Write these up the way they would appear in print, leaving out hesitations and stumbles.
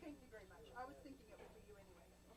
Thank you very much. I was thinking it would be you anyway. So.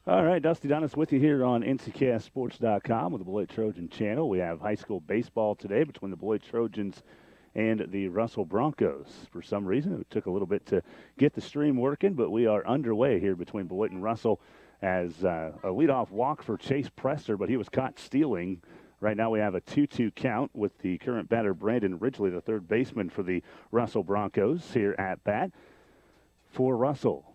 All right, Dusty Donis with you here on Nckssports.com with the Beloit Trojan channel. We have high school baseball today between the Beloit Trojans and the Russell Broncos. For some reason, it took a little bit to get the stream working, but we are underway here between Beloit and Russell as a leadoff walk for Chase Prester, but he was caught stealing. Right now we have a 2-2 count with the current batter, Brandon Ridgely, the third baseman for the Russell Broncos here at bat for Russell.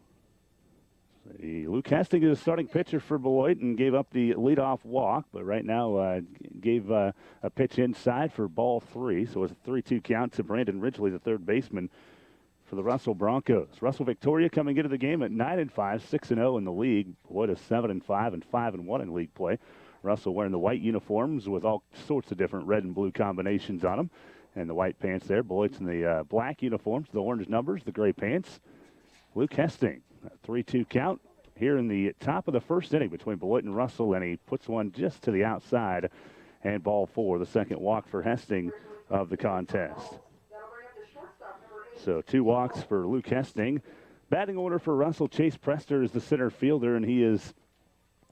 Luke Hastings is a starting pitcher for Beloit and gave up the leadoff walk, but right now gave a pitch inside for ball 3. So it's a 3-2 count to Brandon Ridgely, the third baseman for the Russell Broncos. Russell Victoria coming into the game at 9-5, 6-0 in the league. Beloit is 7-5 and 5-1 in league play. Russell wearing the white uniforms with all sorts of different red and blue combinations on them, and the white pants there. Beloit's in the black uniforms, the orange numbers, the gray pants. Luke Hastings. 3-2 count here in the top of the first inning between Beloit and Russell, and he puts one just to the outside, and ball 4, the second walk for Hastings of the contest. So 2 walks for Luke Hastings. Batting order for Russell, Chase Prester is the center fielder, and he is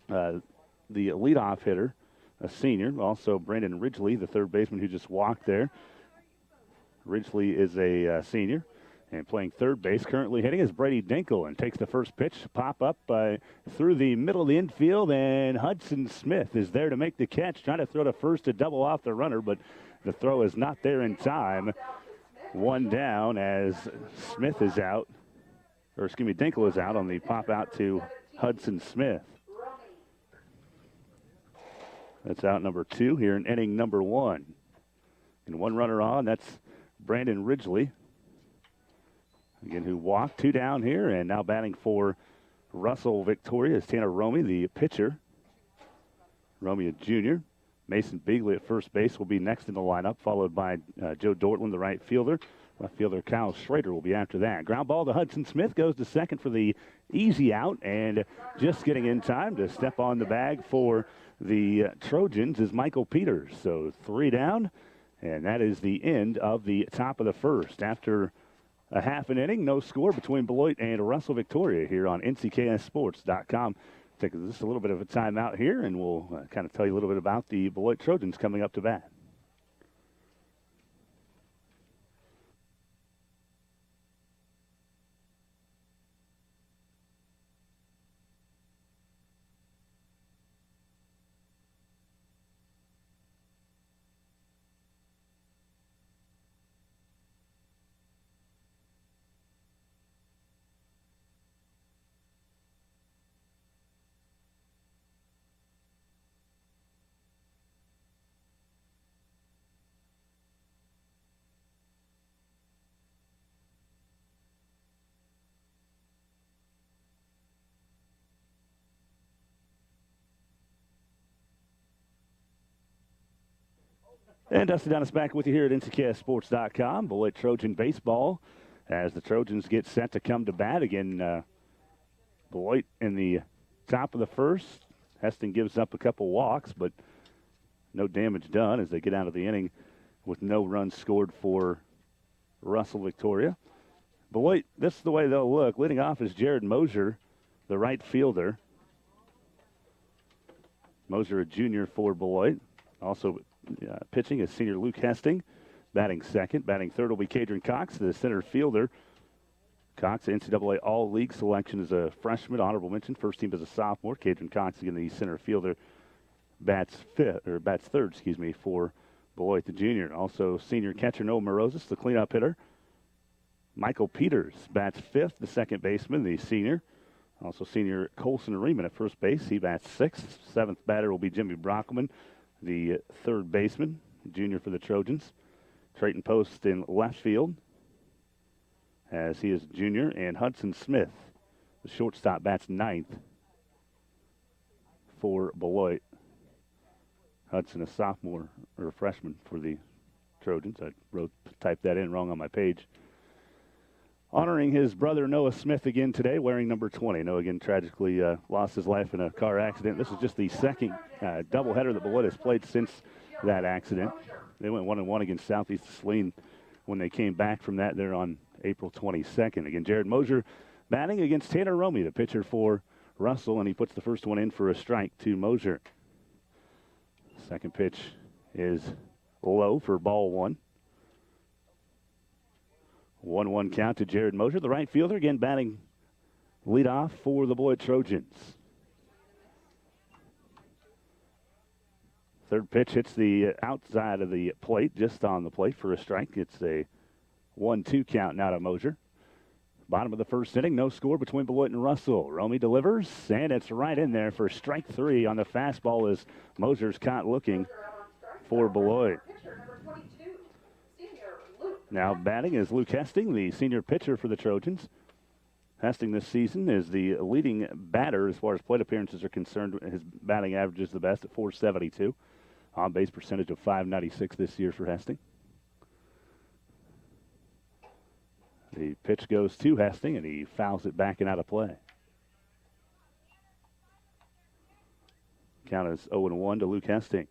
the leadoff hitter, a senior. Also Brandon Ridgely, the third baseman who just walked there. Ridgely is a senior. And playing third base, currently hitting, is Brady Dinkle, and takes the first pitch, pop up through the middle of the infield, and Hudson Smith is there to make the catch, trying to throw to first to double off the runner, but the throw is not there in time. 1 down as Smith is out, or excuse me, Dinkle is out on the pop out to Hudson Smith. That's out number 2 here in inning number 1. And 1 runner on, that's Brandon Ridgely. Again, who walked 2 down here, and now batting for Russell Victoria is Tanner Romey, the pitcher. Romey, a junior. Mason Beagley at first base will be next in the lineup, followed by Joe Dortland, the right fielder. Left fielder Kyle Schrader will be after that. Ground ball to Hudson Smith, goes to second for the easy out, and just getting in time to step on the bag for the Trojans is Michael Peters. So 3 down, and that is the end of the top of the first. After a half an inning, no score between Beloit and Russell Victoria here on Nckssports.com. Take just a little bit of a timeout here, and we'll kind of tell you a little bit about the Beloit Trojans coming up to bat. And Dusty Donis back with you here at Nckssports.com. Beloit Trojan baseball as the Trojans get set to come to bat again. Beloit in the top of the first. Heston gives up a couple walks, but no damage done as they get out of the inning with no runs scored for Russell Victoria. Beloit, this is the way they'll look. Leading off is Jared Mosier, the right fielder. Mosier, a junior for Beloit. Also pitching is senior Luke Hastings. Batting second. Batting third will be Cadron Cox, the center fielder. Cox, NCAA All-League selection as a freshman. Honorable mention, first team as a sophomore. Cadron Cox, again, the center fielder, bats third, for Beloit, the junior. Also, senior catcher Noah Morosis, the cleanup hitter. Michael Peters bats fifth, the second baseman, the senior. Also, senior Colson Riemann at first base. He bats sixth. Seventh batter will be Jimmy Brockman, the third baseman, junior for the Trojans. Trayton Post in left field, as he is junior, and Hudson Smith, the shortstop, bats ninth for Beloit. Hudson, a sophomore or a freshman for the Trojans. I typed that in wrong on my page. Honoring his brother Noah Smith again today, wearing number 20. Noah again tragically lost his life in a car accident. This is just the second doubleheader that Beloit has played since that accident. They went 1-1 against Southeast Saline when they came back from that there on April 22nd. Again, Jared Mosier batting against Tanner Romy, the pitcher for Russell, and he puts the first one in for a strike to Mosier. Second pitch is low for ball one. 1-1 count to Jared Mosier, the right fielder, again batting leadoff for the Beloit Trojans. Third pitch hits the outside of the plate, just on the plate for a strike. It's a 1-2 count now to Mosier. Bottom of the first inning, no score between Beloit and Russell. Romy delivers, and it's right in there for strike three on the fastball as Mosier's caught looking for Beloit. Now batting is Luke Hesting, the senior pitcher for the Trojans. Hesting this season is the leading batter as far as plate appearances are concerned. His batting average is the best at .472. On-base percentage of .596 this year for Hesting. The pitch goes to Hesting, and he fouls it back and out of play. Count is 0-1 to Luke Hesting.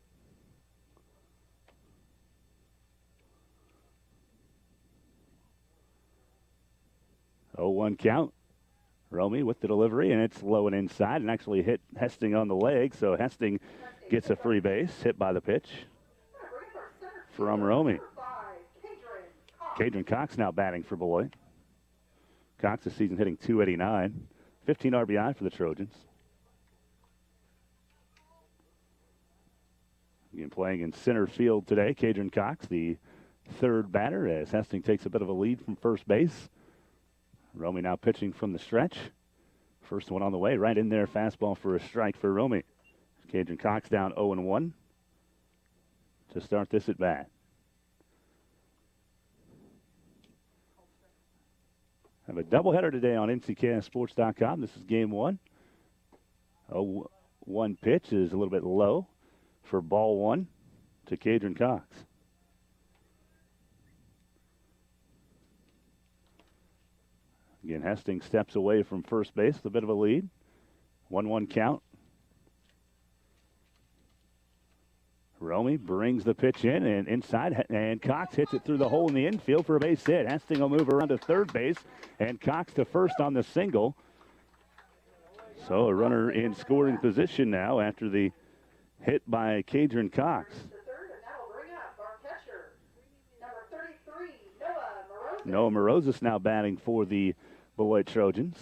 Oh, 1 count. Romy with the delivery, and it's low and inside, and actually hit Hesting on the leg, so Hesting gets a free base, hit by the pitch from Romy. Cadron Cox now batting for Beloit. Cox this season hitting .289, 15 RBI for the Trojans. Again, playing in center field today, Cadron Cox, the third batter, as Hesting takes a bit of a lead from first base. Romy now pitching from the stretch. First one on the way, right in there, fastball for a strike for Romy. Cadron Cox down 0-1 to start this at bat. Have a doubleheader today on Nckssports.com. This is game one. 0-1 pitch is a little bit low for ball one to Cadron Cox. Again, Hesting steps away from first base with a bit of a lead. 1-1 count. Romy brings the pitch in and inside, and Cox hits it through the hole in the infield for a base hit. Hesting will move around to third base, and Cox to first on the single. So a runner in scoring position now after the hit by Cadron Cox. Noah Morozes now batting for the Beloit Trojans.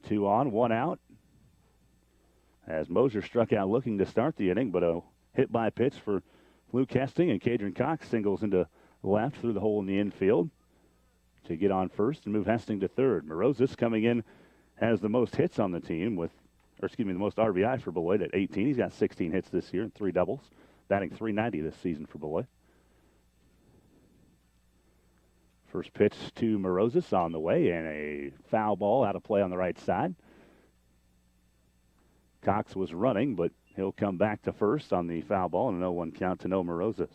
2 on, 1 out. As Mosier struck out looking to start the inning, but a hit by pitch for Luke Hesting, and Cadron Cox singles into left through the hole in the infield to get on first and move Hesting to third. Morozes coming in has the most hits on the team the most RBI for Beloit at 18. He's got 16 hits this year and 3 doubles, batting .390 this season for Beloit. First pitch to Morozes on the way, and a foul ball out of play on the right side. Cox was running, but he'll come back to first on the foul ball, and a 0-1 count to Noah Morozes.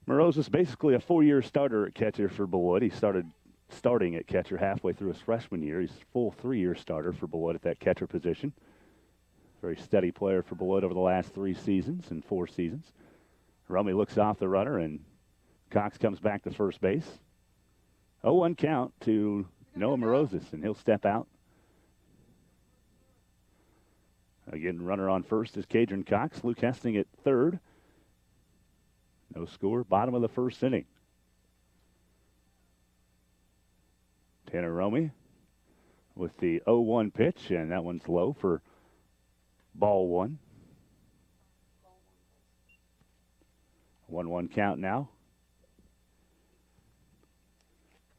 Morozes basically a 4-year starter at catcher for Beloit. He started starting at catcher halfway through his freshman year. He's a full 3-year starter for Beloit at that catcher position. Very steady player for Beloit over the last 3 seasons and 4 seasons. Romy looks off the runner, and Cox comes back to first base. 0-1 count to Noah Morozes, and he'll step out. Again, runner on first is Cadron Cox. Luke Hesting at third. No score. Bottom of the first inning. Tanner Romy with the 0-1 pitch, and that one's low for ball one. 1-1 count now.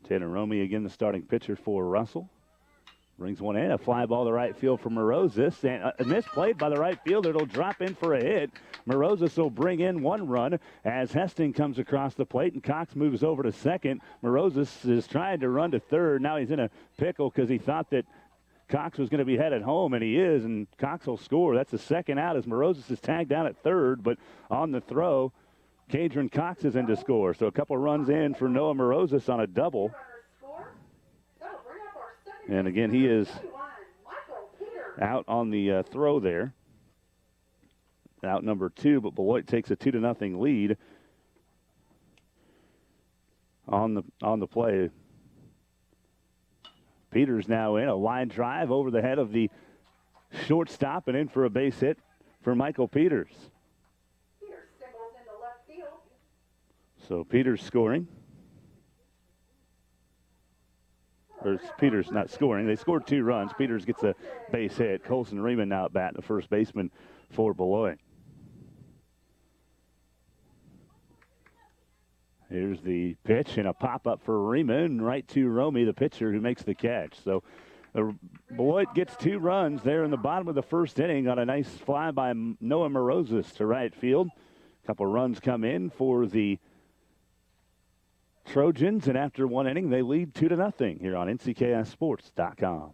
Tanner Romy again the starting pitcher for Russell. Brings one in, a fly ball to right field for Morozes, and a misplayed by the right fielder. It'll drop in for a hit. Morozes will bring in 1 run as Hesting comes across the plate, and Cox moves over to second. Morozes is trying to run to third. Now he's in a pickle because he thought that Cox was going to be headed home, and he is, and Cox will score. That's the second out as Morozes is tagged down at third, but on the throw, Cadron Cox is in to score. So a couple runs in for Noah Morozes on a double. And again, he is out on the throw there. out number 2, but Beloit takes a 2-0 lead on the play. Peters now in a line drive over the head of the shortstop and in for a base hit for Michael Peters. Peters singles into left field. So Peters scoring. Or Peters not scoring. They scored 2 runs. Peters gets a base hit. Colson Riemann now at bat, the first baseman for Beloit. Here's the pitch and a pop-up for Riemann right to Romy, the pitcher, who makes the catch. So Beloit gets 2 runs there in the bottom of the first inning on a nice fly by Noah Morozes to right field. A couple runs come in for the Trojans, and after 1 inning, they lead 2-0 here on Nckssports.com.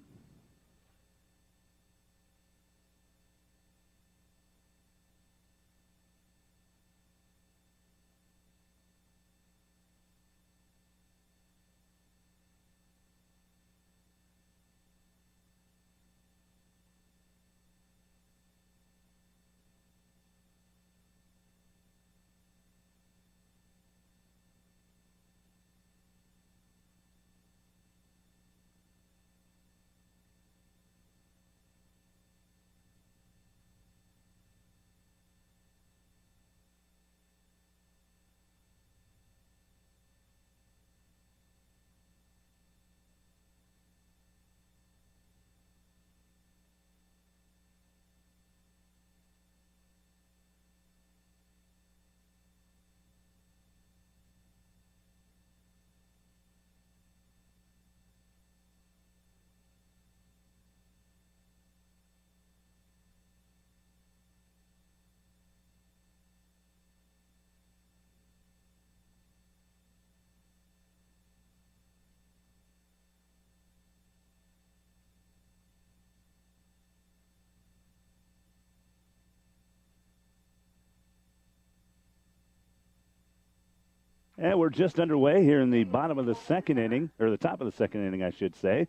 And we're just underway here in the bottom of the second inning, or the top of the second inning, I should say.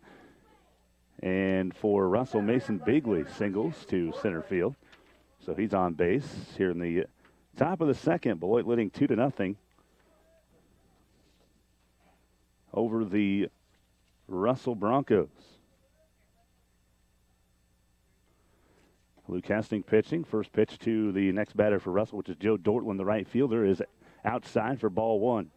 And for Russell, Mason Bigley singles to center field. So he's on base here in the top of the second. Beloit leading 2-0 over the Russell Broncos. Luke Hastings pitching. First pitch to the next batter for Russell, which is Joe Dortland, the right fielder, is outside for ball 1.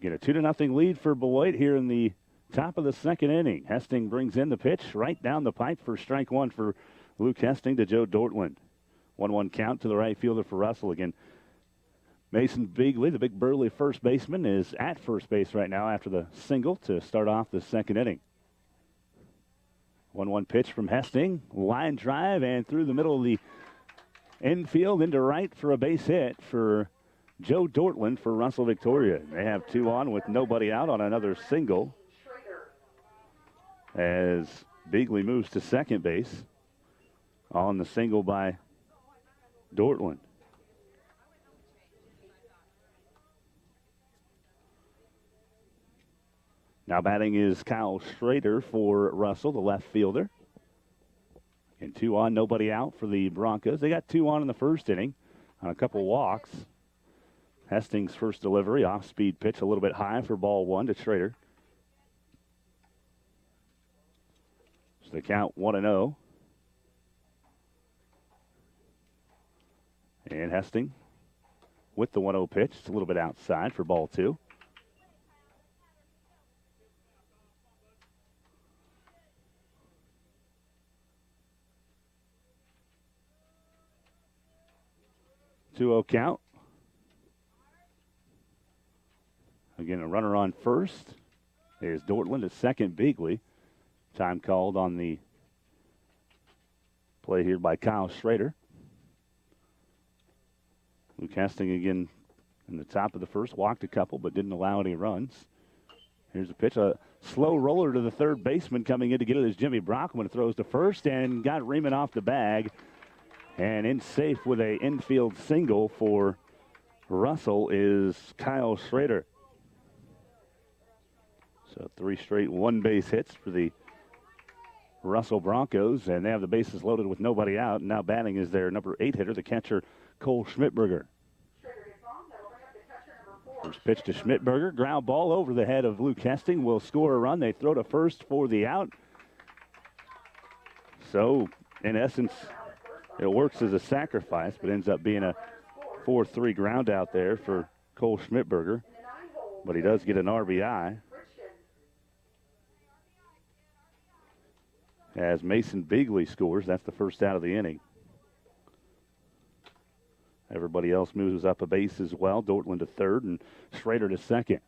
Get a 2-0 lead for Beloit here in the top of the second inning. Hastings brings in the pitch right down the pipe for strike 1 for Luke Hastings to Joe Dortland. 1-1 count to the right fielder for Russell. Again, Mason Bigley, the big burly first baseman, is at first base right now after the single to start off the second inning. 1-1 pitch from Hastings. Line drive and through the middle of the infield into right for a base hit for Joe Dortland for Russell Victoria. They have 2 on with nobody out on another single as Bigley moves to second base on the single by Dortland. Now batting is Kyle Schrader for Russell, the left fielder. And 2 on, nobody out for the Broncos. They got 2 on in the first inning on a couple walks. Hastings' first delivery, off-speed pitch, a little bit high for ball 1 to Schrader. So the count 1-0. And Hastings with the 1-0 pitch. It's a little bit outside for ball 2. Two-0 count. Again, a runner on first is Dortland at second, Bigley. Time called on the play here by Kyle Schrader. Luke Hastings again in the top of the first, walked a couple but didn't allow any runs. Here's a pitch, a slow roller to the third baseman coming in to get it as Jimmy Brockman throws to first and got Riemann off the bag. And in safe with a infield single for Russell is Kyle Schrader. So 3 straight one-base hits for the Russell Broncos, and they have the bases loaded with nobody out. And now batting is their number 8 hitter, the catcher, Cole Schmidberger. First pitch to Schmidberger, ground ball over the head of Luke Hesting, will score a run. They throw to first for the out. So, in essence, it works as a sacrifice, but ends up being a 4-3 ground out there for Cole Schmidberger. But he does get an RBI. As Mason Bigley scores, that's the first out of the inning. Everybody else moves up a base as well. Dortland to third and Schrader to second.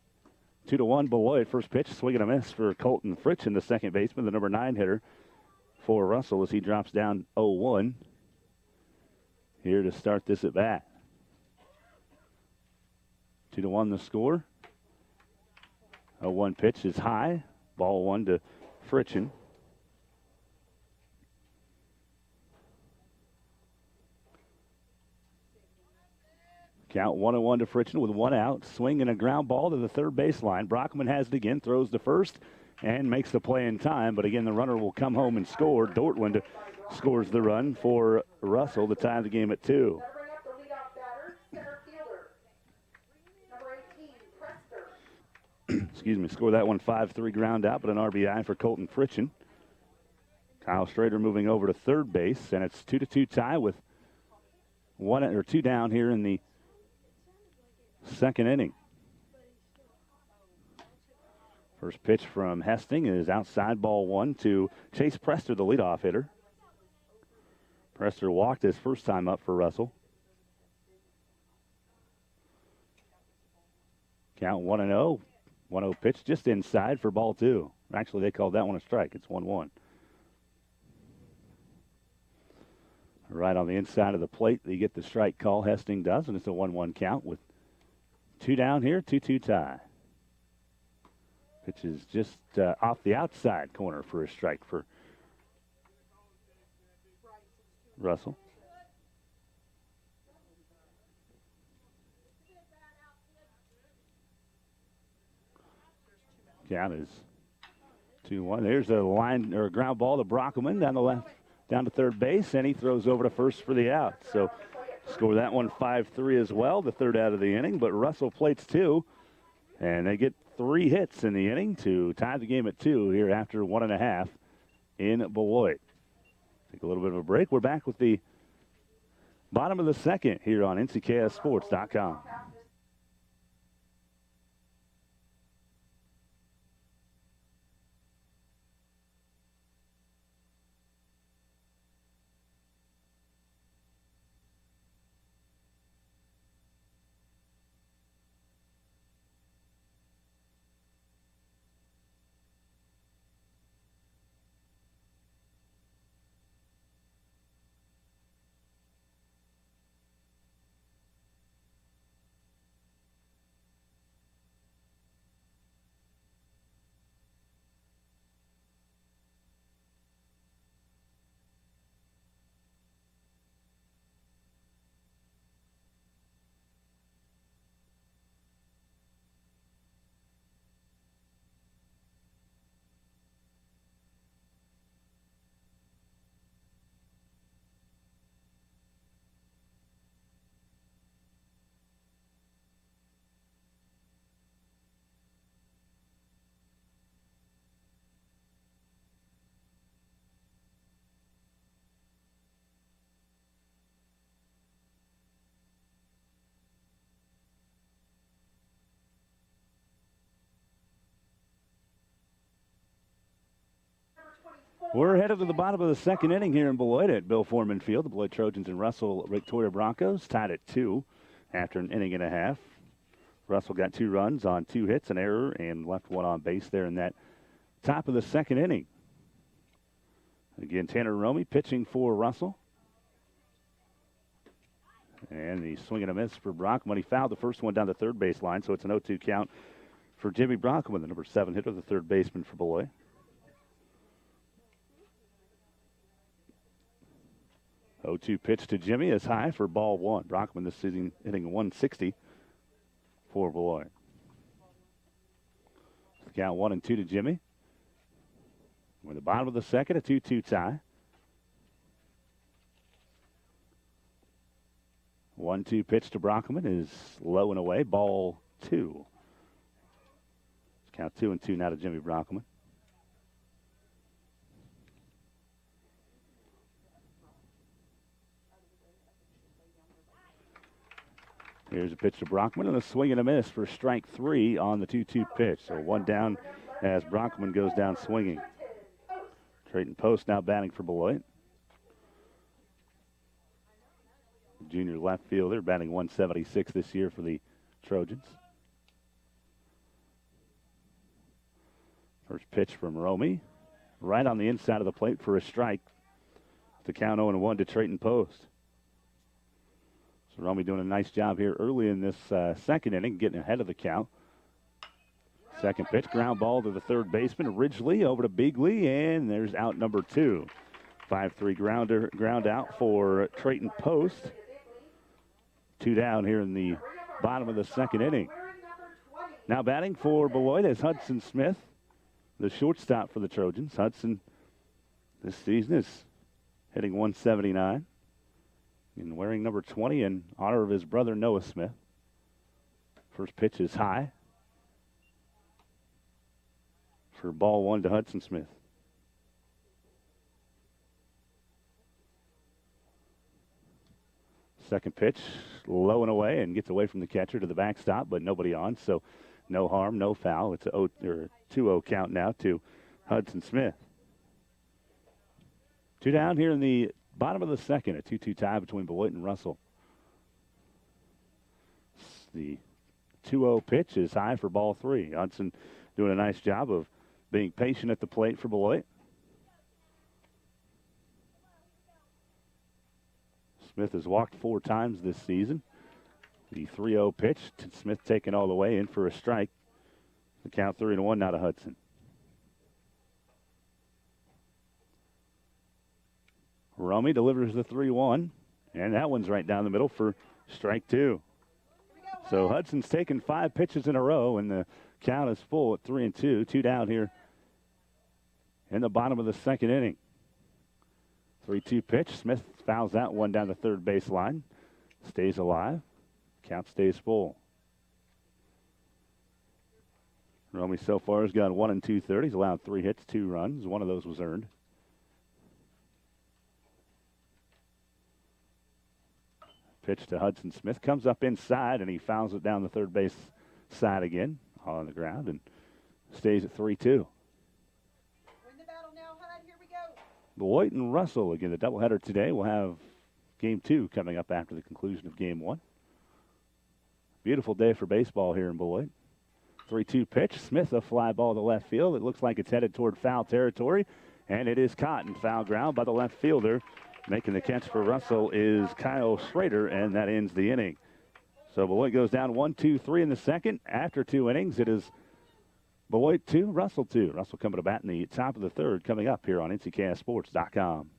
2-1 Beloit. First pitch, swing and a miss for Colton Fritchen, the second baseman, the number 9 hitter for Russell as he drops down 0-1. Here to start this at bat. 2-1 the score. 0-1 pitch is high. Ball 1 to Fritchen. Count 1-1 to Fritchen with 1 out. Swing and a ground ball to the third baseline. Brockman has it again, throws to first, and makes the play in time. But again, the runner will come home and score. Dortland scores the run for Russell to tie the game at 2. Excuse me, score that one 5-3 ground out, but an RBI for Colton Fritchen. Kyle Schrader moving over to third base, and it's 2-2 tie with 2 down here in the second inning. First pitch from Hesting is outside, ball 1 to Chase Prester, the leadoff hitter. Prester walked his first time up for Russell. Count 1-0. 1-0 pitch just inside for ball 2. Actually, they called that one a strike. It's 1-1. Right on the inside of the plate, they get the strike call. Hesting does, and it's a 1-1 count with 2 down here, 2-2 tie. Pitch is just off the outside corner for a strike for Russell. Count is 2-1. There's a line or a ground ball to Brockman down the left, down to third base, and he throws over to first for the out. So score that one 5-3 as well, the third out of the inning. But Russell plates 2, and they get 3 hits in the inning to tie the game at 2 here after 1.5 in Beloit. Take a little bit of a break. We're back with the bottom of the second here on Nckssports.com. We're headed to the bottom of the second inning here in Beloit at Bill Foreman Field. The Beloit Trojans and Russell Victoria Broncos tied at 2 after an inning and a half. Russell got 2 runs on 2 hits, an error, and left 1 on base there in that top of the second inning. Again, Tanner Romy pitching for Russell. And the swing and a miss for Brockman. He fouled the first one down the third baseline, so it's an 0-2 count for Jimmy Brockman, the number 7 hitter, the third baseman for Beloit. 0-2 pitch to Jimmy is high for ball 1. Brockman this season hitting 160 for Beloit. 2 to Jimmy. 1-2 to Jimmy. 2 to 2 pitch to Jimmy is high for ball 1. Brockman this season hitting 160 for Beloit. Count 1-2 to Jimmy. We're in the bottom of the second, a 2-2 tie. 1-2 pitch to Brockman is low and away. Ball 2. Let's count 2-2 now to Jimmy Brockman. Here's a pitch to Brockman and a swing and a miss for strike 3 on the 2-2 pitch. So one down as Brockman goes down swinging. Trayton Post now batting for Beloit. Junior left fielder, batting 176 this year for the Trojans. First pitch from Romy, right on the inside of the plate for a strike. The count 0-1 to Trayton Post. So Romy doing a nice job here early in this second inning, getting ahead of the count. Second pitch, ground ball to the third baseman, Ridgely over to Bigley, and there's out number 2. 5-3 ground out for Trayton Post. 2 down here in the bottom of the second inning. Now batting for Beloit is Hudson Smith, the shortstop for the Trojans. Hudson this season is hitting 179 and wearing number 20 in honor of his brother Noah Smith. First pitch is high for ball 1 to Hudson Smith. Second pitch, low and away, and gets away from the catcher to the backstop, but nobody on, so no harm, no foul. It's a 2-0 count now to Hudson Smith. 2 down here in the bottom of the second, a 2-2 tie between Beloit and Russell. The 2-0 pitch is high for ball 3. Hudson doing a nice job of being patient at the plate for Beloit. Smith has walked 4 times this season. The 3-0 pitch, Smith taken all the way in for a strike. The count 3-1 now to Hudson. Romy delivers the 3-1, and that one's right down the middle for strike 2. So Hudson's taken 5 pitches in a row, and the count is full at 3-2. 2 down here in the bottom of the second inning. 3-2 pitch. Smith fouls that one down the third baseline. Stays alive. Count stays full. Romy so far has gone 1 2/3. He's allowed 3 hits, 2 runs. One of those was earned. Pitch to Hudson Smith. Comes up inside, and he fouls it down the third base side again on the ground and stays at 3-2. Beloit and Russell, again, the doubleheader today. We'll have game 2 coming up after the conclusion of game 1. Beautiful day for baseball here in Beloit. 3-2 pitch. Smith, a fly ball to left field. It looks like it's headed toward foul territory, and it is caught in foul ground by the left fielder. Making the catch for Russell is Kyle Schrader, and that ends the inning. So Beloit goes down 1-2-3 in the second. After 2 innings, it is Beloit 2, Russell 2. Russell coming to bat in the top of the third, coming up here on Nckssports.com.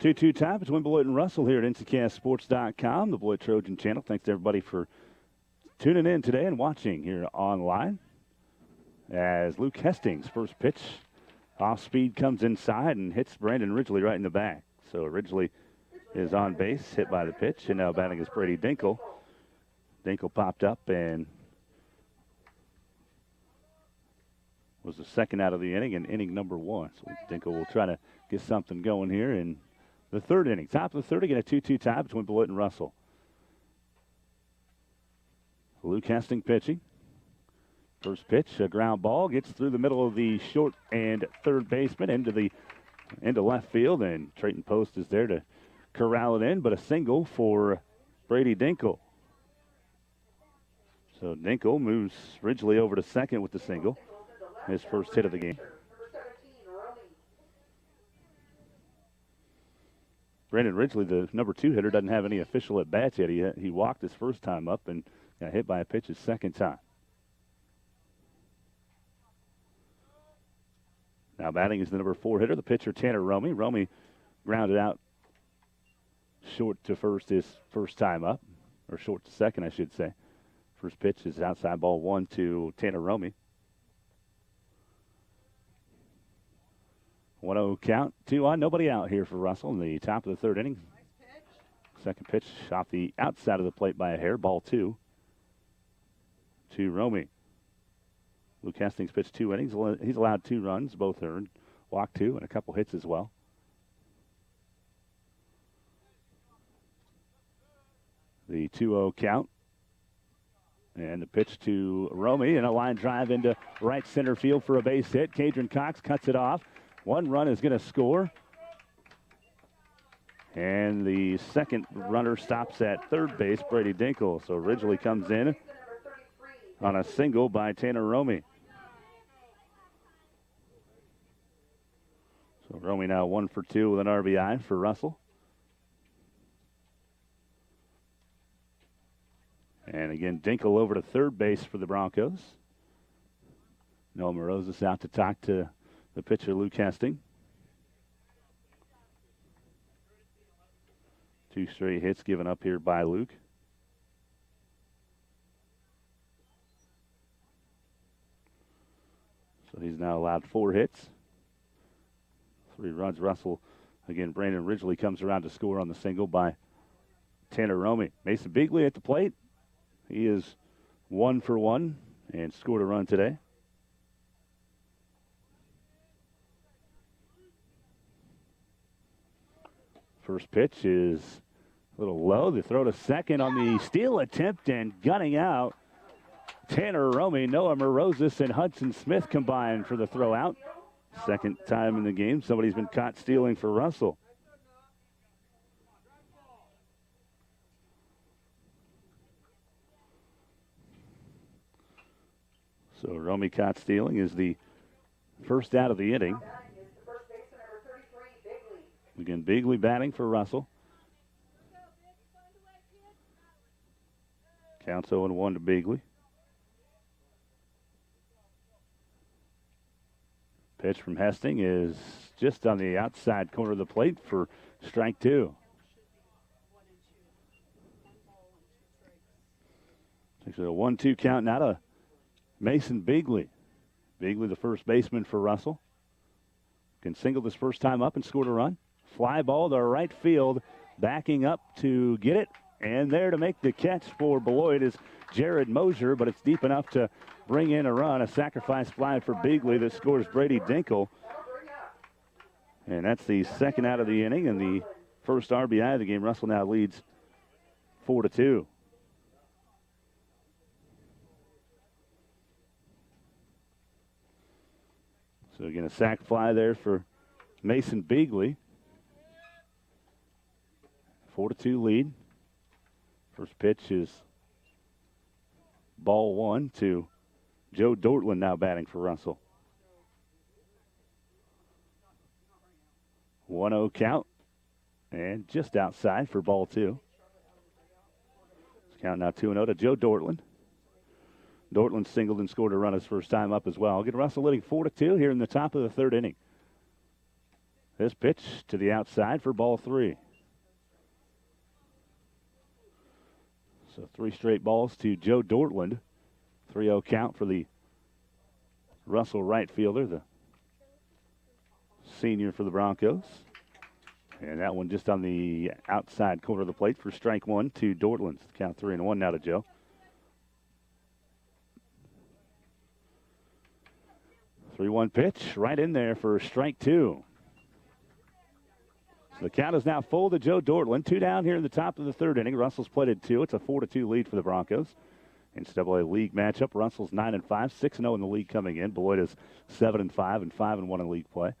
Number 2-2 tie between Beloit and Russell here at Nckssports.com, the Beloit Trojan channel. Thanks to everybody for tuning in today and watching here online. As Luke Hastings' first pitch Off speed comes inside and hits Brandon Ridgely right in the back. So Ridgely is on base, hit by the pitch, and now batting is Brady Dinkle. Dinkle popped up and was the second out of the inning, and inning number 1. So Dinkle will try to get something going here in the third inning. Top of the third, again a 2-2 tie between Beloit and Russell. Luke Hesting pitching. First pitch, a ground ball, gets through the middle of the short and third baseman into left field, and Trayton Post is there to corral it in, but a single for Brady Dinkle. So Dinkle moves Ridgely over to second with the single. His first hit of the game. Brandon Ridgely, the number 2 hitter, doesn't have any official at-bats yet. He walked his first time up and got hit by a pitch his second time. Now batting is the number 4 hitter, the pitcher Tanner Romy. Romy grounded out short to first his first time up, or short to second, I should say. First pitch is outside ball 1 to Tanner Romy. 1-0 count, 2 on, nobody out here for Russell in the top of the third inning. Second pitch off the outside of the plate by a hair, ball 2 to Romy. Luke Hastings pitched 2 innings. He's allowed 2 runs, both earned, walked 2, and a couple hits as well. The 2-0 count. And the pitch to Romy, and a line drive into right center field for a base hit. Cadron Cox cuts it off. 1 run is going to score. And the second runner stops at third base, Brady Dinkle. So Ridgely comes in on a single by Tanner Romy. So Romy now 1 for 2 with an RBI for Russell. And again, Dinkle over to third base for the Broncos. Noah Morozis out to talk to the pitcher, Luke Hesting. 2 straight hits given up here by Luke. So he's now allowed 4 hits. 3 runs. Russell, again, Brandon Ridgely comes around to score on the single by Tanner Romy. Mason Beagley at the plate. He is 1 for 1 and scored a run today. First pitch is a little low. The throw to second on the steal attempt, and gunning out. Tanner Romy, Noah Morozis, and Hudson Smith combined for the throw out. Second time in the game somebody's been caught stealing for Russell. So Romy caught stealing is the first out of the inning. Again, Beagley batting for Russell. Counts 0-1 to Beagley. Pitch from Hesting is just on the outside corner of the plate for strike 2. It's a 1-2 count now to Mason Beagley. Beagley, the first baseman for Russell. Can single this first time up and scored a run. Fly ball to right field, backing up to get it. And there to make the catch for Beloit is Jared Mosier, but it's deep enough to bring in a run. A sacrifice fly for Beagley that scores Brady Dinkle. And that's the second out of the inning and the first RBI of the game. Russell now leads 4-2. So again, a sac fly there for Mason Beagley. 4-2 lead. First pitch is ball 1 to Joe Dortland, now batting for Russell. 1-0 count. And just outside for ball 2. Count now 2-0 to Joe Dortland. Dortland singled and scored a run his first time up as well. Get Russell leading 4-2 here in the top of the third inning. This pitch to the outside for ball 3. So 3 straight balls to Joe Dortland. 3-0 count for the Russell right fielder. The senior for the Broncos. And that one just on the outside corner of the plate for strike one to Dortland. Count 3-1 now to Joe. 3-1 pitch right in there for strike two. So the count is now full to Joe Dortland. 2 down here in the top of the third inning. Russell's played 2. It's a 4-2 lead for the Broncos. NCAA league matchup. Russell's 9-5, 6-0 in the league coming in. Beloit is 7-5 and 5-1 in league play.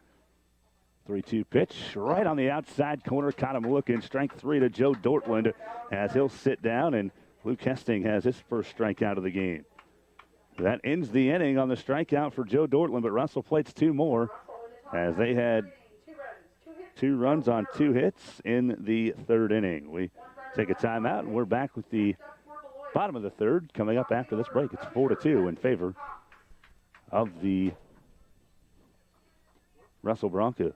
3-2 pitch right on the outside corner. Caught him looking. Strike 3 to Joe Dortland as he'll sit down, and Luke Hesting has his first strikeout of the game. That ends the inning on the strikeout for Joe Dortland, but Russell plates 2 more as they had 2 runs on 2 hits in the third inning. We take a timeout, and we're back with the bottom of the third coming up after this break. It's 4-2 in favor of the Russell Broncos.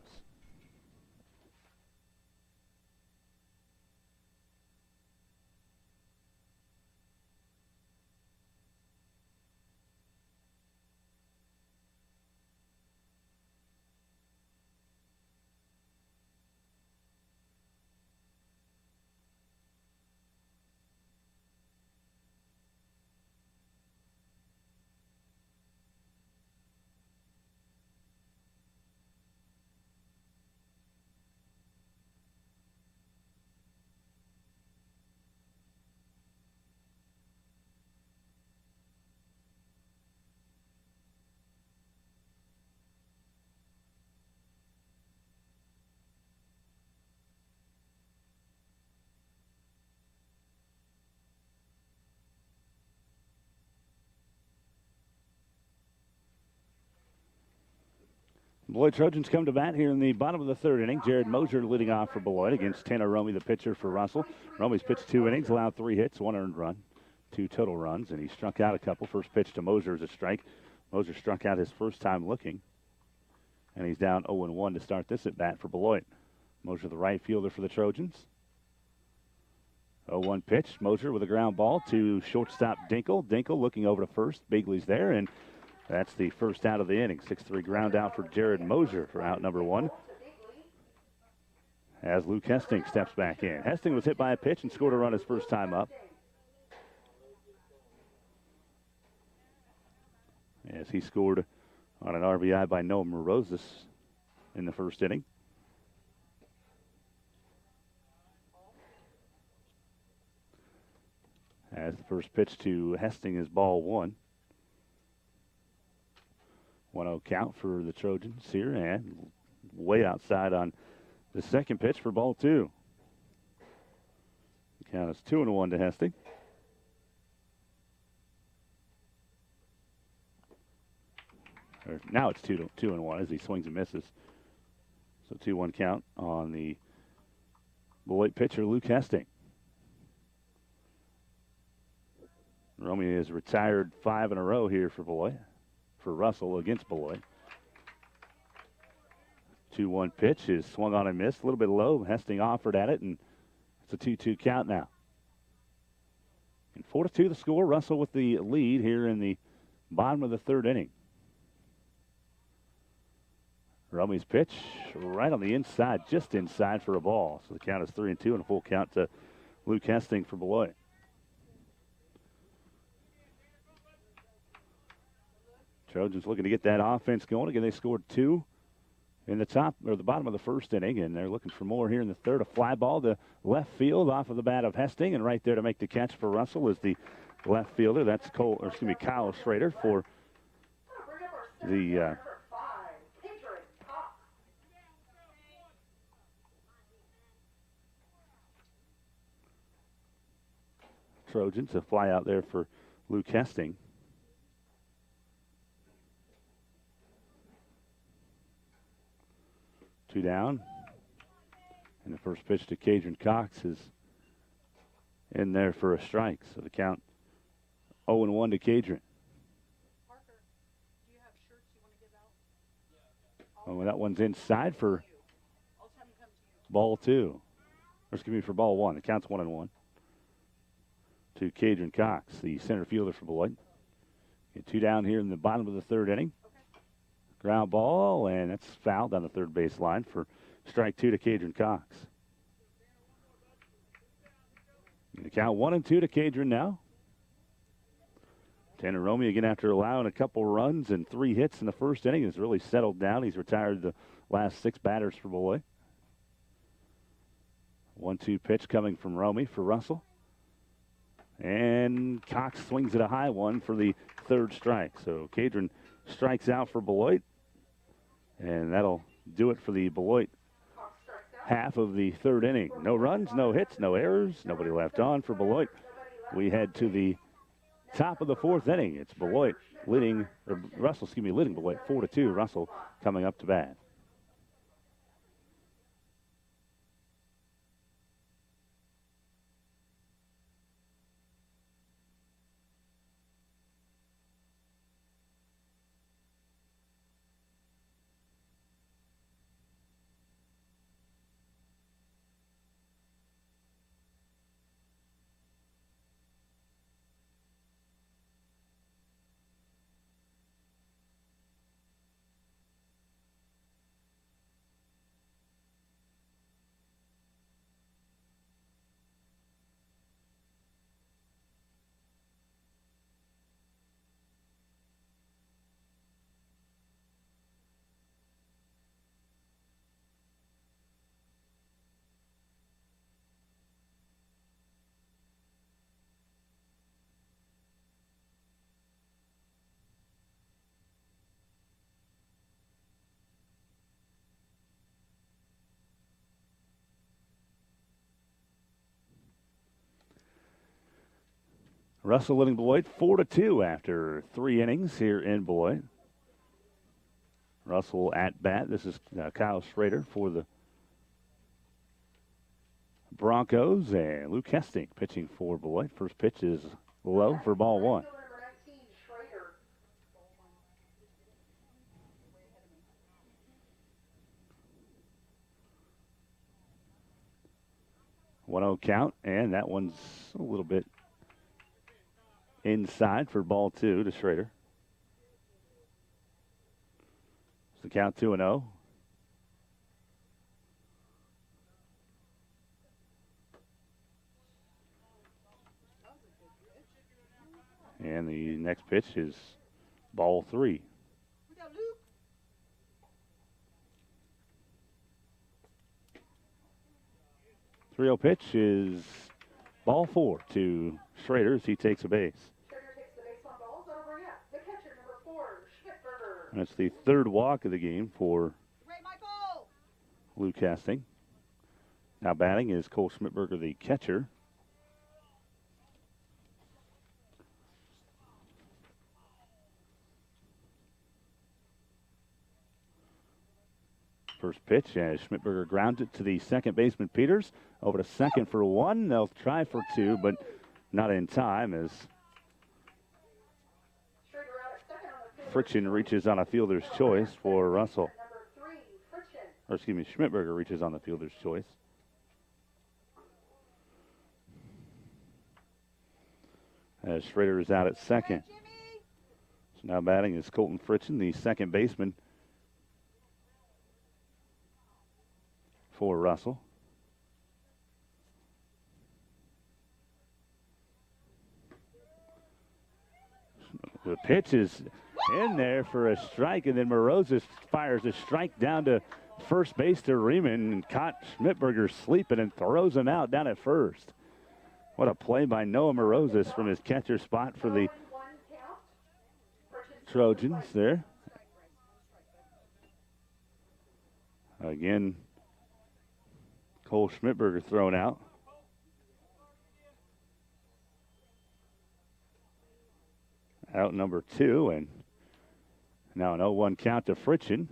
Beloit Trojans come to bat here in the bottom of the third inning. Jared Mosier leading off for Beloit against Tanner Romey, the pitcher for Russell. Romey's pitched 2 innings, allowed 3 hits, 1 earned run, 2 total runs, and he struck out a couple. First pitch to Mosier is a strike. Mosier struck out his first time looking, and he's down 0-1 to start this at bat for Beloit. Mosier, the right fielder for the Trojans. 0-1 pitch. Mosier with a ground ball to shortstop Dinkle. Dinkle looking over to first. Bigley's there, and that's the first out of the inning. 6-3 ground out for Jared Mosier for out number 1. As Luke Hesting steps back in. Hesting was hit by a pitch and scored a run his first time up. As he scored on an RBI by Noah Morozes in the first inning. As the first pitch to Hesting is ball 1. 1-0 count for the Trojans here, and way outside on the second pitch for ball 2. The count is 2-1 to Hesting. Now it's 2-1 as he swings and misses. So 2-1 count on the Beloit pitcher, Luke Hesting. Romeo has retired 5 in a row here for Beloit. For Russell against Beloit. 2-1 pitch is swung on and missed. A little bit low. Hesting offered at it, and it's a 2-2 count now. And 4-2 the score. Russell with the lead here in the bottom of the third inning. Romey's pitch right on the inside, just inside for a ball. So the count is 3-2 and a full count to Luke Hesting for Beloit. Trojans looking to get that offense going. Again, they scored 2 in the top or the bottom of the first inning, and they're looking for more here in the third. A fly ball to left field off of the bat of Hesting, and right there to make the catch for Russell is the left fielder. That's Kyle Schrader for the Trojans. A fly out there for Luke Hesting. Two down. And the first pitch to Cadron Cox is in there for a strike. So the count 0-1 to Cadron. Parker, do you have shirts you want to give out? Oh, that one's inside for ball 2. Or excuse me, for ball 1. The count's 1-1 to Cadron Cox, the center fielder for Beloit. Get 2 down here in the bottom of the third inning. Ground ball, and that's fouled on the third base line for strike 2 to Cadron Cox. The count 1-2 to Cadron now. Tanner Romey again, after allowing a couple runs and 3 hits in the first inning, has really settled down. He's retired the last 6 batters for Beloit. 1-2 pitch coming from Romey for Russell. And Cox swings at a high one for the third strike. So Cadron strikes out for Beloit. And that'll do it for the Beloit half of the third inning. No runs, no hits, no errors, nobody left on for Beloit. We head to the top of the fourth inning. It's Beloit leading Beloit 4-2. Russell coming up to bat. Russell leading Beloit 4-2 after 3 innings here in Beloit. Russell at bat. This is Kyle Schrader for the Broncos, and Luke Hesting pitching for Beloit. First pitch is low for ball 1. Number 19, Schrader. 1-0 count, and that one's a little bit inside for ball 2 to Schrader. It's the count 2-0. And the next pitch is ball 3. We got Luke. 3-0 pitch is ball 4 to Schrader as he takes a base. Schrader takes the base on balls. That'll bring up the catcher, number 4, Schmidberger. And it's the third walk of the game for Ray Michael. Luke Hesting. Now batting is Cole Schmidberger, the catcher. First pitch as Schmidberger grounds it to the second baseman Peters. Over to second for 1. They'll try for 2, but not in time as Schrader out at second on the field. Friction reaches on a fielder's choice for Russell. Number 3, Friction. Or excuse me, Schmidberger reaches on the fielder's choice. As Schrader is out at second. So now batting is Colton Fritzen, the second baseman for Russell. The pitch is in there for a strike, and then Morosis fires a strike down to first base to Riemann and caught Schmidberger sleeping and throws him out down at first. What a play by Noah Morosis from his catcher spot for the 1 count. Friction. Trojans there. Again, Cole Schmidberger thrown out. Out number 2, and now an 0-1 count to Fritzen.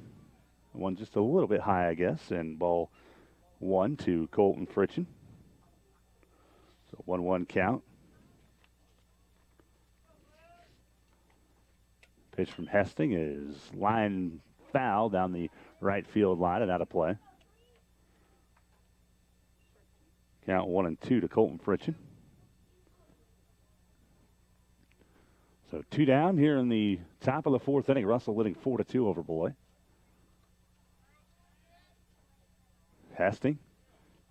One just a little bit high, I guess, and ball 1 to Colton Fritzen. So 1-1 count. Pitch from Hesting is line foul down the right field line and out of play. Count 1-2 to Colton Fritzen. So 2 down here in the top of the 4th inning. Russell leading 4-2 over Beloit. Hastings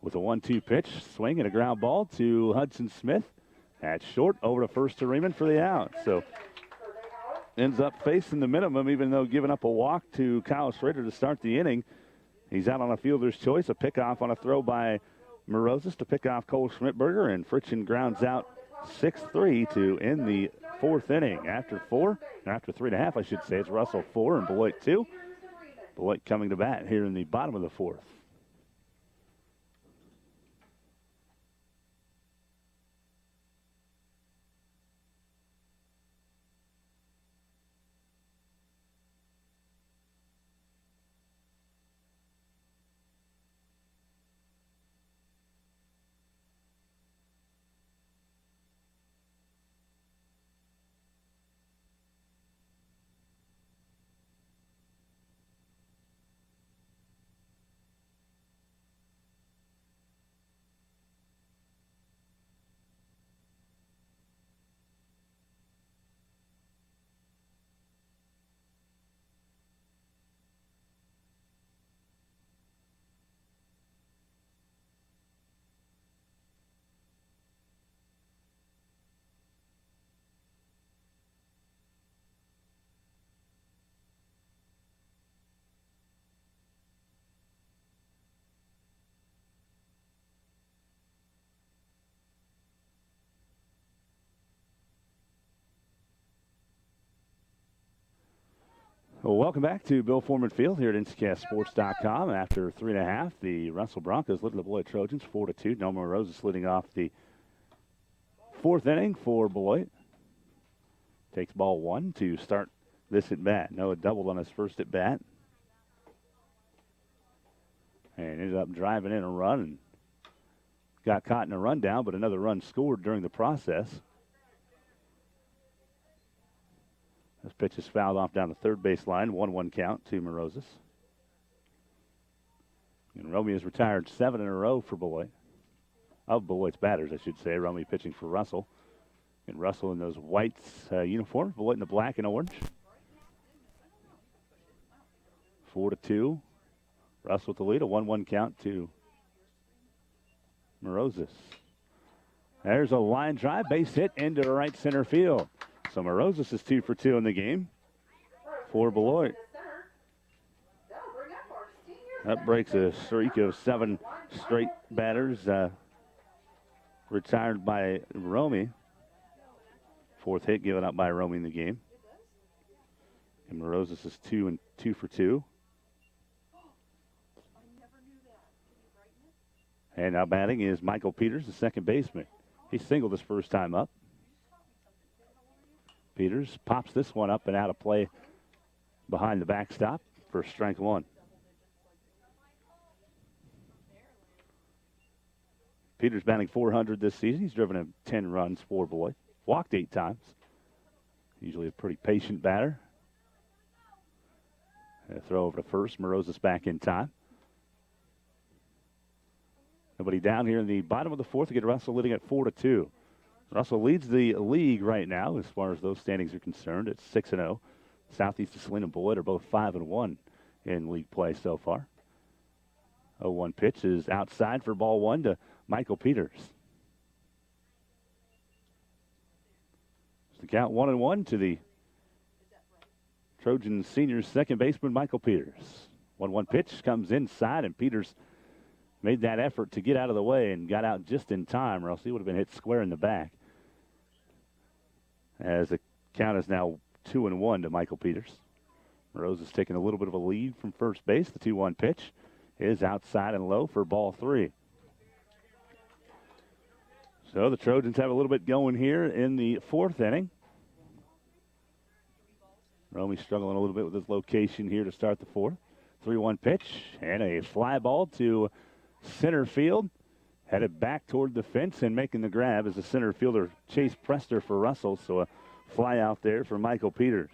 with a 1-2 pitch. Swing and a ground ball to Hudson Smith. At short, over to first to Riemann for the out. So ends up facing the minimum, even though giving up a walk to Kyle Schrader to start the inning. He's out on a fielder's choice. A pickoff on a throw by Morozes to pick off Cole Schmidberger, and Fritchen grounds out 6-3 to end the 4th inning. After 3.5, I should say, it's Russell 4 and Beloit 2. Beloit coming to bat here in the bottom of the 4th. Well, welcome back to Bill Foreman Field here at Nckssports.com. After 3.5, the Russell Broncos lead the Beloit Trojans 4-2. Noah Rose leading off the 4th inning for Beloit. Takes ball 1 to start this at bat. Noah doubled on his first at bat. And ended up driving in a run and got caught in a rundown, but another run scored during the process. This pitch is fouled off down the third base line. 1-1 count to Morozes. And Romy has retired 7 in a row for Beloit. Of Beloit's batters, I should say. Romy pitching for Russell. And Russell in those white uniforms. Beloit in the black and orange. 4-2. Russell with the lead. A 1-1 count to Morozes. There's a line drive. Base hit into right center field. So Morozes is 2 for 2 in the game for Beloit. That breaks a streak of 7 straight batters retired by Romy. 4th hit given up by Romy in the game. And Morozes is 2 for 2. And now batting is Michael Peters, the second baseman. He singled his first time up. Peters pops this one up and out of play behind the backstop for strike 1. Peters batting .400 this season. He's driven in 10 runs for Beloit. Walked 8 times. Usually a pretty patient batter. A throw over to first. Morozes back in time. Nobody down here in the bottom of the 4th to get Russell leading at 4-2. Russell leads the league right now as far as those standings are concerned. It's 6-0. Southeast of Saline and Beloit are both 5-1 in league play so far. 0-1 pitch is outside for ball 1 to Michael Peters. So the count 1-1 to the Trojan senior second baseman Michael Peters. 1-1 pitch comes inside, and Peters made that effort to get out of the way and got out just in time, or else he would have been hit square in the back. As the count is now 2-1 to Michael Peters. Rose is taking a little bit of a lead from first base. The 2-1 pitch is outside and low for ball 3. So the Trojans have a little bit going here in the 4th inning. Romy struggling a little bit with his location here to start the 4th. 3-1 pitch and a fly ball to center field. Headed back toward the fence and making the grab as the center fielder Chase Prester for Russell. So a fly out there for Michael Peters.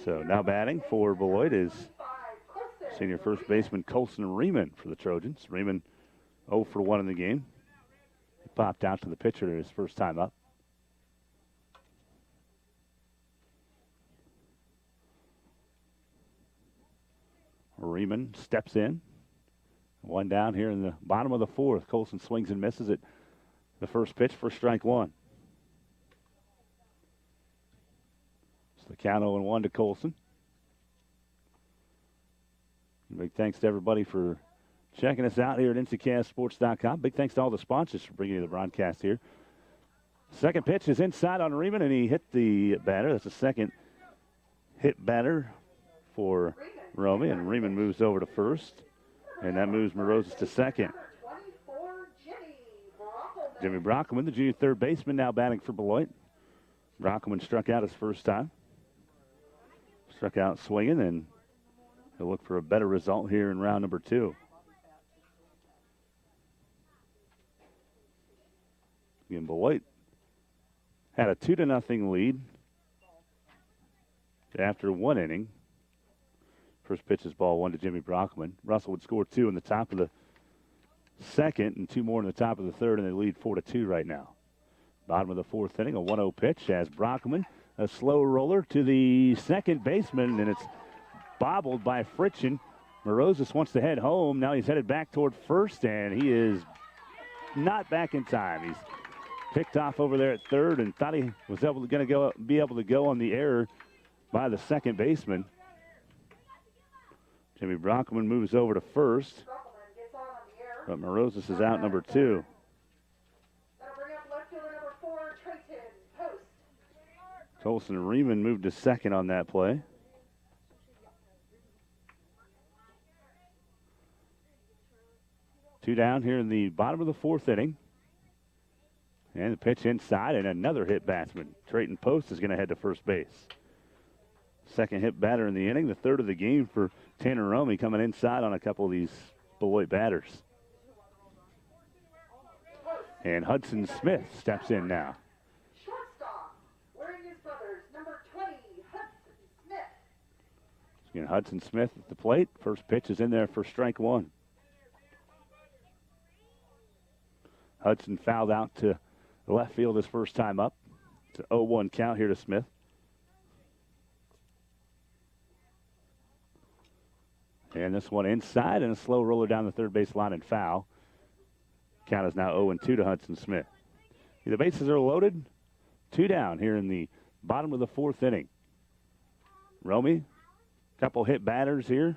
So now batting for Beloit is senior first baseman Colson Riemann for the Trojans. Riemann 0 for 1 in the game. Popped out to the pitcher his first time up. Riemann steps in. One down here in the bottom of the fourth. Colson swings and misses it. The first pitch for strike one. It's the count 0-1 to Colson. Big thanks to everybody for checking us out here at Nckssports.com. Big thanks to all the sponsors for bringing you the broadcast here. Second pitch is inside on Riemann, and he hit the batter. That's the second hit batter for Romy, and Riemann moves over to first, and that moves Morozes to second. Jimmy Brockelman, the junior third baseman, now batting for Beloit. Brockelman struck out his first time. Struck out swinging, and he'll look for a better result here in round number two. Again, Beloit had a 2-0 lead after one inning. First pitch is ball one to Jimmy Brockelman. Russell would score 2 in the top of the second and 2 more in the top of the third, and they lead 4-2 right now. Bottom of the fourth inning, a 1-0 pitch as Brockelman, a slow roller to the second baseman, and it's bobbled by Friction. Morozes wants to head home. Now he's headed back toward first, and he is not back in time. He's picked off over there at third and thought he was be able to go on the error by the second baseman. Jimmy Brockelman moves over to first, but Morozes is out number 2. Colson and Riemann moved to second on that play. Two down here in the bottom of the fourth inning. And the pitch inside, and another hit batsman. Trayton Post is going to head to first base. Second hit batter in the inning, the third of the game for Tanner Romy, coming inside on a couple of these Beloit batters. And Hudson Smith steps in now. Shortstop, wearing his brother's number 20, Hudson Smith. Again, Hudson Smith at the plate. First pitch is in there for strike one. Hudson fouled out to left field his first time up. It's an 0-1 count here to Smith. And this one inside, and a slow roller down the third base line and foul. Count is now 0-2 to Hudson Smith. The bases are loaded. 2 down here in the bottom of the fourth inning. Romy, couple hit batters here.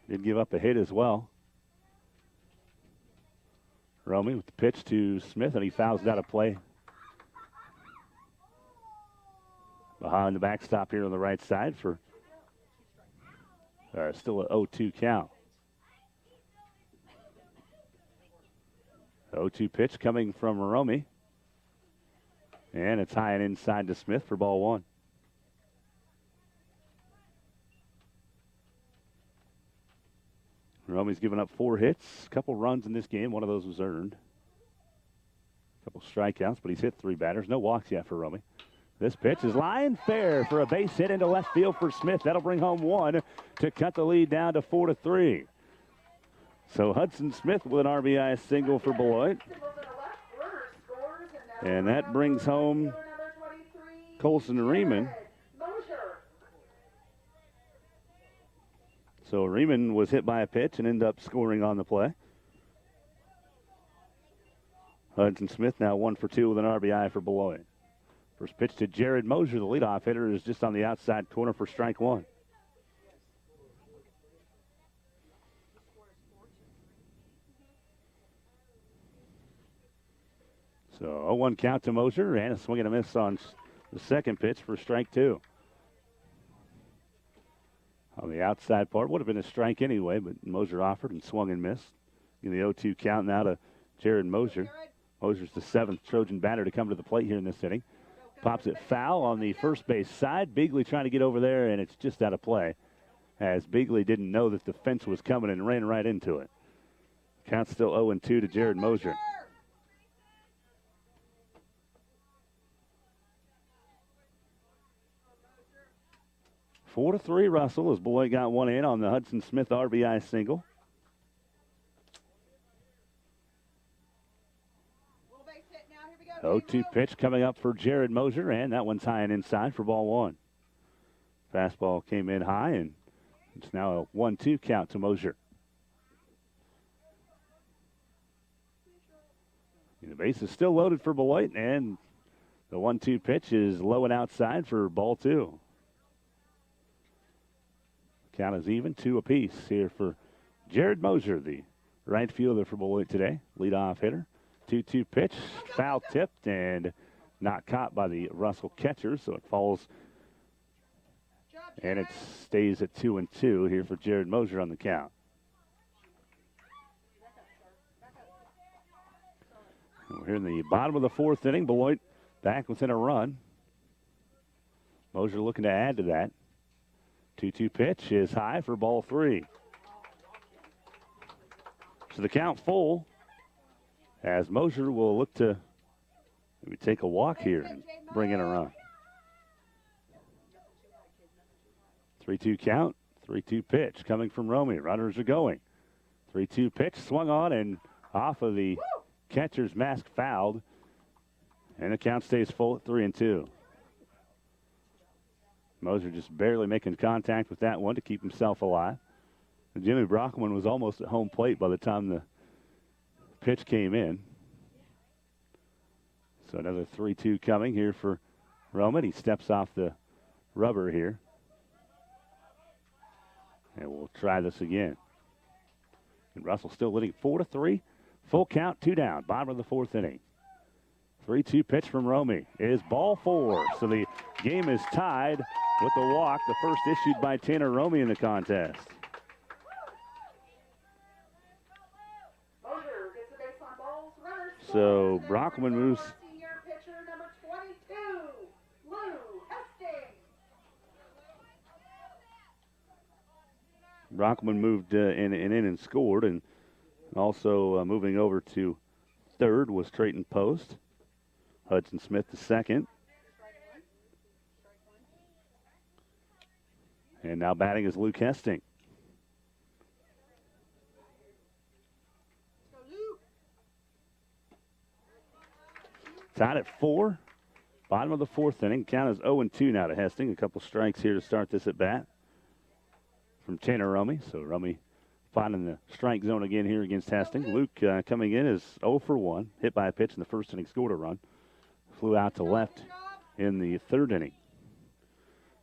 Did give up a hit as well. Romy with the pitch to Smith, and he fouls it out of play. Behind the backstop here on the right side for still an 0-2 count. 0-2 pitch coming from Romy. And it's high and inside to Smith for ball one. Romy's given up 4 hits, a couple runs in this game. One of those was earned. A couple strikeouts, but he's hit 3 batters. No walks yet for Romy. This pitch is line fair for a base hit into left field for Smith. That'll bring home 1 to cut the lead down to 4-3. So Hudson Smith with an RBI single for Beloit. And that brings home Colson Riemann. So Riemann was hit by a pitch and ended up scoring on the play. Hudson Smith now 1 for 2 with an RBI for Beloit. First pitch to Jared Mosier, the leadoff hitter, is just on the outside corner for strike one. So 0-1 count to Mosier, and a swing and a miss on the second pitch for strike 2. On the outside part, would have been a strike anyway, but Mosier offered and swung and missed. In the 0-2 count now to Jared Mosier. Mosier's the 7th Trojan batter to come to the plate here in this inning. Pops it foul on the first base side. Bigley trying to get over there, and it's just out of play, as Bigley didn't know that the fence was coming and ran right into it. Count still 0-2 to Jared Mosier. Four to 3 Russell as Beloit got one in on the Hudson Smith RBI single. 0-2 pitch coming up for Jared Mosier, and that one's high and inside for ball one. Fastball came in high, and it's now a 1-2 count to Mosier. And the base is still loaded for Beloit, and the 1-2 pitch is low and outside for ball two. Count is even, 2 apiece here for Jared Mosier, the right fielder for Beloit today. Leadoff hitter. 2-2 pitch, foul tipped and not caught by the Russell catcher, so it falls and it stays at 2-2 here for Jared Mosier on the count. And we're here in the bottom of the fourth inning. Beloit back within a run. Mosier looking to add to that. 2-2 pitch is high for ball three. So the count full as Mosier will look to maybe take a walk here and bring in a run. 3-2 count, 3-2 pitch coming from Romy. Runners are going. 3-2 pitch swung on and off of the catcher's mask, fouled. And the count stays full at 3-2. Mosier just barely making contact with that one to keep himself alive. And Jimmy Brockman was almost at home plate by the time the pitch came in. So another 3-2 coming here for Roman. He steps off the rubber here. And we'll try this again. And Russell still leading 4-3. Full count, 2 down. Bottom of the fourth inning. 3-2 pitch from Romy is ball four. So the game is tied with the walk, the first issued by Tanner Romy in the contest. So Brockman moves. Brockman moved in and scored, and also moving over to third was Trayton Post. Hudson Smith the second. And now batting is Luke Hesting. Tied at 4. Bottom of the fourth inning. Count is 0-2 now to Hesting. A couple strikes here to start this at bat from Tanner Romy. So Romy finding the strike zone again here against Hesting. Luke coming in is 0 for 1. Hit by a pitch in the first inning, scored a run. Flew out to left in the third inning.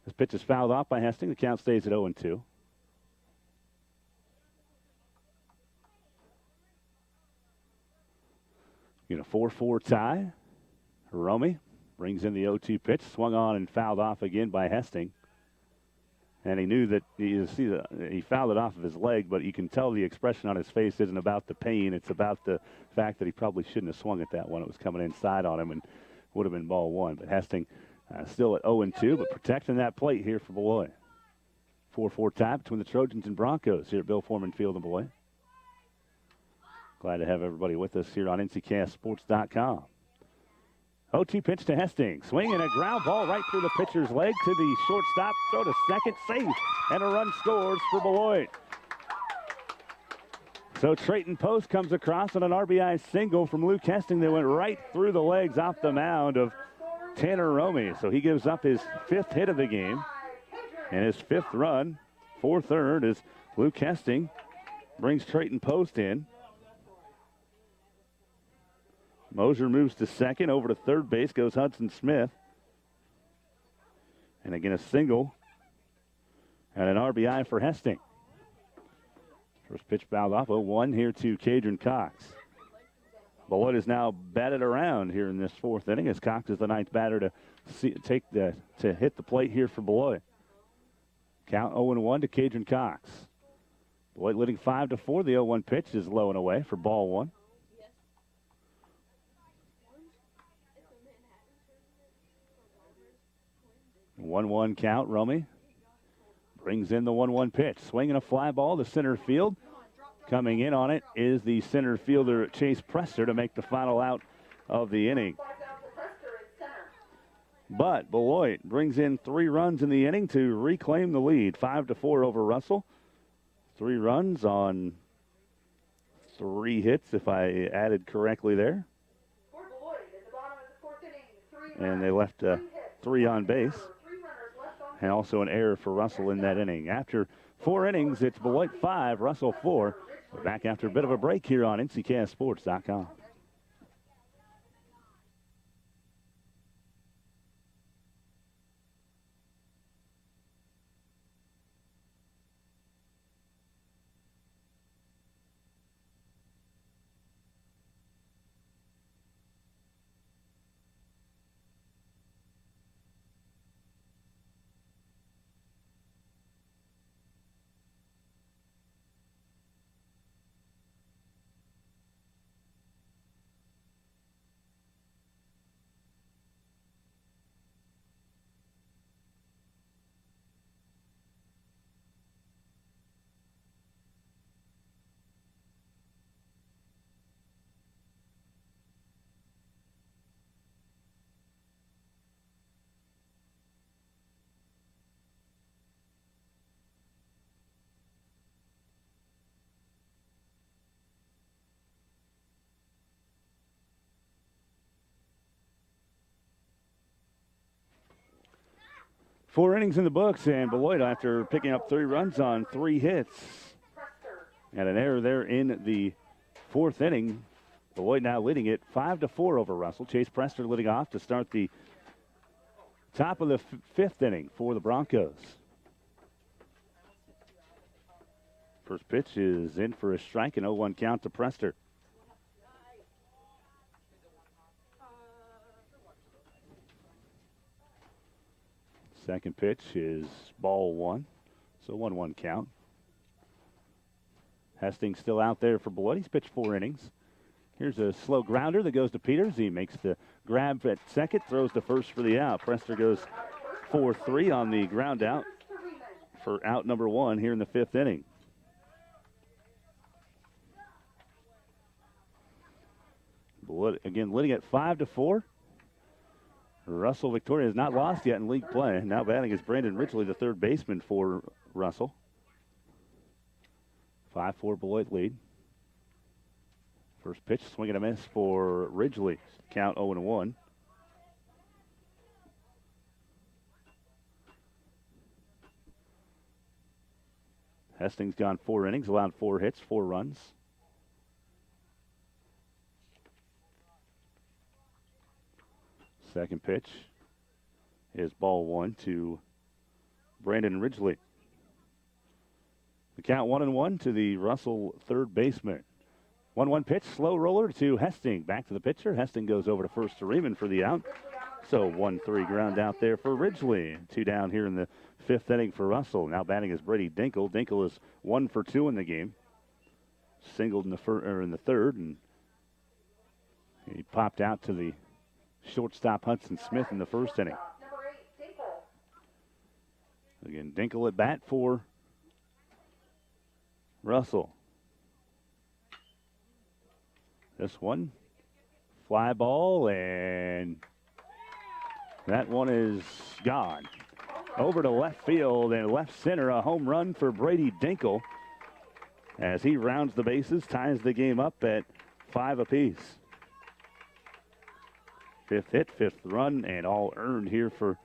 This pitch is fouled off by Hesting. The count stays at 0-2. In a 4-4 tie. Romy brings in the 0-2 pitch, swung on and fouled off again by Hesting. And he knew that he fouled it off of his leg, but you can tell the expression on his face isn't about the pain. It's about the fact that he probably shouldn't have swung at that one. It was coming inside on him and would have been ball one. But Hesting still at 0-2, but protecting that plate here for Beloit. 4-4 tie between the Trojans and Broncos here at Bill Foreman Field in Beloit. Glad to have everybody with us here on Nckssports.com. 0-2 pitch to Hesting. Swing and a ground ball right through the pitcher's leg to the shortstop. Throw to second, safe. And a run scores for Beloit. So Trayton Post comes across on an RBI single from Luke Hesting that went right through the legs off the mound of Tanner Romy. So he gives up his 5th hit of the game. And his 5th run for third as Luke Hesting brings Trayton Post in. Mosier moves to second. Over to third base goes Hudson Smith. And again, a single and an RBI for Hesting. First pitch fouled off. 0-1 here to Cadron Cox. Beloit is now batted around here in this fourth inning as Cox is the ninth batter to hit the plate here for Beloit. Count 0-1 to Cadron Cox. Beloit leading 5-4. The 0-1 pitch is low and away for ball one. 1-1 count. Romy brings in the 1-1 pitch. Swinging a fly ball to center field. Coming in on it is the center fielder Chase Presser to make the final out of the inning. But Beloit brings in 3 runs in the inning to reclaim the lead. 5-4 over Russell. 3 runs on 3 hits, if I added correctly there. and they left 3 on base. And also an error for Russell in that inning. After 4 innings, it's Beloit 5, Russell 4. We're back after a bit of a break here on Nckssports.com. Four innings in the books, and Beloit, after picking up 3 runs on 3 hits, and an error there in the 4th inning. Beloit now leading it 5-4 over Russell. Chase Prester leading off to start the top of the 5th inning for the Broncos. First pitch is in for a strike, an 0-1 count to Prester. Second pitch is ball 1, so 1-1 count. Hastings still out there for Beloit. He's pitched 4 innings. Here's a slow grounder that goes to Peters. He makes the grab at second, throws to first for the out. Prester goes 4-3 on the ground out for out number 1 here in the 5th inning. Beloit again leading at 5-4. Russell Victoria has not lost yet in league play. Now batting is Brandon Ridgely, the third baseman for Russell. 5-4 Beloit lead. First pitch, swing and a miss for Ridgely. Count 0-1. Hastings gone 4 innings, allowed 4 hits, 4 runs. Second pitch is ball 1 to Brandon Ridgely. The count 1-1 to the Russell third baseman. 1-1 pitch, slow roller to Hastings. Back to the pitcher. Hastings goes over to first to Riemann for the out. So 1-3 ground out there for Ridgely. 2 down here in the 5th inning for Russell. Now batting is Brady Dinkle. Dinkle is 1 for 2 in the game. Singled in the third, and he popped out to the shortstop Hudson Smith in the 1st inning. Again, Dinkle at bat for Russell. This one, fly ball, and that one is gone. Over to left field and left center, a home run for Brady Dinkle as he rounds the bases, ties the game up at 5 apiece. 5th hit, 5th run, and all earned here for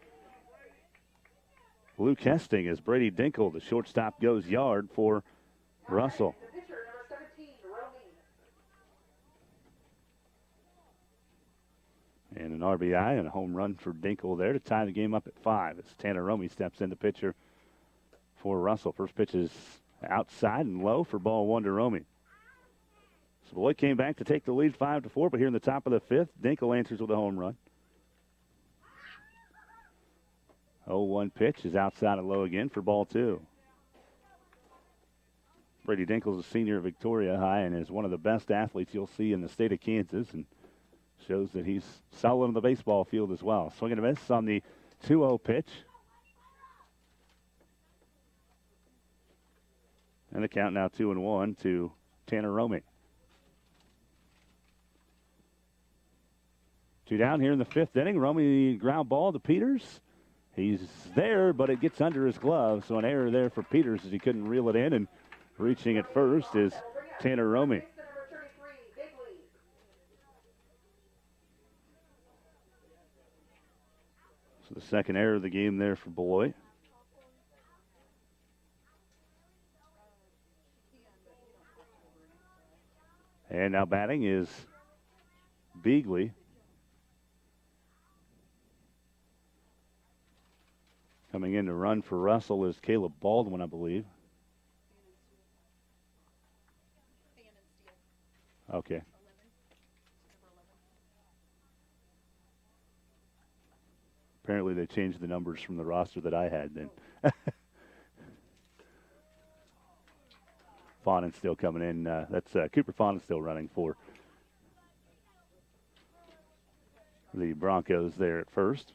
Luke Hastings as Brady Dinkle, the shortstop, goes yard for Russell. And an RBI and a home run for Dinkle there to tie the game up at 5 as Tanner Romy steps in the pitcher for Russell. First pitch is outside and low for ball 1 to Romy. So Beloit came back to take the lead 5-4, but here in the top of the 5th, Dinkle answers with a home run. 0-1 pitch is outside and low again for ball 2. Brady Dinkle is a senior at Victoria High and is one of the best athletes you'll see in the state of Kansas, and shows that he's solid on the baseball field as well. Swing and a miss on the 2-0 pitch. And the count now 2-1 to Tanner Romy. 2 down here in the 5th inning. Romy ground ball to Peters. He's there, but it gets under his glove, so an error there for Peters as he couldn't reel it in, and reaching at first is Tanner Romy. The second error of the game there for Beloit. And now batting is Beagley. Coming in to run for Russell is Caleb Baldwin, I believe. Okay. Apparently they changed the numbers from the roster that I had then. Faunen still coming in. That's Cooper Faunen still running for the Broncos there at first.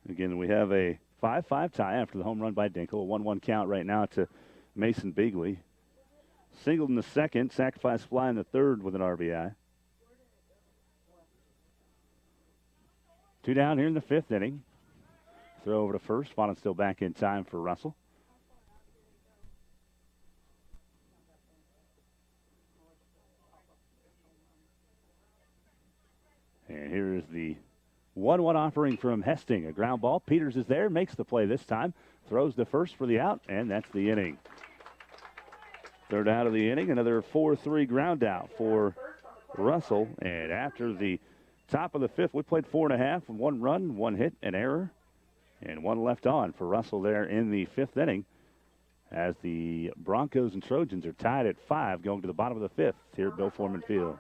Again, we have a 5-5 tie after the home run by Dinkle. A 1-1 count right now to Mason Beagley. Singled in the second, sacrifice fly in the third with an RBI. 2 down here in the fifth inning. Throw over to first. Faunen still back in time for Russell. And here is the 1-1 offering from Hesting. A ground ball. Peters is there, makes the play this time. Throws to first for the out, and that's the inning. Third out of the inning, another 4-3 ground out for Russell. And after the top of the fifth, we played 4.5, 1 run, 1 hit, an error, and 1 left on for Russell there in the fifth inning, as the Broncos and Trojans are tied at 5 going to the bottom of the fifth here at Bill Foreman Field.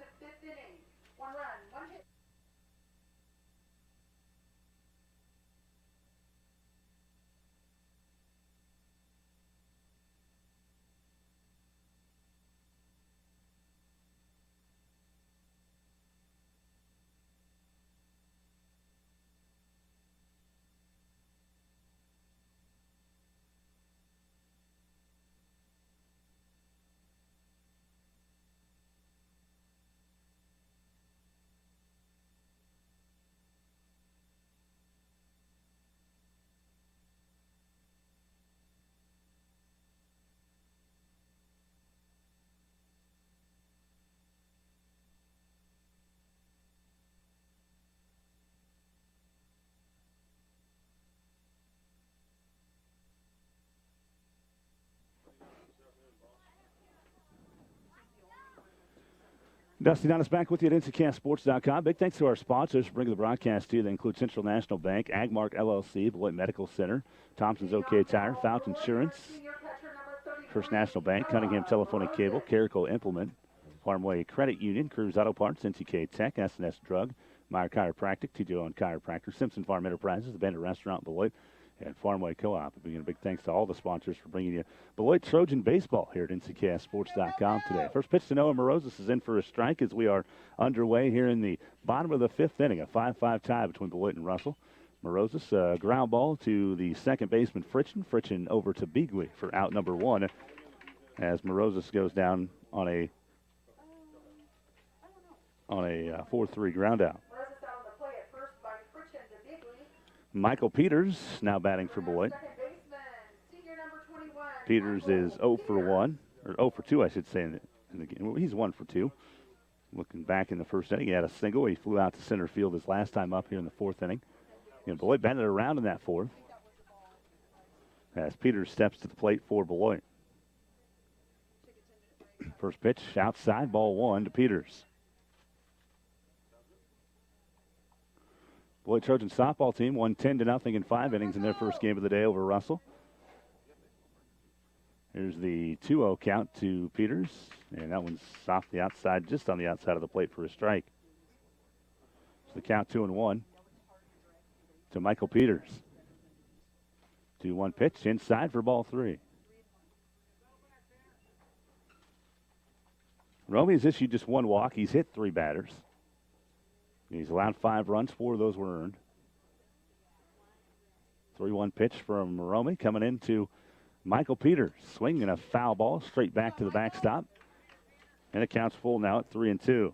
Dusty Donis back with you at Nckssports.com. Big thanks to our sponsors for bringing the broadcast to you. They include Central National Bank, Agmark LLC, Beloit Medical Center, Thompson's OK Tire, Fountain Insurance, First National Bank, Cunningham Telephonic Cable, Carrico Implement, Farmway Credit Union, Cruz Auto Parts, NTK Tech, S&S Drug, Meyer Chiropractic, TJ Owen Chiropractor, Simpson Farm Enterprises, the Bandit Restaurant Beloit, and Farmway Co-op. Again, a big thanks to all the sponsors for bringing you Beloit Trojan Baseball here at Nckssports.com today. First pitch to Noah Morozes is in for a strike as we are underway here in the bottom of the fifth inning, a 5-5 tie between Beloit and Russell. Morozes, ground ball to the second baseman Fritchen. Fritchen over to Beagley for out number 1 as Morozes goes down on a 4-3 ground out. Michael Peters now batting for Beloit. Peters is 0 for 1, or 0 for 2, I should say, in the game. Well, he's 1 for 2. Looking back in the first inning, he had a single. He flew out to center field his last time up here in the fourth inning. And Beloit batted around in that fourth as Peters steps to the plate for Beloit. First pitch outside, ball 1 to Peters. Beloit Trojan softball team won 10-0 in 5 innings in their first game of the day over Russell. Here's the 2-0 count to Peters, and that one's off the outside, just on the outside of the plate for a strike. So the count 2-1 to Michael Peters. 2-1 pitch inside for ball 3. Romy's issued just 1 walk. He's hit 3 batters. He's allowed 5 runs. 4 of those were earned. 3-1 pitch from Romy coming into Michael Peters. Swinging a foul ball straight back to the backstop. And it counts full now at 3-2.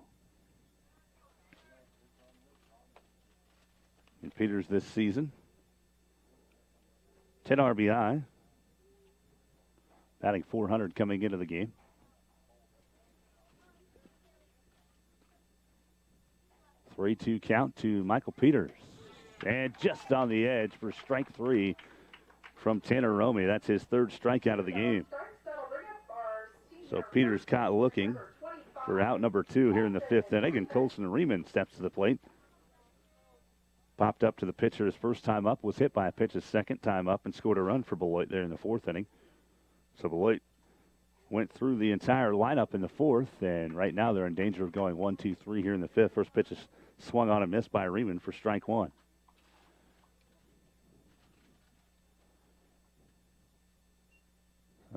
And Peters this season, 10 RBI. Batting .400 coming into the game. 3-2 count to Michael Peters. And just on the edge for strike 3 from Tanner Romy. That's his third strikeout of the game. So Peters caught looking for out number 2 here in the 5th inning, and Colson Riemann steps to the plate. Popped up to the pitcher his first time up, was hit by a pitch his second time up, and scored a run for Beloit there in the 4th inning. So Beloit went through the entire lineup in the 4th, and right now they're in danger of going 1-2-3 here in the 5th. First pitch is swung on and missed by Riemann for strike 1.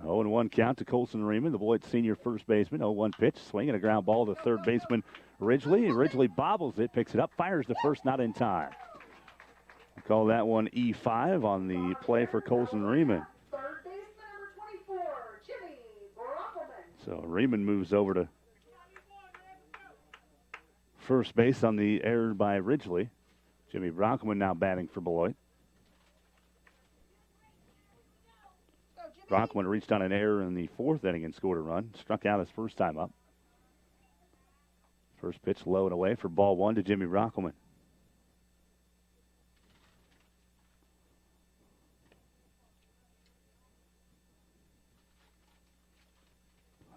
Oh, 0-1 count to Colson Riemann, the Beloit senior first baseman. 0-1 pitch, swinging a ground ball to third baseman Ridgely. And Ridgely bobbles it, picks it up, fires the first, not in time. We call that one E5 on the play for Colson Riemann. Third baseman number 24, Jimmy Brockleman. So Riemann moves over to first base on the error by Ridgely. Jimmy Brockleman now batting for Beloit. Brockman reached on an error in the 4th inning and scored a run. Struck out his first time up. First pitch low and away for ball 1 to Jimmy Brockman.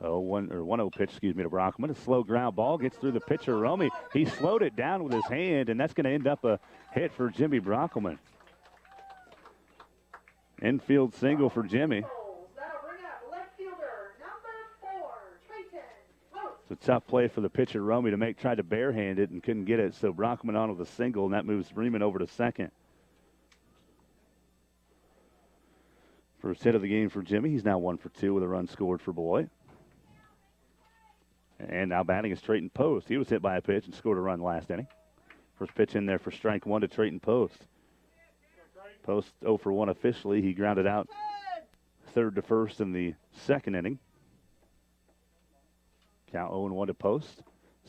Oh, 1-0 pitch, to Brockman. A slow ground ball gets through the pitcher, Romy. He slowed it down with his hand, and that's going to end up a hit for Jimmy Brockman. Infield single for Jimmy. It's a tough play for the pitcher, Romy, to make. Tried to barehand it and couldn't get it, so Brockman on with a single, and that moves Riemann over to second. First hit of the game for Jimmy. He's now 1 for 2 with a run scored for Beloit. And now batting is Trayton Post. He was hit by a pitch and scored a run last inning. First pitch in there for strike 1 to Trayton Post. Post 0 for 1 officially. He grounded out third to first in the 2nd inning. Count 0-1 to Post.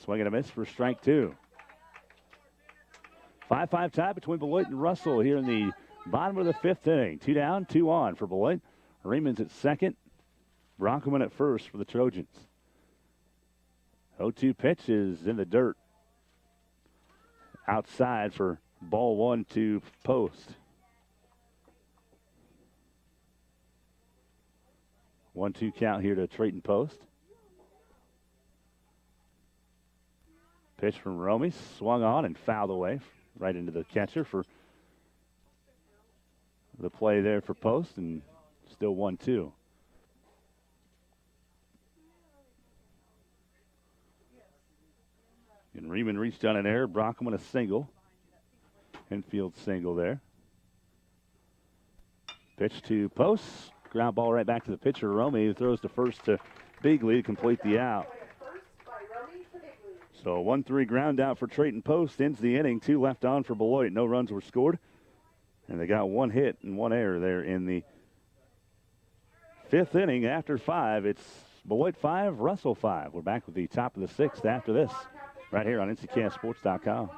Swing and a miss for strike 2. 5-5 tie between Beloit and Russell here in the bottom of the 5th inning. 2 down, 2 on for Beloit. Riemann's at second. Brockman at first for the Trojans. 0-2 pitch is in the dirt. Outside for ball 1 to Post. 1-2 count here to Trayton Post. Pitch from Romy, swung on and fouled away right into the catcher for the play there for Post, and still 1-2. And Riemann reached on an error. Brockman a single. Infield single there. Pitch to Post. Ground ball right back to the pitcher, Romy, who throws to first to Bigley to complete the out. So 1-3 ground out for Trayton Post ends the inning. 2 left on for Beloit. No runs were scored. And they got 1 hit and 1 error there in the 5th inning. After 5, it's Beloit 5, Russell 5. We're back with the top of the 6th after this, right here on Nckssports.com.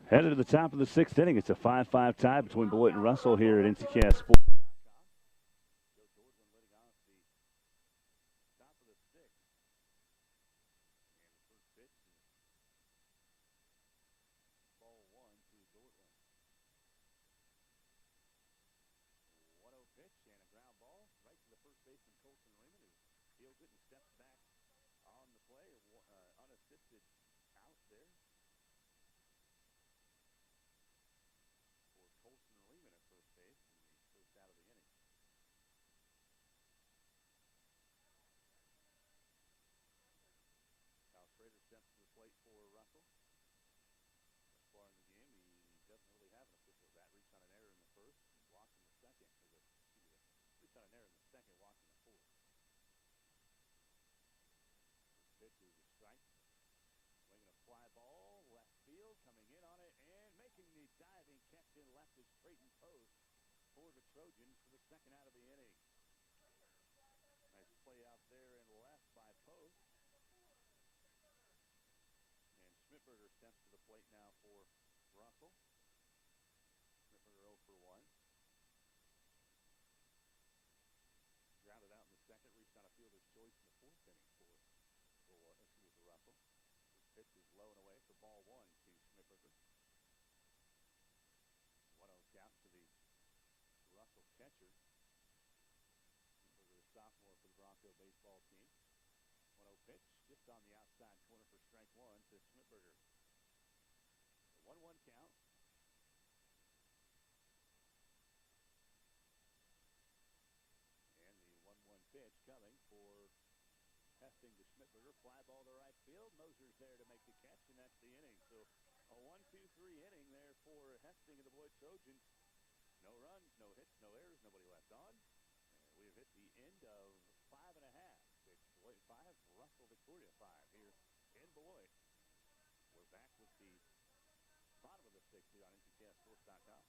Headed to the top of the 6th inning. It's a 5-5 tie between Beloit and Russell here at Nckssports.com. fields it and steps back on the play, unassisted out there for Colson Lehman at first base in the first out of the inning. Kyle Schrader steps to the plate for Russell. Thus far in the game, he doesn't really have an official bat. Reached on an error in the first, walked in the second. Reached on an error in the second, walked in the fourth. Pitch is a strike. Swinging a fly ball, left field, coming in on it, and making the diving catch in left is Creighton Post for the Trojans for the second out of the inning. Nice play out there in left by Post. And Schmidberger steps to the plate now for Russell. Schmidberger 0 for 1. Grounded out in the second, reached on a fielder's choice in the fourth inning for Russell. His pitch is low and away for ball one to Schmidberger. 1-0 count to the Russell catcher. Schmidberger, a sophomore for the Bronco baseball team. 1-0 pitch just on the outside corner for strike one to Schmidberger. A 1-1 count. And the 1-1 pitch coming for Hesting to Schmidberger. Fly ball to right field. Moser's there to make the catch, and that's the inning. So a 1-2-3 inning there for Hesting and the Beloit Trojans. No runs, no hits, no errors, nobody left on. And we have hit the end of 5 1/2. It's Beloit 5, Russell Victoria 5 here in Beloit. We're back with the bottom of the sixth here on Nckssports.com.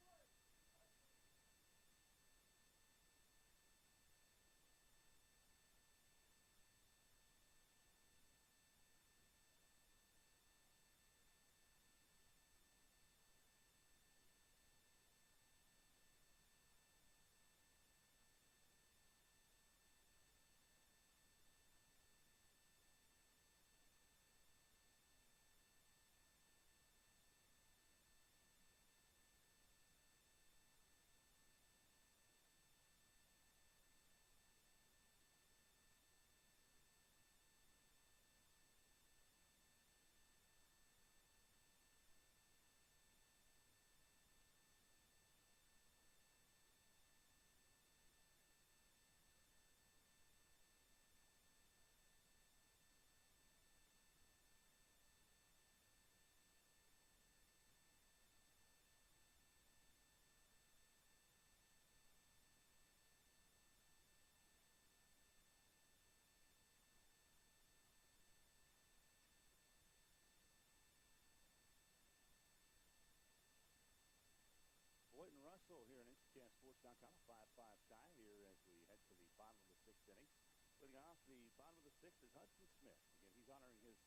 Beloit and Russell here on Nckssports.com. A 5-5 tie here as we head to the bottom of the sixth inning. Leading off the bottom of the sixth is Hudson Smith. Again, he's honoring his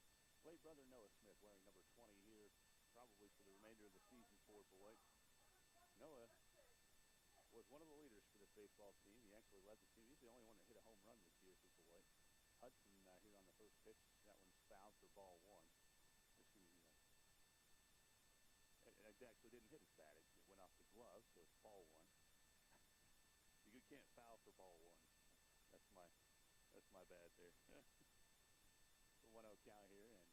late brother Noah Smith, wearing number 20 here, probably for the remainder of the season for Beloit. Noah was one of the leaders for this baseball team. He actually led the team. He's the only one that hit a home run this year for Beloit. Hudson here on the first pitch. That one's fouled for ball one. It actually didn't hit his bat. It went off the glove, so it's ball one. You can't foul for ball one. That's my bad there. The 1-0 count here, and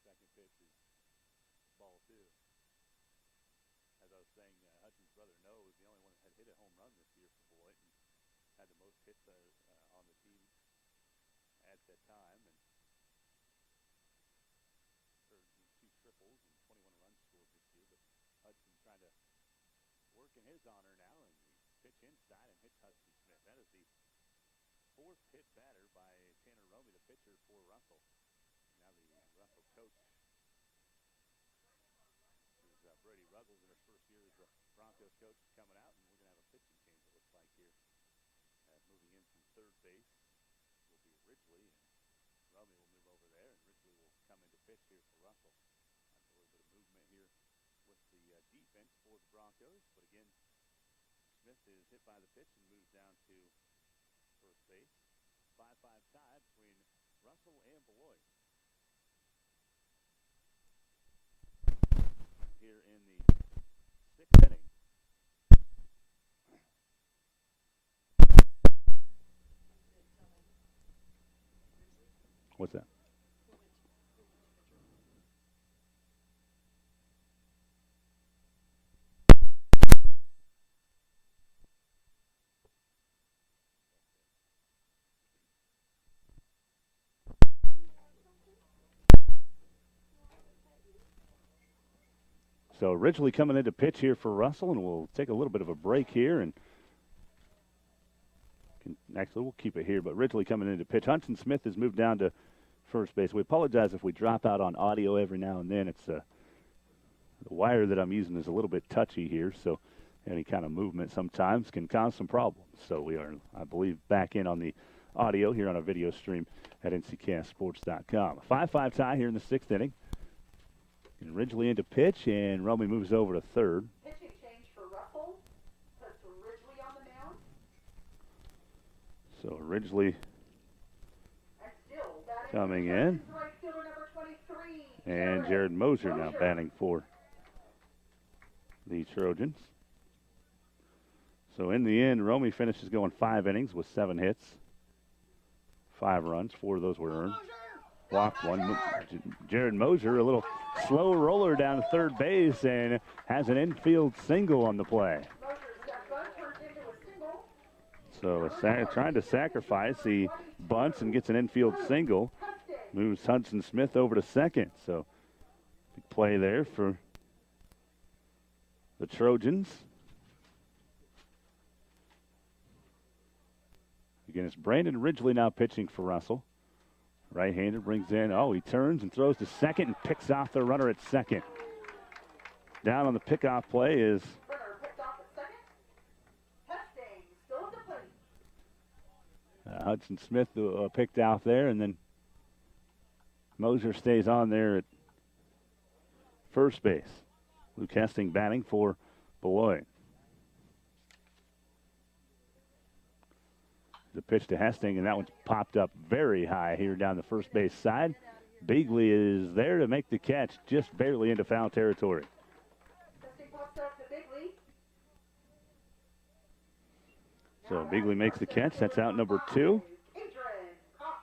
second pitch is ball two. As I was saying, Hudson's brother Noah was the only one that had hit a home run this year for Beloit and had the most hits on the team at that time, and two triples and 21 runs scored this year. But Hudson trying to work in his honor now, and the pitch inside and hits Hudson Smith. That is the fourth hit batter by Tanner Romy, the pitcher for Russell. Now the Russell coach is Brady Ruggles in his first year as the Broncos coach is coming out, and we're going to have a pitching change, it looks like, here. Moving in from third base will be Ridgely, and Romy will move over there, and Ridgely will come into pitch here for Russell. That's a little bit of movement here with the defense for the Broncos. But again, Smith is hit by the pitch and moves down to first base. 5-5 tie between Russell and Beloit here in the sixth inning. What's that? So Ridgely coming into pitch here for Russell, and we'll take a little bit of a break here. And actually, we'll keep it here, but Ridgely coming into pitch. Hudson Smith has moved down to first base. We apologize if we drop out on audio every now and then. It's the wire that I'm using is a little bit touchy here, so any kind of movement sometimes can cause some problems. So we are, I believe, back in on the audio here on our video stream at Nckssports.com. A 5-5 tie here in the sixth inning. And Ridgely into pitch, and Romy moves over to third. Pitching change for Russell. Puts Ridgely on the mound. So Ridgely And still batting coming for in. right fielder number 23. And Jared Moser now batting for the Trojans. So in the end, Romy finishes going 5 innings with 7 hits, 5 runs. 4 of those were earned. Walked 1. Jared Moser, a little slow roller down to third base, and has an infield single on the play. Moser's that bunt turns into a single. So trying to sacrifice, he bunts and gets an infield single. Moves Hudson Smith over to second. So big play there for the Trojans. Again, it's Brandon Ridgely now pitching for Russell. Right-hander brings in, he turns and throws to second and picks off the runner at second. Down on the pickoff play is Runner picked off at second. Hastings still at the plate. Hudson Smith picked out there, and then Moser stays on there at first base. Luke Hastings batting for Beloit. The pitch to Hastings, and that one's popped up very high here down the first base side. Beagley is there to make the catch, just barely into foul territory. Hastings pops up to Bigley. So Beagley makes the catch. That's out number 2. Adrian Cox.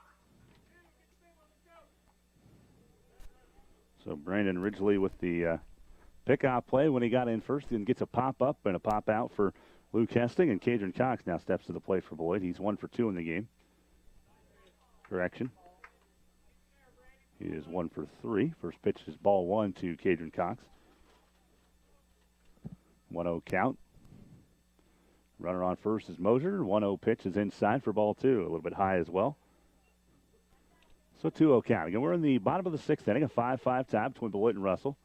So Brandon Ridgely with the pickoff play when he got in first, then gets a pop up and a pop out for Luke Hastings, and Cadron Cox now steps to the plate for Beloit. He's 1 for 2 in the game. Correction. He is 1 for 3. First pitch is ball 1 to Cadron Cox. 1-0 count. Runner on first is Moser. 1-0 pitch is inside for ball 2. A little bit high as well. So 2-0 count. Again, we're in the bottom of the sixth inning, a 5-5 tie between Beloit and Russell.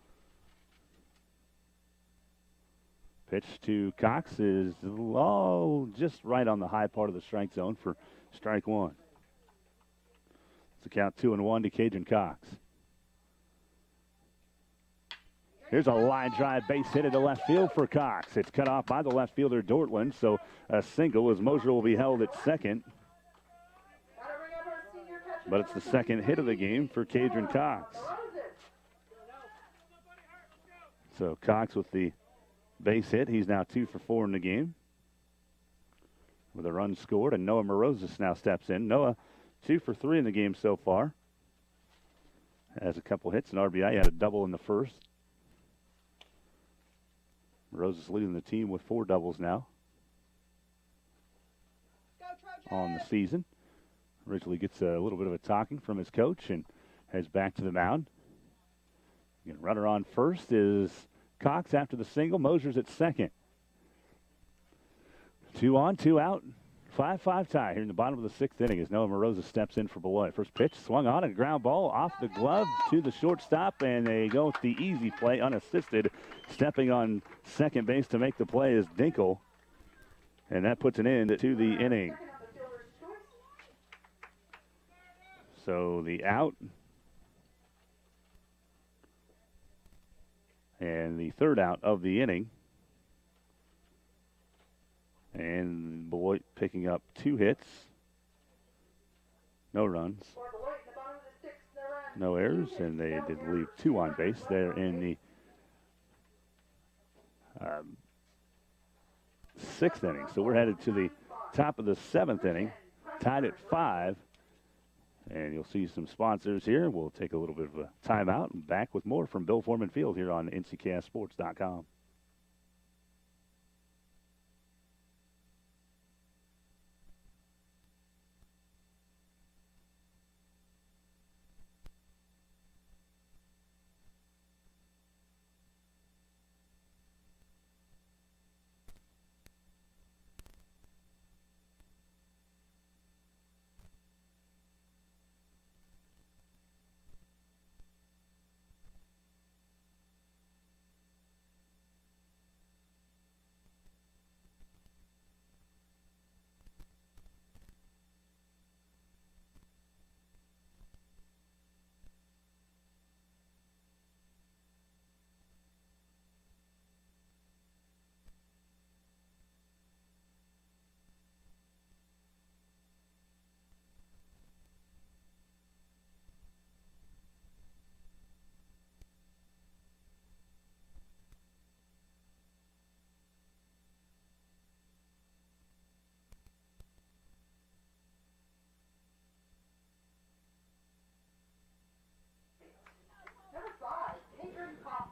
Pitch to Cox is just right on the high part of the strike zone for strike 1. It's a count 2-1 to Cadron Cox. Here's a line drive base hit into left field for Cox. It's cut off by the left fielder Dortland, so a single as Moser will be held at second. But it's the second hit of the game for Cadron Cox. So Cox with the base hit. He's now 2 for 4 in the game with a run scored, and Noah Morozes now steps in. Noah 2 for 3 in the game so far. Has a couple hits, an RBI. He had a double in the first. Morozes leading the team with 4 doubles now on the season. Ridgely gets a little bit of a talking from his coach and heads back to the mound. Again, runner on first is Cox after the single. Moser's at second. 2 on, 2 out. 5-5 tie here in the bottom of the sixth inning as Noah Morozes steps in for Beloit. First pitch swung on, a ground ball off the glove to the shortstop, and they go with the easy play, unassisted. Stepping on second base to make the play is Dinkle, and that puts an end to the inning. So the out and the third out of the inning. And Beloit picking up 2 hits. No runs. No errors, and they did leave 2 on base there in the 6th inning. So we're headed to the top of the 7th inning, tied at 5. And you'll see some sponsors here. We'll take a little bit of a timeout and back with more from Bill Foreman Field here on Nckssports.com.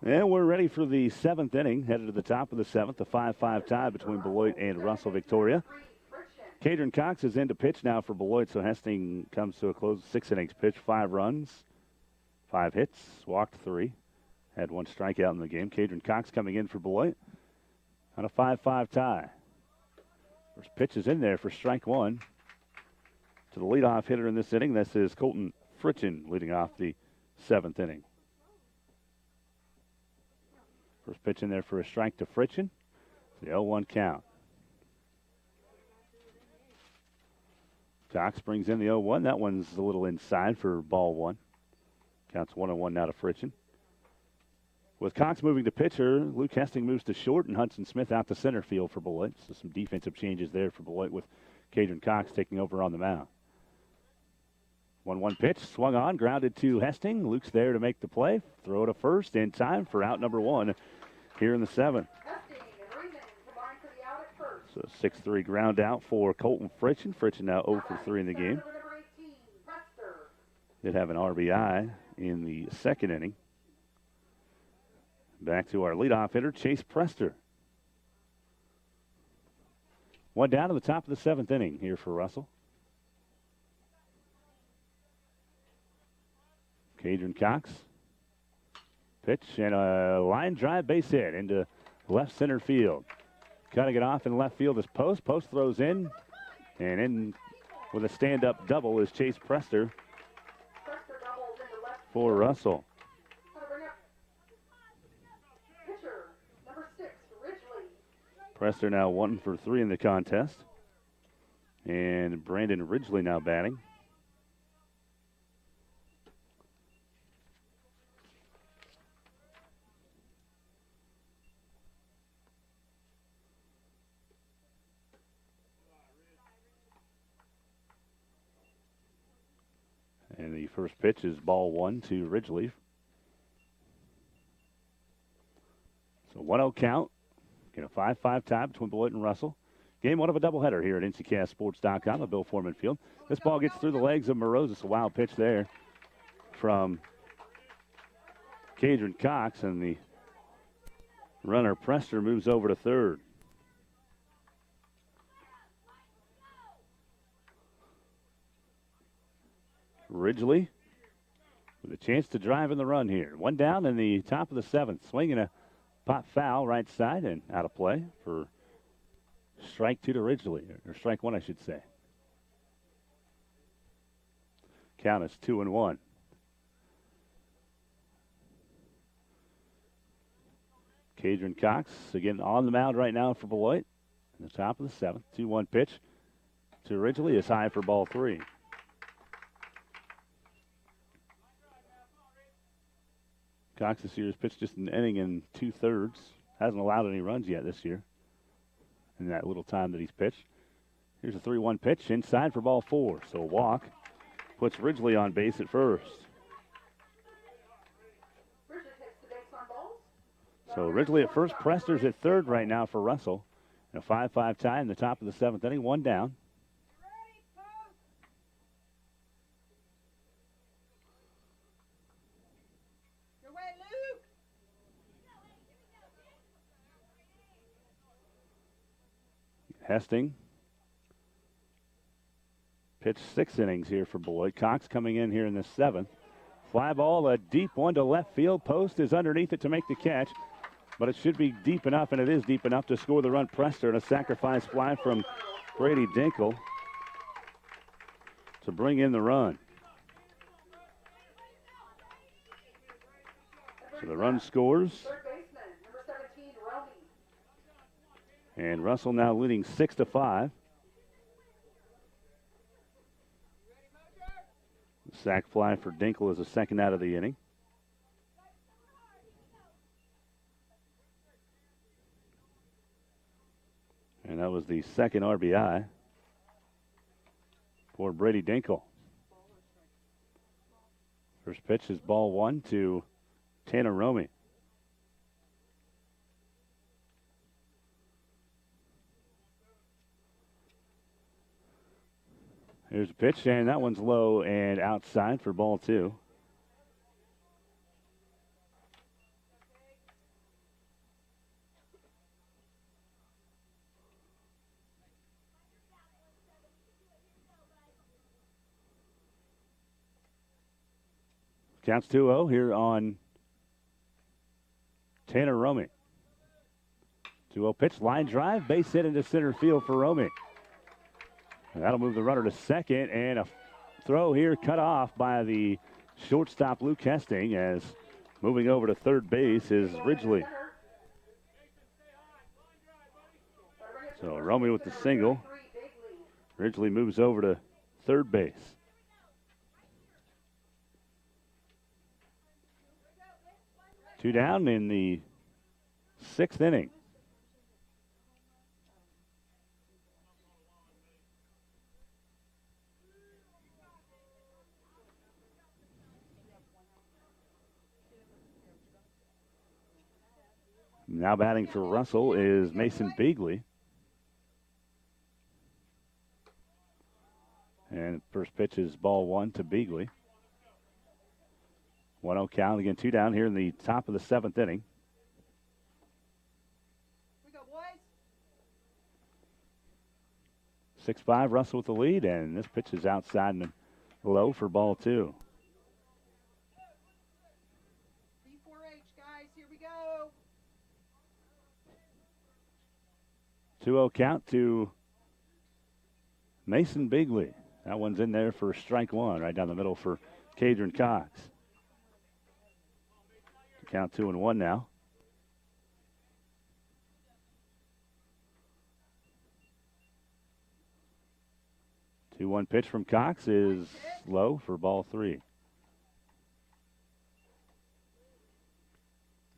And we're ready for the 7th inning, headed to the top of the 7th, a 5-5 tie between Beloit and Russell Victoria. Cadron Cox is in to pitch now for Beloit, so Hesting comes to a close. 6 innings pitched, 5 runs, 5 hits, walked 3, had 1 strikeout in the game. Cadron Cox coming in for Beloit on a 5-5 tie. First pitch is in there for strike 1 to the leadoff hitter in this inning. This is Colton Fritchen leading off the 7th inning. First pitch in there for a strike to Fritchen. The 0-1 count. Cox brings in the 0-1. That one's a little inside for ball 1. Counts 1-1 now to Fritchen. With Cox moving to pitcher, Luke Hesting moves to short and Hudson Smith out to center field for Beloit. So some defensive changes there for Beloit with Cadron Cox taking over on the mound. 1-1 pitch, swung on, grounded to Hesting. Luke's there to make the play. Throw to first in time for out number 1 here in the 7th. So 6-3 ground out for Colton Fritchen. Fritchen now 0 for 3 in the game. Did have an RBI in the 2nd inning. Back to our leadoff hitter, Chase Prester. 1 down to the top of the 7th inning here for Russell. Cadron Cox. Pitch and a line drive base hit into left center field. Cutting it off in left field is Post. Post throws in, and in with a stand-up double is Chase Prester for Russell. Prester now 1 for 3 in the contest. And Brandon Ridgely now batting. And the first pitch is ball 1 to Ridgely. So 1-0 count. Get a 5-5 tie between Beloit and Russell. Game 1 of a doubleheader here at Nckssports.com at Bill Foreman Field. This ball gets through the legs of Moroz. A wild pitch there from Cadron Cox, and the runner Prester moves over to third. Ridgely with a chance to drive in the run here. 1 down in the top of the 7th. Swinging a pop foul right side and out of play for strike 2 to Ridgely, or strike 1, I should say. Count is 2-1. Cadron Cox again on the mound right now for Beloit. In the top of the 7th. 2-1 pitch to Ridgely is high for ball 3. Cox this year has pitched just an inning and 2/3. Hasn't allowed any runs yet this year in that little time that he's pitched. Here's a 3-1 pitch inside for ball 4. So a walk puts Ridgely on base at first. So Ridgely at first, Prester's at third right now for Russell. And a 5-5 tie in the top of the 7th inning, 1 down. Hesting pitched 6 innings here for Beloit. Cox coming in here in the 7th. Fly ball, a deep one to left field. Post is underneath it to make the catch, but it should be deep enough, and it is deep enough to score the run. Prester, and a sacrifice fly from Brady Dinkle to bring in the run. So the run scores. Third baseman, number 17, Romy. And Russell now leading 6-5. Sac fly for Dinkle is the second out of the inning. And that was the second RBI for Brady Dinkle. First pitch is ball 1 to Tanner Romy. Here's a pitch, and that one's low and outside for ball 2. Counts 2-0 here on Tanner Romy. 2-0 pitch, line drive, base hit into center field for Romy. And that'll move the runner to second, and a throw here cut off by the shortstop Luke Hesting, as moving over to third base is Ridgely. So Romy with the single. Ridgely moves over to third base. Two down in the 6th inning. Now batting for Russell is Mason Beagley. And first pitch is ball 1 to Beagley. 1-0 count. Again, 2 down here in the top of the 7th inning. We go, boys. 6-5, Russell with the lead, and this pitch is outside and low for ball 2. D4H, guys, here we go. 2-0 count to Mason Beagley. That one's in there for strike 1, right down the middle for Cadron Cox. Count 2-1 now. The 2-1 pitch from Cox is low for ball 3.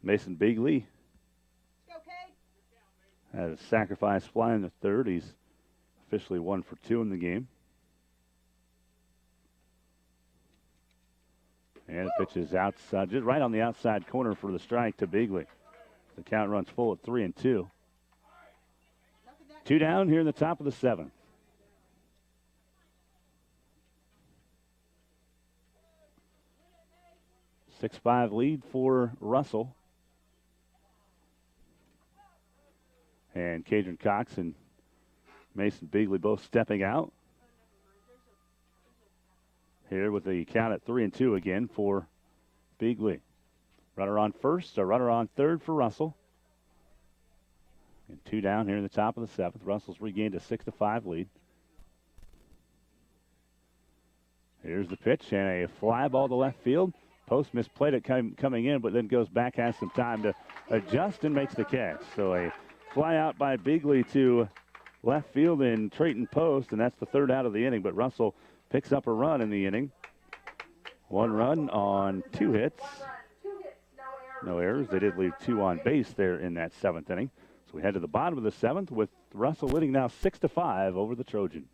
Mason Beagley Let's go, Cade. has a sacrifice fly in the 3rd. He's officially 1 for 2 in the game. And the pitch is outside, just right on the outside corner for the strike to Beagley. The count runs full at 3-2. 2 down here in the top of the 7th. A 6-5 lead for Russell. And Cadron Cox and Mason Beagley both stepping out. Here with the count at 3-2 again for Beagley. Runner on first, a runner on third for Russell. And 2 down here in the top of the 7th. Russell's regained a 6-5 lead. Here's the pitch and a fly ball to left field. Post misplayed it coming in, but then goes back, has some time to adjust and makes the catch. So a fly out by Beagley to left field in Trayton Post, and that's the 3rd out of the inning. But Russell picks up a run in the inning. 1 run on 2 hits. No errors. They did leave 2 on base there in that 7th inning. So we head to the bottom of the 7th with Russell leading now 6-5 over the Trojans.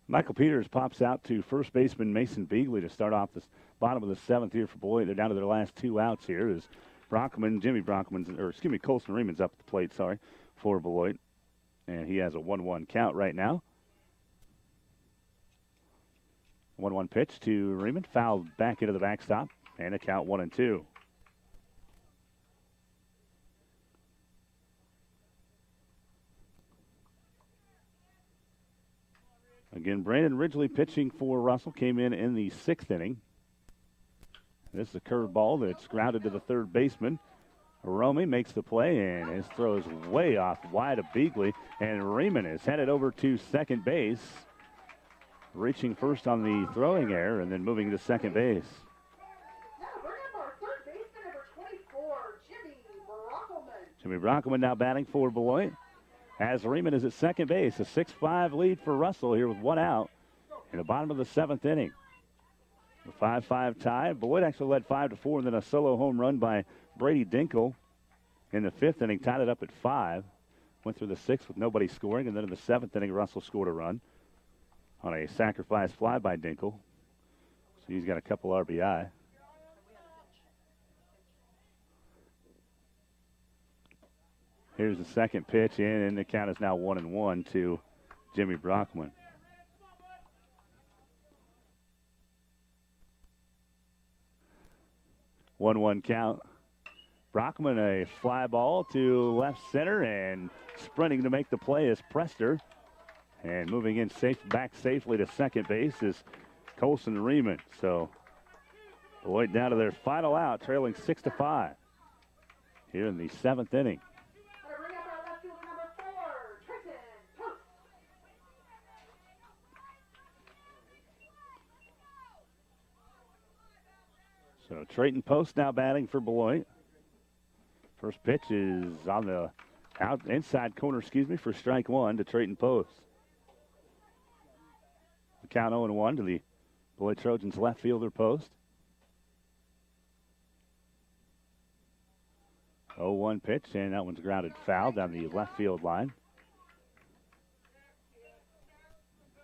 Michael Peters pops out to first baseman Mason Beagley to start off the bottom of the seventh here for Beloit. They're down to their last two outs here as Colson Reeman's up at the plate, for Beloit. And he has a 1-1 count right now. 1-1 pitch to Riemann, fouled back into the backstop, and a count 1-2. Again, Brandon Ridgely pitching for Russell, came in the sixth inning. This is a curveball that's grounded to the third baseman. Romy makes the play, and his throw is way off wide of Beagley, and Riemann is headed over to second base, reaching first on the throwing error and then moving to second base. Now bring up our third baseman, number 24, Jimmy Brockelman now batting for Beloit, as Riemann is at second base. A 6-5 lead for Russell here with one out in the bottom of the seventh inning. The 5-5 tie. Beloit actually led 5-4, and then a solo home run by Brady Dinkle in the fifth inning tied it up at 5. Went through the sixth with nobody scoring, and then in the seventh inning, Russell scored a run on a sacrifice fly by Dinkle. So he's got a couple RBI. Here's the second pitch in, and the count is now 1-1 to Jimmy Brockman. One count. Brockman, a fly ball to left center, and sprinting to make the play is Prester. And moving in back safely to second base is Colson Riemann. So Beloit down to their final out, trailing 6-5 here in the seventh inning. Bring up our left fielder, number 4, Trenton Post. So Trayton Post now batting for Beloit. First pitch is on the inside corner, for strike one to Trayton Post. The count 0-1 to the Beloit Trojans left fielder Post. 0-1 pitch, and that one's grounded foul down the left field line.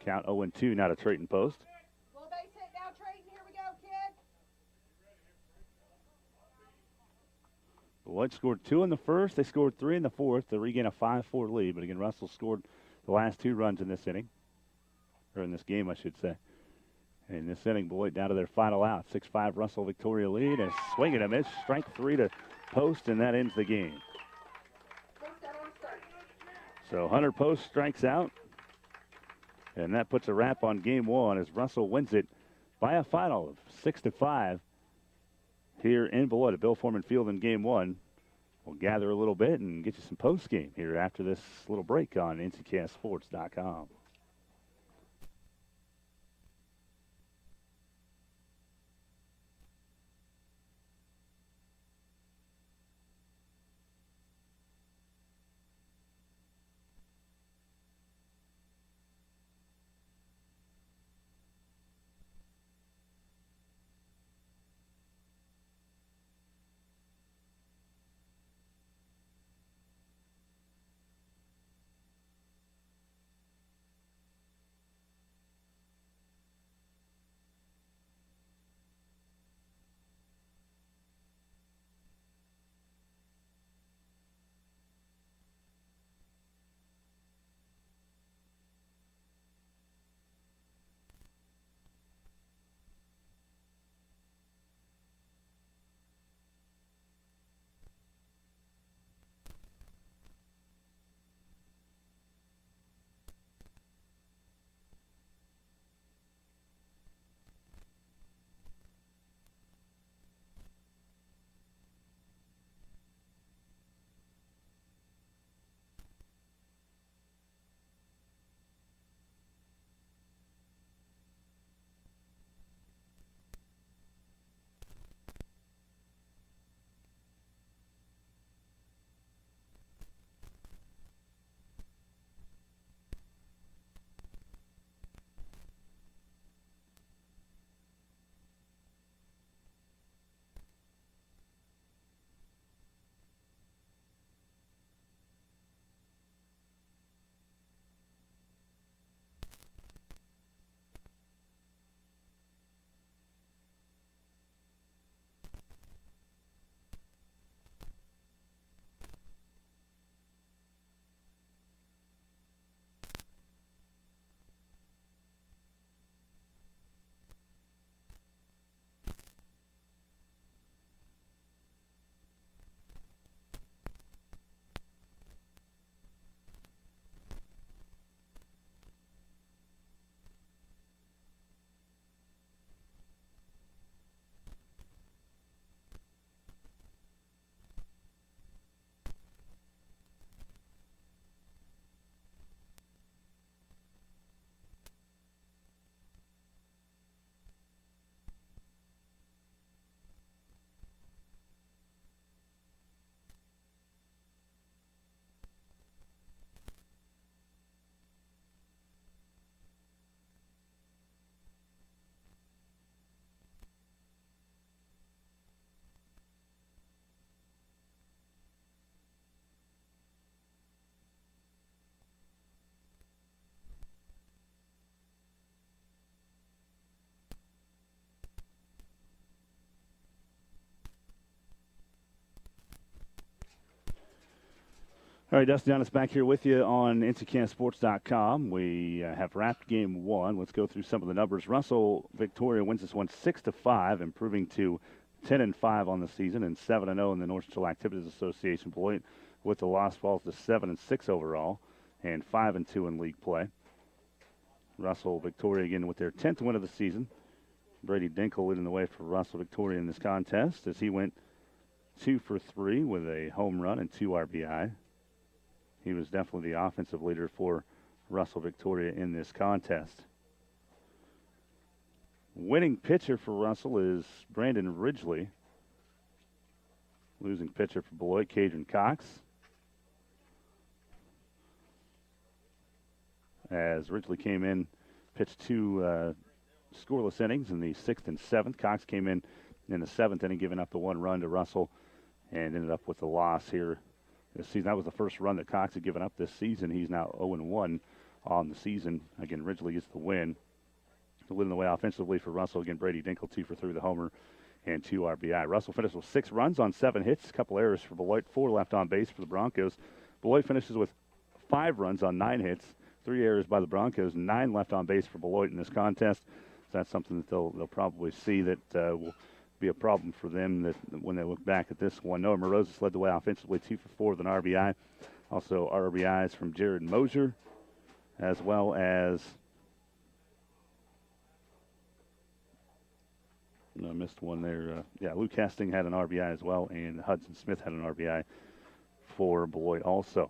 Count 0-2 now to Trayton Post. Little base hit now, Trayton. Here we go, kid. Beloit scored 2 in the first. They scored 3 in the fourth to regain a 5-4 lead. But again, Russell scored the last 2 runs in this inning, or in this game, I should say. And in this inning, Beloit down to their final out. 6-5 Russell Victoria lead. And swing and a miss. Strike 3 to Post, and that ends the game. So Hunter Post strikes out. And that puts a wrap on game one as Russell wins it by a final of 6-5 here in Beloit at Bill Foreman Field in game one. We'll gather a little bit and get you some post game here after this little break on Nckssports.com. All right, Dusty Donis back here with you on Nckssports.com. We have wrapped game one. Let's go through some of the numbers. Russell Victoria wins this one 6-5, improving to 10-5 on the season and 7-0 in the North Central Activities Association. Beloit with the loss falls to 7-6 overall and 5-2 in league play. Russell Victoria again with their 10th win of the season. Brady Dinkle leading the way for Russell Victoria in this contest as he went 2 for 3 with a home run and 2 RBI. He was definitely the offensive leader for Russell Victoria in this contest. Winning pitcher for Russell is Brandon Ridgely. Losing pitcher for Beloit, Cadron Cox. As Ridgely came in, pitched 2 scoreless innings in the 6th and 7th. Cox came in the 7th inning, giving up the 1 run to Russell and ended up with the loss here this season. That was the first run that Cox had given up this season. He's now 0-1 on the season. Again, Ridgely gets the win. Leading the way offensively for Russell. Again, Brady Dinkle 2 for 3 with a homer and 2 RBI. Russell finished with 6 runs on 7 hits, a couple errors for Beloit, 4 left on base for the Broncos. Beloit finishes with 5 runs on 9 hits, 3 errors by the Broncos, 9 left on base for Beloit in this contest. So that's something that they'll probably see that will be a problem for them that when they look back at this one. Noah Morozes led the way offensively, 2 for 4 with an RBI. Also RBIs from Jared Mosier, as well as I missed one there. Luke Hastings had an RBI as well, and Hudson Smith had an RBI for Beloit also.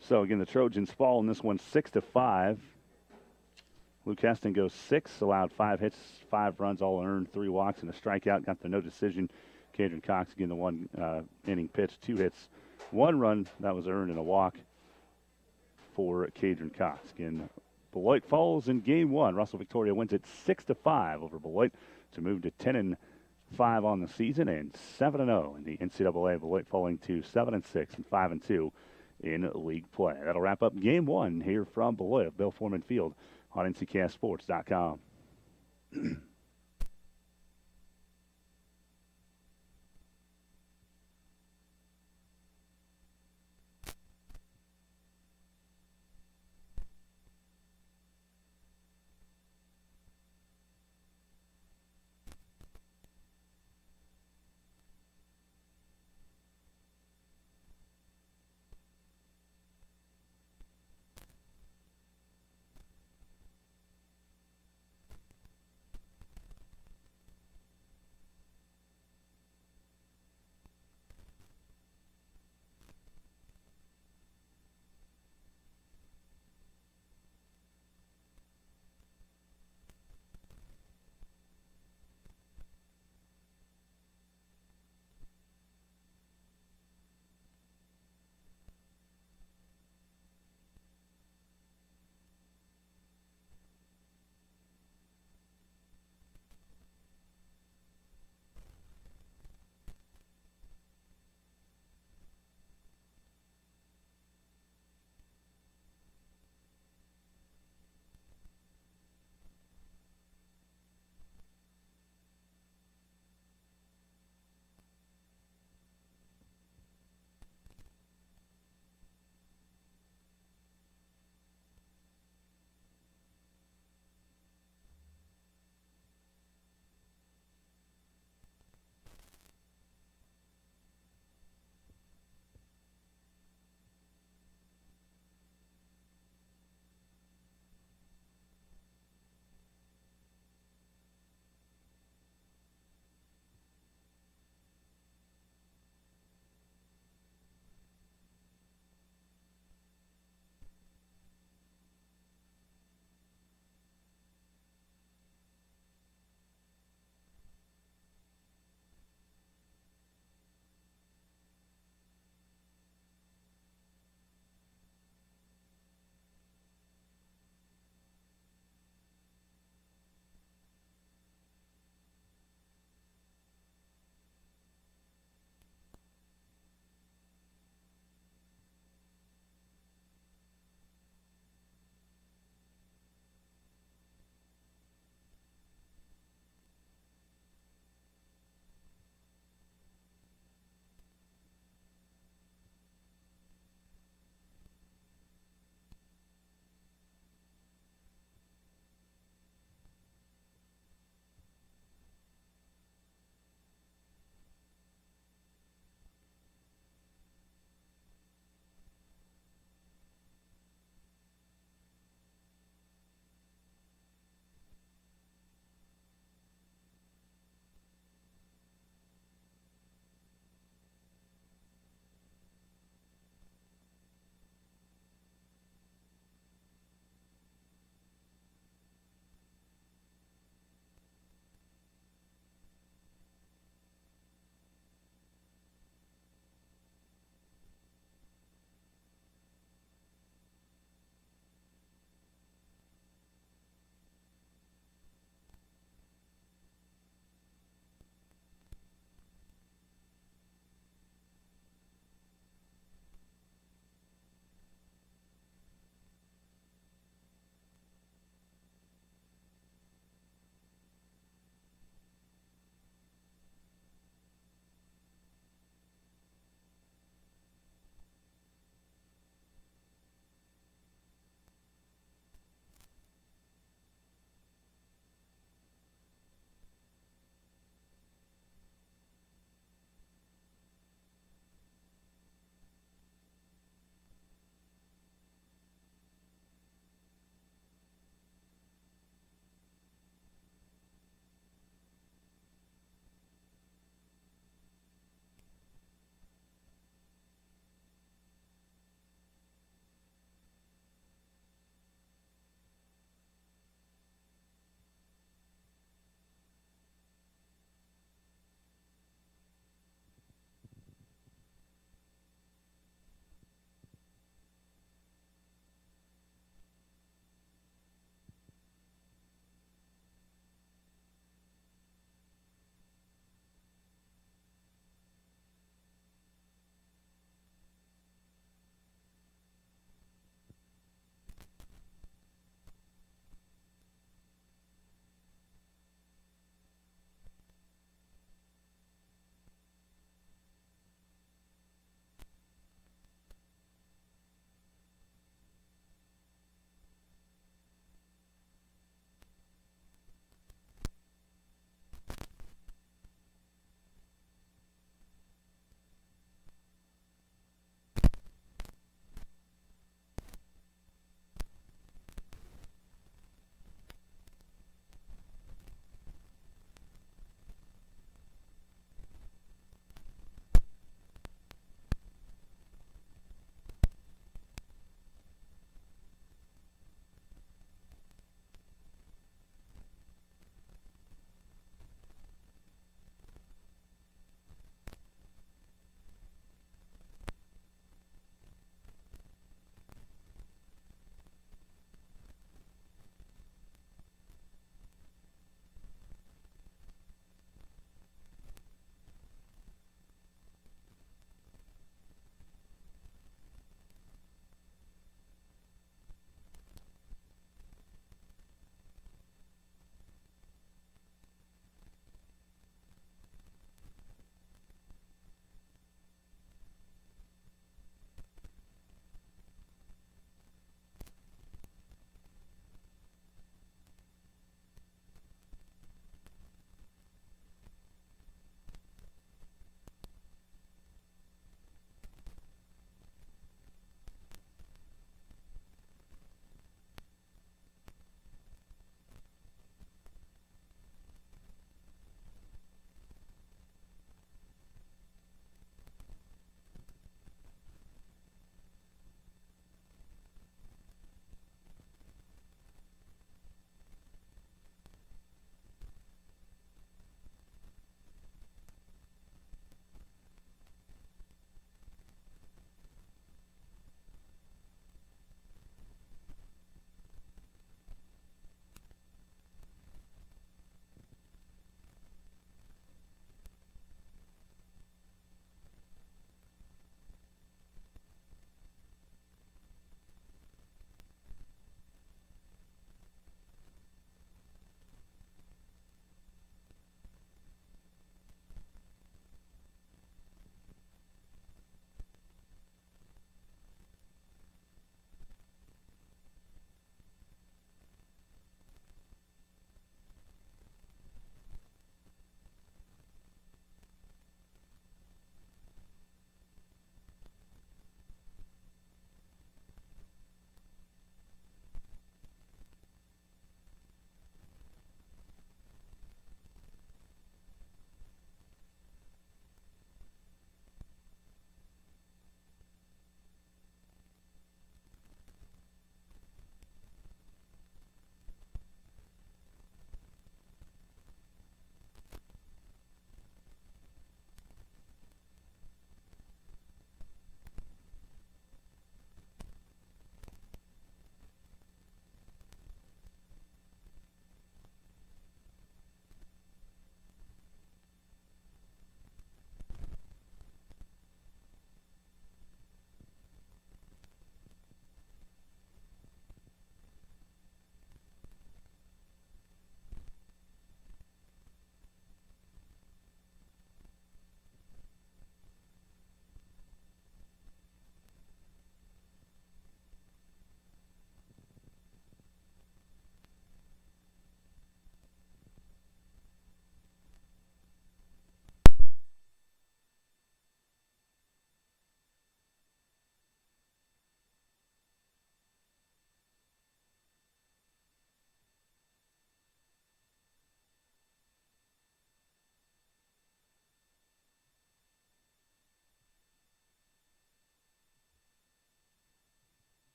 So again, the Trojans fall in this one 6-5. Luke Hastings goes 6, allowed 5 hits, 5 runs, all earned, 3 walks and a strikeout. Got the no decision. Cadron Cox again the 1 inning pitch, 2 hits, 1 run that was earned and a walk for Cadron Cox. Again, Beloit falls in game 1. Russell Victoria wins it 6-5 over Beloit to move to 10-5 on the season and 7-0 in the NCAA. Beloit falling to 7-6 and 5-2 in league play. That'll wrap up game 1 here from Beloit of Bill Foreman Field on Nckssports.com.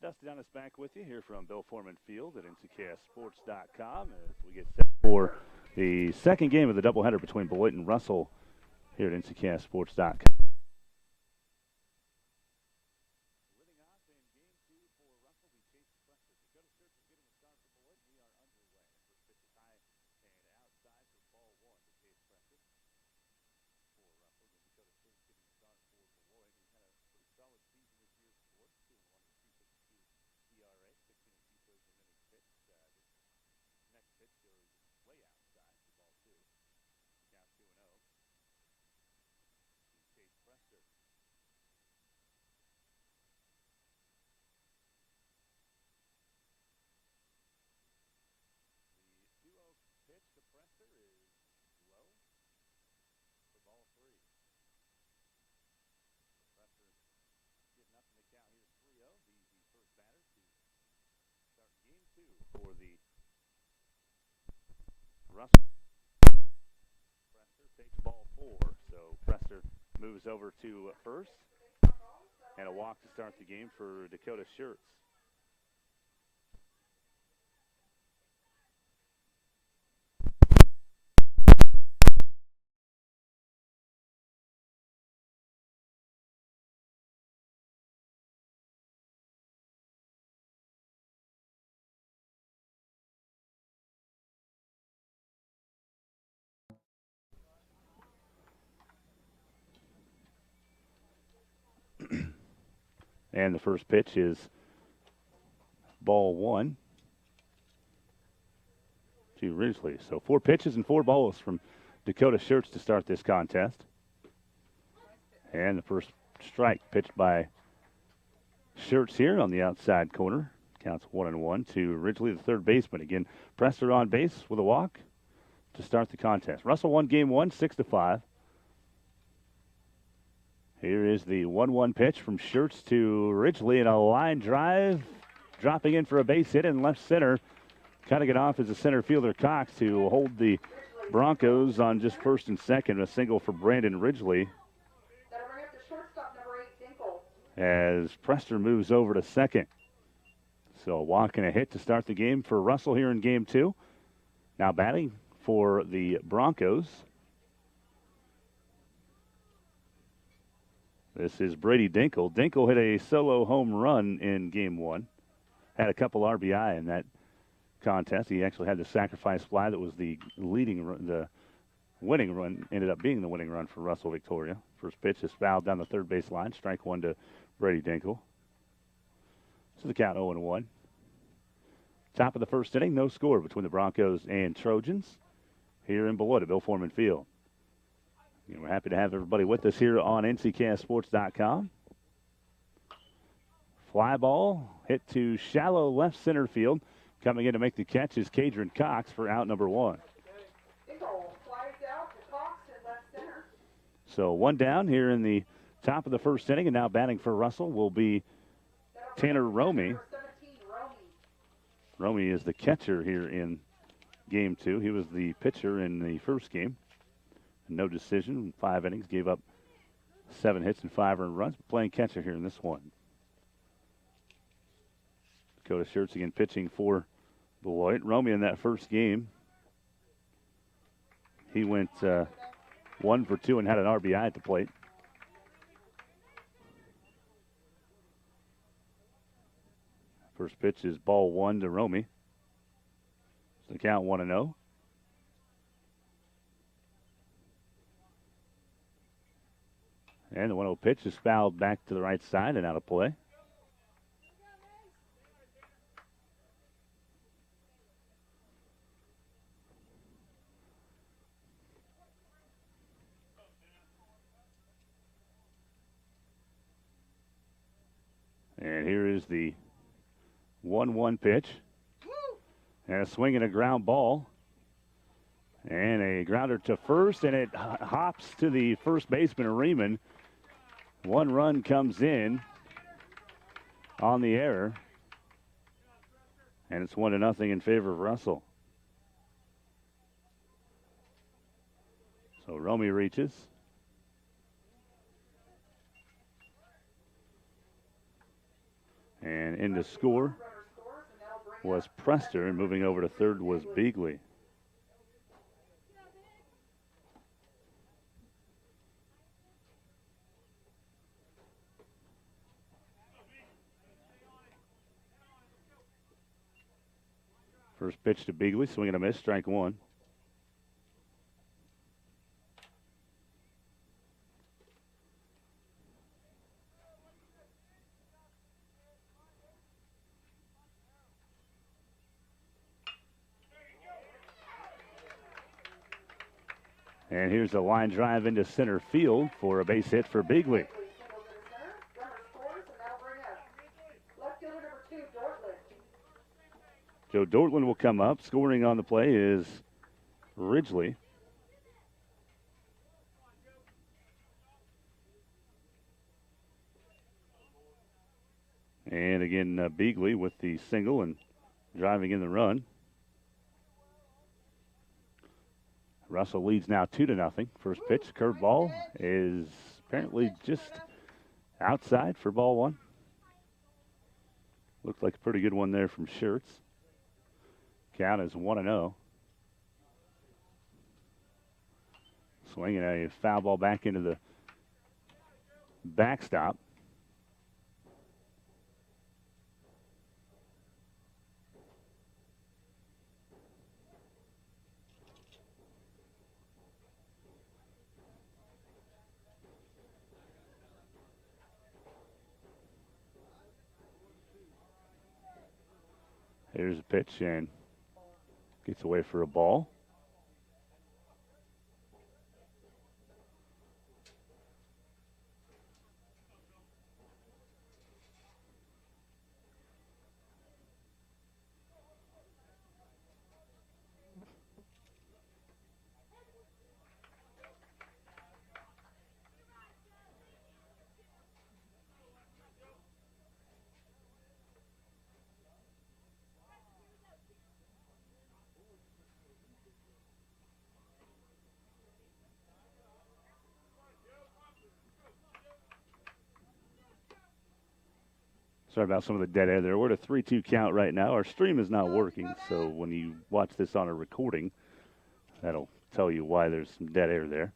Dusty Dennis back with you here from Bill Foreman Field at Nckssports.com as we get set for the second game of the doubleheader between Beloit and Russell here at Nckssports.com. For the Russell, Presser takes ball 4, so Presser moves over to first, and a walk to start the game for Dakota Shirts. And the first pitch is ball 1 to Ridgely. So 4 pitches and 4 balls from Dakota Shirts to start this contest. And the first strike pitched by Shirts here on the outside corner. Counts 1-1 to Ridgely, the third baseman. Again, Presser on base with a walk to start the contest. Russell won game 1, 6-5. Here is the 1-1 pitch from Shirts to Ridgely, and a line drive, dropping in for a base hit in left center. Cutting it off is the center fielder Cox to hold the Broncos on just first and second. A single for Brandon Ridgely. That'll bring up the shortstop, number 8, Dinkle. As Presser moves over to second. So a walk and a hit to start the game for Russell here in game 2. Now batting for the Broncos. This is Brady Dinkle. Dinkle hit a solo home run in game 1. Had a couple RBI in that contest. He actually had the sacrifice fly that was the leading run, the winning run, ended up being the winning run for Russell Victoria. First pitch is fouled down the third base line. Strike 1 to Brady Dinkle. So the count 0-1. Top of the first inning, no score between the Broncos and Trojans here in Beloit at Bill Foreman Field. And we're happy to have everybody with us here on Nckssports.com. Fly ball hit to shallow left center field. Coming in to make the catch is Cadron Cox for out number 1. Dinkle flies out to Cox in left center. So 1 down here in the top of the first inning, and now batting for Russell will be Tanner Romey. Number 17, Romey. Romey is the catcher here in game 2. He was the pitcher in the first game. No decision in 5 innings. Gave up 7 hits and 5 earned runs. Playing catcher here in this one. Dakota Shirts again pitching for Beloit. Romey in that first game, he went 1 for 2 and had an RBI at the plate. First pitch is ball 1 to Romey. So the count 1-0. And the 1-0 pitch is fouled back to the right side and out of play. And here is the 1-1 pitch. And a swing and a ground ball. And a grounder to first, and it hops to the first baseman, Riemann. 1 run comes in on the error. And it's 1-0 in favor of Russell. So Romey reaches. And in to score Runner scores, and that'll bring was up Prester, and moving over to third was Beagley. First pitch to Beagley, swing and a miss, strike one. And here's a line drive into center field for a base hit for Beagley. Singles into center. Runner scores, and that'll bring up left fielder number 2, Dortland. Joe Dortland will come up. Scoring on the play is Ridgely. And again, Beagley with the single and driving in the run. Russell leads now 2-0. First pitch, curveball is apparently just outside for ball one. Looked like a pretty good one there from Schertz. Count is 1-0. Swinging a foul ball back into the backstop. Here's a pitch and gets away for a ball. Sorry about some of the dead air there. We're at a 3-2 count right now. Our stream is not working, so when you watch this on a recording, that'll tell you why there's some dead air there.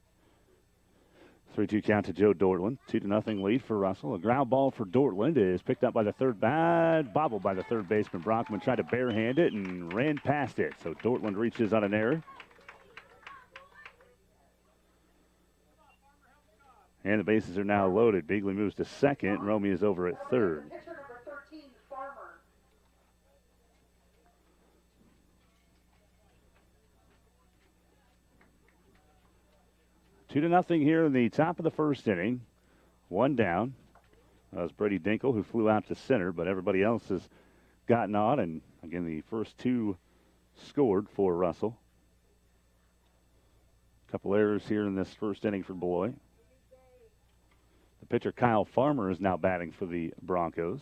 3-2 count to Joe Dortland. 2-0 lead for Russell. A ground ball for Dortland is picked up by the third bobbled by the third baseman. Brockman tried to barehand it and ran past it. So Dortland reaches on an error. And the bases are now loaded. Beagley moves to second. Romeo is over at third. Pitcher number 13, Farmer. 2-0 here in the top of the first inning. One down. That was Brady Dinkle who flew out to center, but everybody else has gotten on. And again, the first two scored for Russell. A couple errors here in this first inning for Beloit. The pitcher, Kyle Farmer, is now batting for the Broncos.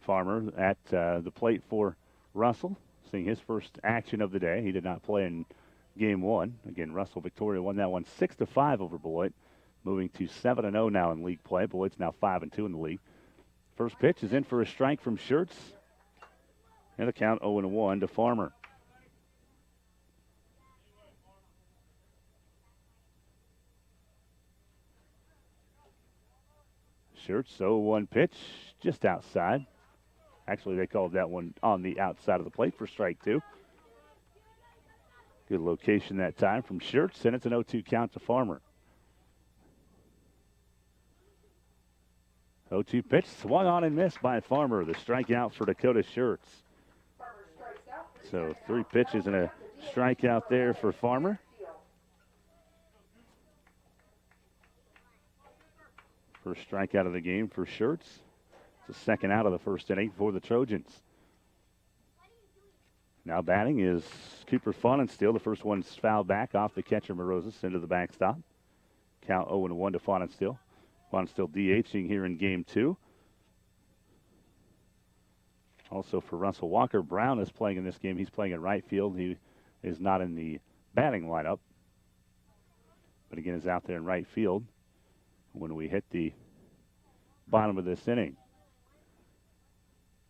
Farmer at the plate for Russell, seeing his first action of the day. He did not play in game one. Again, Russell Victoria won that one 6-5 over Beloit, moving to 7-0 now in league play. Beloit's now 5-2 in the league. First pitch is in for a strike from Schertz. And the count 0-1 to Farmer. Schertz, 0-1 pitch, just outside. Actually, they called that one on the outside of the plate for strike two. Good location that time from Schertz, and it's an 0-2 count to Farmer. 0-2 pitch, swung on and missed by Farmer. The strikeout for Dakota Schertz. So 3 pitches and a strikeout there for Farmer. First strikeout of the game for Schertz. It's the second out of the first inning for the Trojans. Now batting is Cooper Faunenstiel. The first one's fouled back off the catcher Morozes into the backstop. Count 0-1 to Faunenstiel. Faunenstiel DHing here in game two. Also for Russell Walker, Brown is playing in this game. He's playing in right field. He is not in the batting lineup, but again is out there in right field when we hit the bottom of this inning.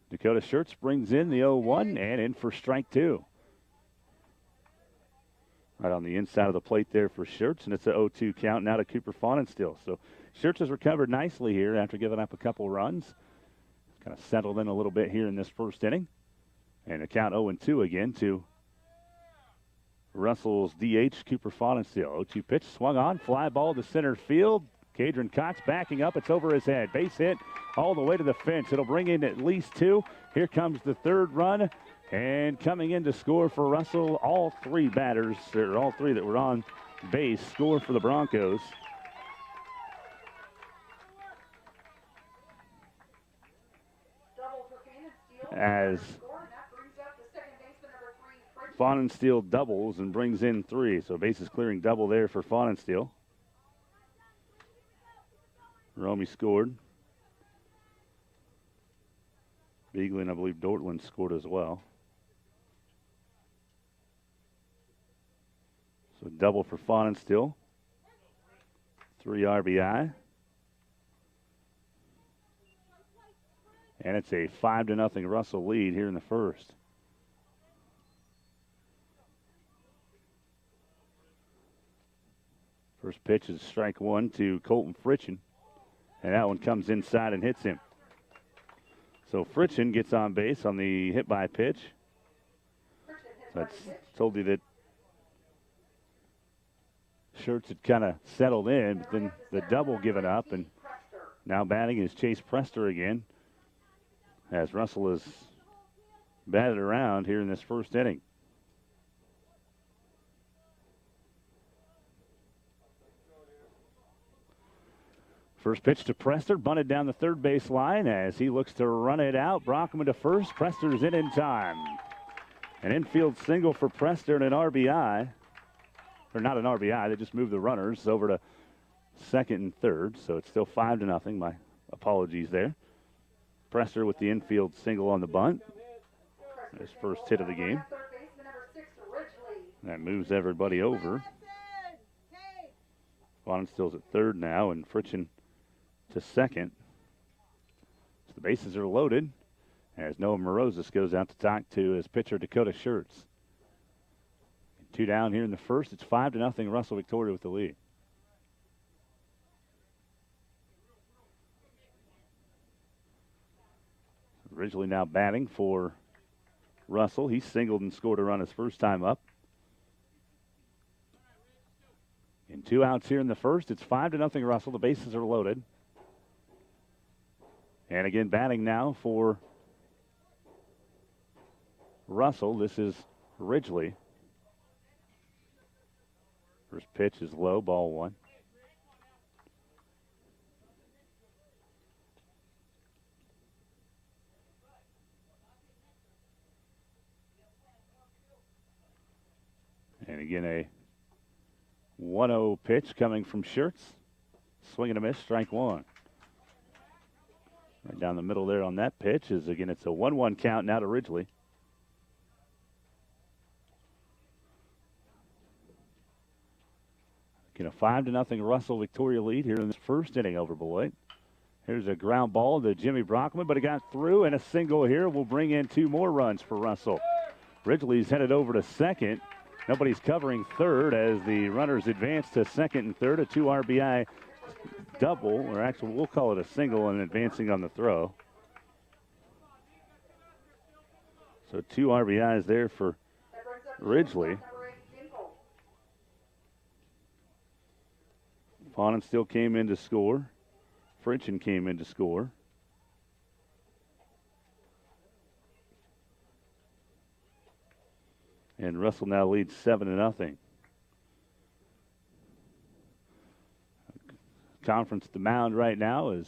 Dakota Schertz brings in the 0-1 and in for strike two. Right on the inside of the plate there for Schertz, and it's a 0-2 count now to Cooper Faunenstiel. So Schertz has recovered nicely here after giving up a couple runs. Kind of settled in a little bit here in this first inning. And a count 0-2 again to Russell's DH, Cooper Faunenstiel. 0-2 pitch swung on, fly ball to center field. Cadron Cox backing up. It's over his head. Base hit all the way to the fence. It'll bring in at least two. Here comes the third run. And coming in to score for Russell, all three batters, or all three that were on base, score for the Broncos. As Faunenstiel doubles and brings in three. So bases clearing double there for Faunenstiel. Romy scored. Beagley and I believe Dortland scored as well. So double for Faunenstiel. 3 RBI. And it's a 5-0 Russell lead here in the first. First pitch is strike one to Colton Fritchen. And that one comes inside and hits him. So Fritchen gets on base on the hit by pitch. So I told you that Schertz had kind of settled in, but then the double given up, and now batting is Chase Prester again, as Russell has batted around here in this first inning. First pitch to Prester, bunted down the third base line as he looks to run it out. Brockman to first. Prester's in time. An infield single for Prester and an RBI. Or not an RBI, they just moved the runners over to second and third, so it's still 5-0. My apologies there. Prester with the infield single on the bunt. His first hit of the game. That moves everybody over. Faunenstiel's at third now, and Fritchen to second. So the bases are loaded as Noah Morozis goes out to talk to his pitcher Dakota Schertz. 2 down here in the first. It's 5-0 Russell Victoria with the lead. Ridgely now batting for Russell. He singled and scored a run his first time up. And 2 outs here in the first. It's 5-0 Russell. The bases are loaded. And again, batting now for Russell. This is Ridgely. First pitch is low, ball one. And again, a 1-0 pitch coming from Schertz. Swing and a miss, strike one. Right down the middle there on that pitch is, again, it's a 1-1 count now to Ridgely. Again, a 5-0 Russell Victoria lead here in this first inning over Beloit. Here's a ground ball to Jimmy Brockman, but it got through, and a single here will bring in 2 more runs for Russell. Ridgely's headed over to second. Nobody's covering third as the runners advance to second and third. A 2 RBI double, or actually we'll call it a single, and advancing on the throw. So 2 RBIs there for Ridgely. Faunenstiel came in to score. Fritchen came in to score. And Russell now leads 7-0. Conference at the mound right now as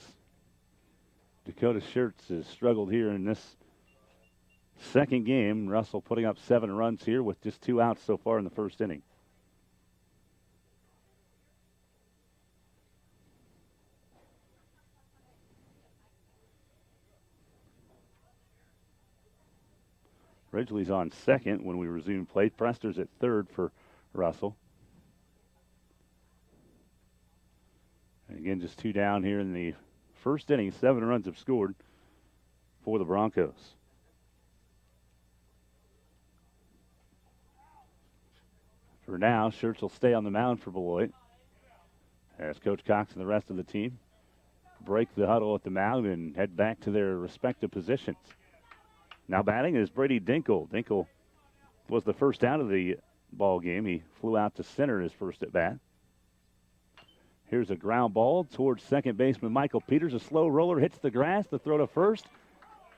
Dakota Schertz has struggled here in this second game. Russell putting up 7 runs here with just 2 outs so far in the first inning. Ridgely's on second when we resume play. Prester's at third for Russell. And again, just 2 down here in the first inning. 7 runs have scored for the Broncos. For now, Schertz will stay on the mound for Beloit as Coach Cox and the rest of the team break the huddle at the mound and head back to their respective positions. Now batting is Brady Dinkle. Dinkle was the first out of the ball game. He flew out to center his first at bat. Here's a ground ball towards second baseman Michael Peters. A slow roller hits the grass. The throw to first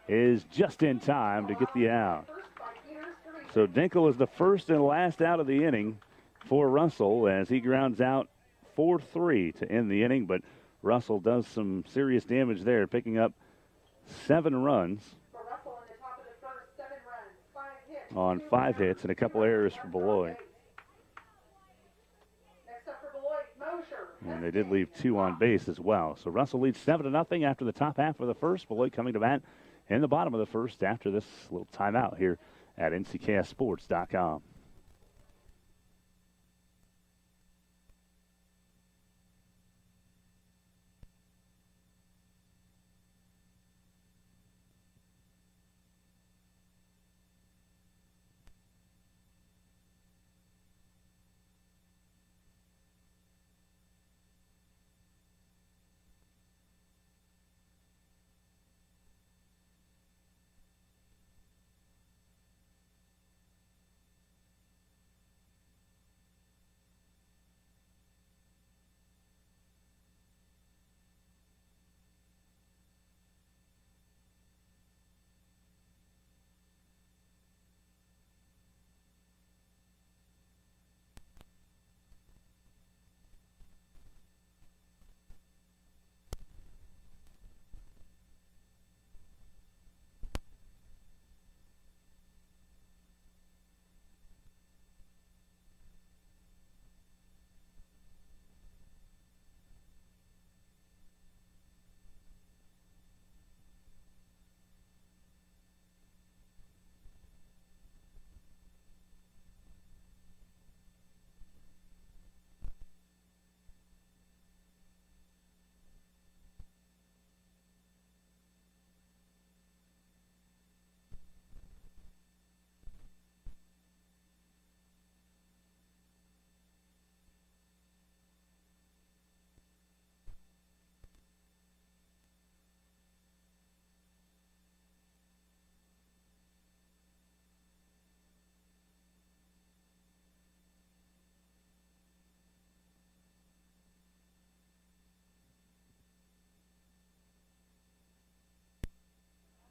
is just in time to get the out. So Dinkle is the first and last out of the inning for Russell as he grounds out 4-3 to end the inning, but Russell does some serious damage there, picking up 7 runs on 5 hits and a couple errors for Beloit. And they did leave 2 on base as well. So Russell leads 7-0 after the top half of the first. Beloit coming to bat in the bottom of the first after this little timeout here at Nckssports.com.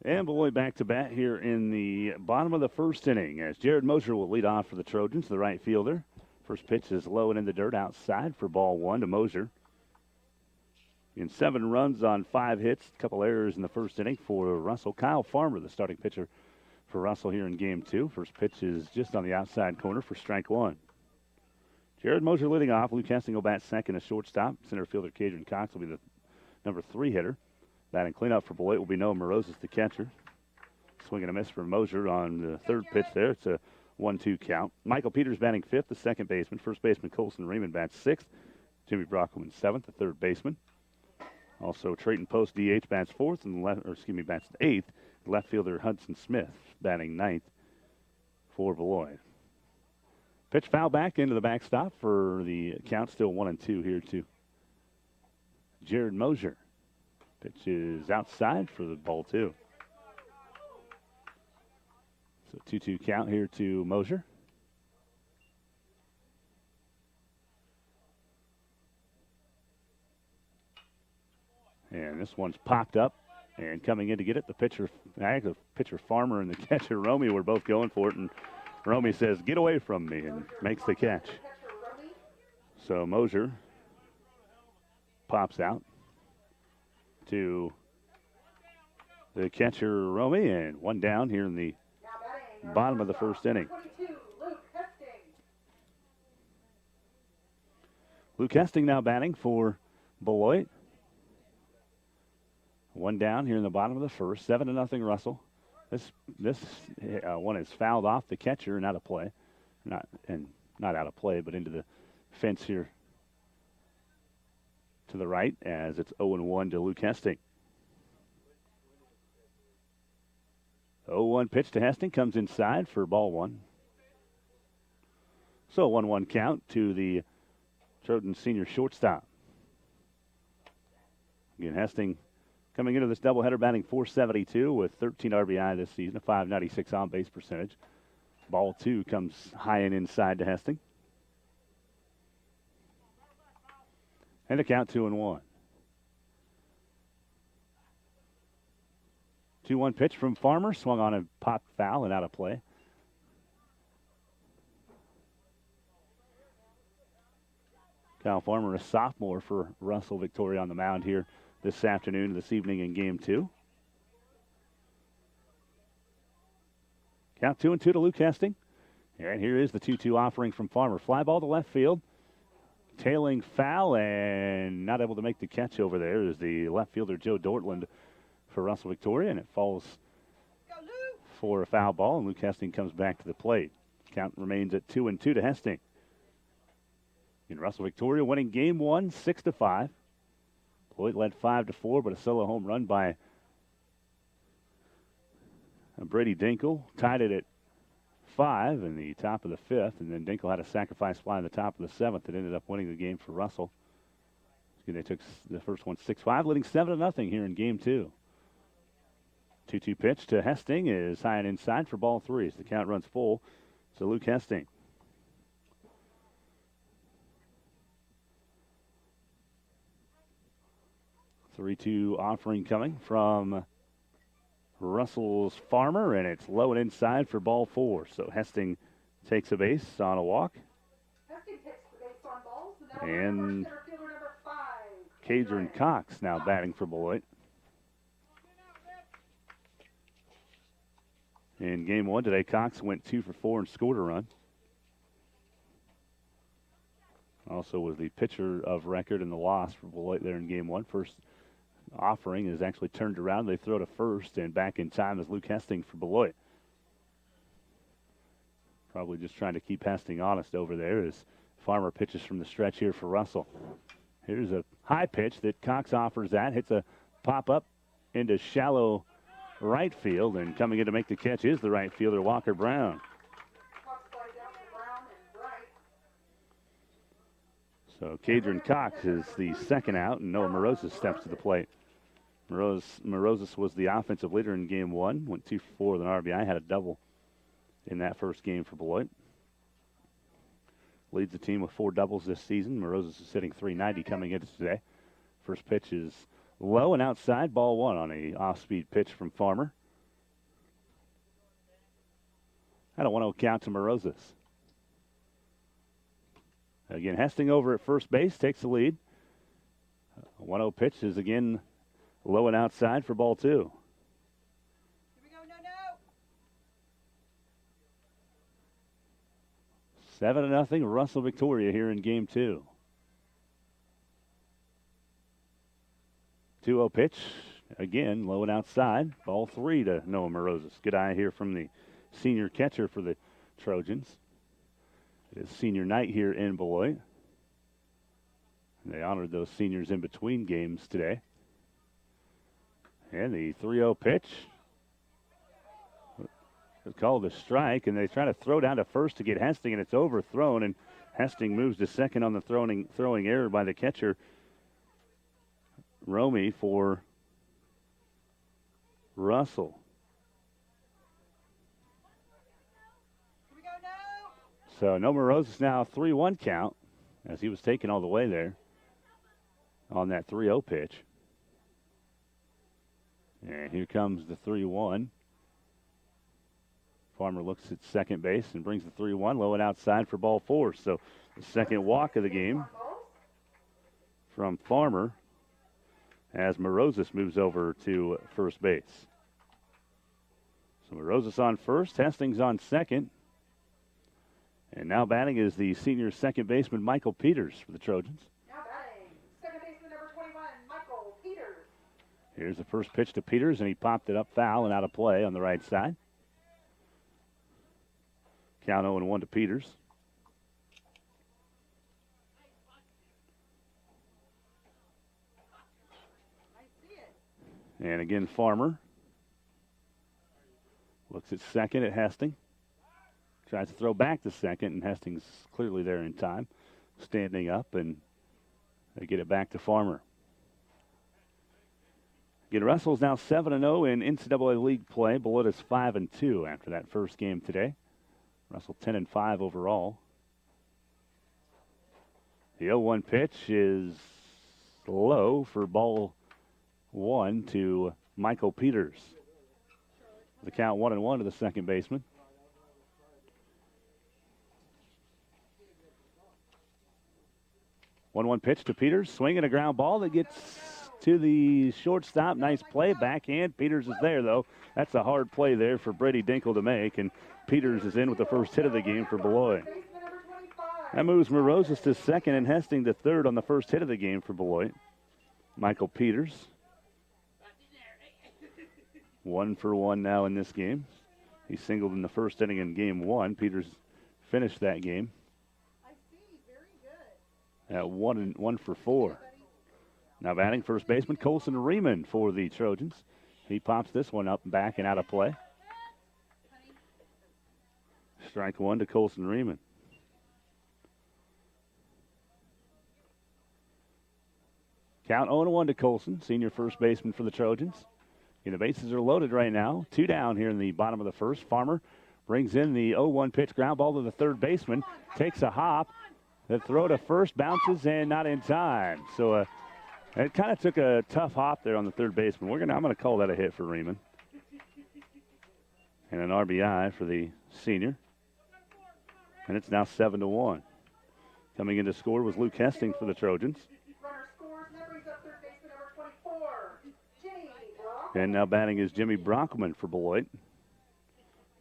And Beloit back to bat here in the bottom of the first inning as Jared Mosier will lead off for the Trojans, the right fielder. First pitch is low and in the dirt outside for ball 1 to Mosier. In 7 runs on 5 hits, a couple errors in the first inning for Russell. Kyle Farmer, the starting pitcher for Russell here in game 2. First pitch is just on the outside corner for strike 1. Jared Mosier leading off. Luke Hessing will bat second as shortstop. Center fielder Cadron Cox will be the number 3 hitter. Batting cleanup for Beloit will be Noah Morozes, the catcher. Swing and a miss for Mosier on the third pitch there. It's a 1-2 count. Michael Peters batting 5th, the second baseman. First baseman Colson Raymond bats 6th. Jimmy Brockman 7th, the third baseman. Also Trayton Post DH bats 4th and bats 8th. Left fielder Hudson Smith batting 9th for Beloit. Pitch foul back into the backstop for the count, still 1-2 here to Jared Mosier. Pitch is outside for the ball 2. So 2-2 count here to Mosier. And this one's popped up and coming in to get it. The pitcher Farmer and the catcher Romy were both going for it, and Romy says, "Get away from me," and makes the catch. So Mosier pops out to the catcher Romy, and 1 down here in the bottom of the first inning. Luke Hesting now batting for Beloit. 1 down here in the bottom of the first. 7-0 Russell. This one is fouled off the catcher and out of play. Not out of play, but into the fence here to the right as it's 0-1 to Luke Hesting. 0-1 pitch to Hesting comes inside for ball one. So 1-1 count to the Trojan senior shortstop. Again, Hesting coming into this doubleheader batting .472 with 13 RBI this season, a .596 on-base percentage. Ball two comes high and inside to Hesting. And the count 2-1. 2-1 pitch from Farmer, swung on and popped foul and out of play. Kyle Farmer, a sophomore for Russell Victoria on the mound here this afternoon, this evening in game two. Count 2-2 to Luke Hesting. And here is the 2-2 offering from Farmer. Fly ball to left field. Tailing foul and not able to make the catch over there is the left fielder Joe Dortland for Russell Victoria, and it falls for a foul ball, and Luke Hesting comes back to the plate. Count remains at 2-2 to Hesting. In Russell Victoria winning game one, 6-5. Beloit led 5-4, but a solo home run by Brady Dinkle tied it at 5 in the top of the fifth, and then Dinkle had a sacrifice fly in the top of the seventh that ended up winning the game for Russell. They took the first one 6-5, leading 7-0 here in game two. 2-2 pitch to Hesting is high and inside for ball three as the count runs full to Luke Hesting. Three-two offering coming from Russell's Farmer, and it's low and inside for ball four. So Hesting takes a base on a walk. Hesting takes the base on balls, And center fielder number 5. Cadron Cox now batting for Beloit. In game one today, Cox went 2 for 4 and scored a run. Also was the pitcher of record in the loss for Beloit there in game one. First offering is actually turned around. They throw to first, and back in time is Luke Hesting for Beloit. Probably just trying to keep Hesting honest over there as Farmer pitches from the stretch here for Russell. Here's a high pitch that Cox offers that. Hits a pop-up into shallow right field, and coming in to make the catch is the right fielder, Walker Brown. So Cadron Cox is the second out, and Noah Morozes steps to the plate. Morozes was the offensive leader in game one, went 2 for 4 with an RBI, had a double in that first game for Beloit. Leads the team with 4 doubles this season. Morozes is hitting .390 coming into today. First pitch is low and outside, ball one on a off-speed pitch from Farmer. Had a 1-0 count to Morozes. Again, Hesting over at first base takes the lead. 1-0 pitch is again low and outside for ball two. Here we go, no. 7-0 Russell Victoria here in game two. 2-0 pitch, again low and outside. Ball three to Noah Morozes. Good eye here from the senior catcher for the Trojans. It is senior night here in Beloit. They honored those seniors in between games today. And the 3-0 pitch is called a strike, and they try to throw down to first to get Hesting, and it's overthrown, and Hesting moves to second on the throwing error by the catcher, Romy, for Russell. So no Morozes now 3-1 count as he was taken all the way there on that 3-0 pitch. And here comes the 3-1. Farmer looks at second base and brings the 3-1 low and outside for ball four. So the second walk of the game from Farmer as Morozes moves over to first base. So Morozes on first, Hesting's on second. And now batting is the senior second baseman, Michael Peters, for the Trojans. Now batting, second baseman number 21, Michael Peters. Here's the first pitch to Peters, and he popped it up foul and out of play on the right side. Count 0-1 to Peters. And again, Farmer looks at second at Hesting. Tries to throw back to second, and Hesting's clearly there in time. Standing up, and they get it back to Farmer. Again, Russell's now 7-0 in NCAA League play. Beloit is 5-2 after that first game today. Russell 10-5 overall. The 0-1 pitch is low for ball one to Michael Peters. The count 1-1 to the second baseman. One pitch to Peters, swinging a ground ball that gets to the shortstop. Nice play, backhand. Peters is there, though. That's a hard play there for Brady Dinkle to make, and Peters is in with the first hit of the game for Beloit. That moves Morozes to second and Hesting to third on the first hit of the game for Beloit. Michael Peters. 1 for 1 now in this game. He singled in the first inning in game one. Peters finished that game at 1 for 4. Now batting first baseman Colson Riemann for the Trojans. He pops this one up, back and out of play. Strike one to Colson Riemann. Count 0-1 to Colson, senior first baseman for the Trojans. And the bases are loaded right now. 2 down here in the bottom of the first. Farmer brings in the 0-1 pitch, ground ball to the third baseman. Takes a hop. The throw to first bounces and not in time. So it kind of took a tough hop there on the third baseman. I'm going to call that a hit for Riemann. And an RBI for the senior. And it's now 7-1. Coming in to score was Luke Hesting for the Trojans. And now batting is Jimmy Brockman for Beloit.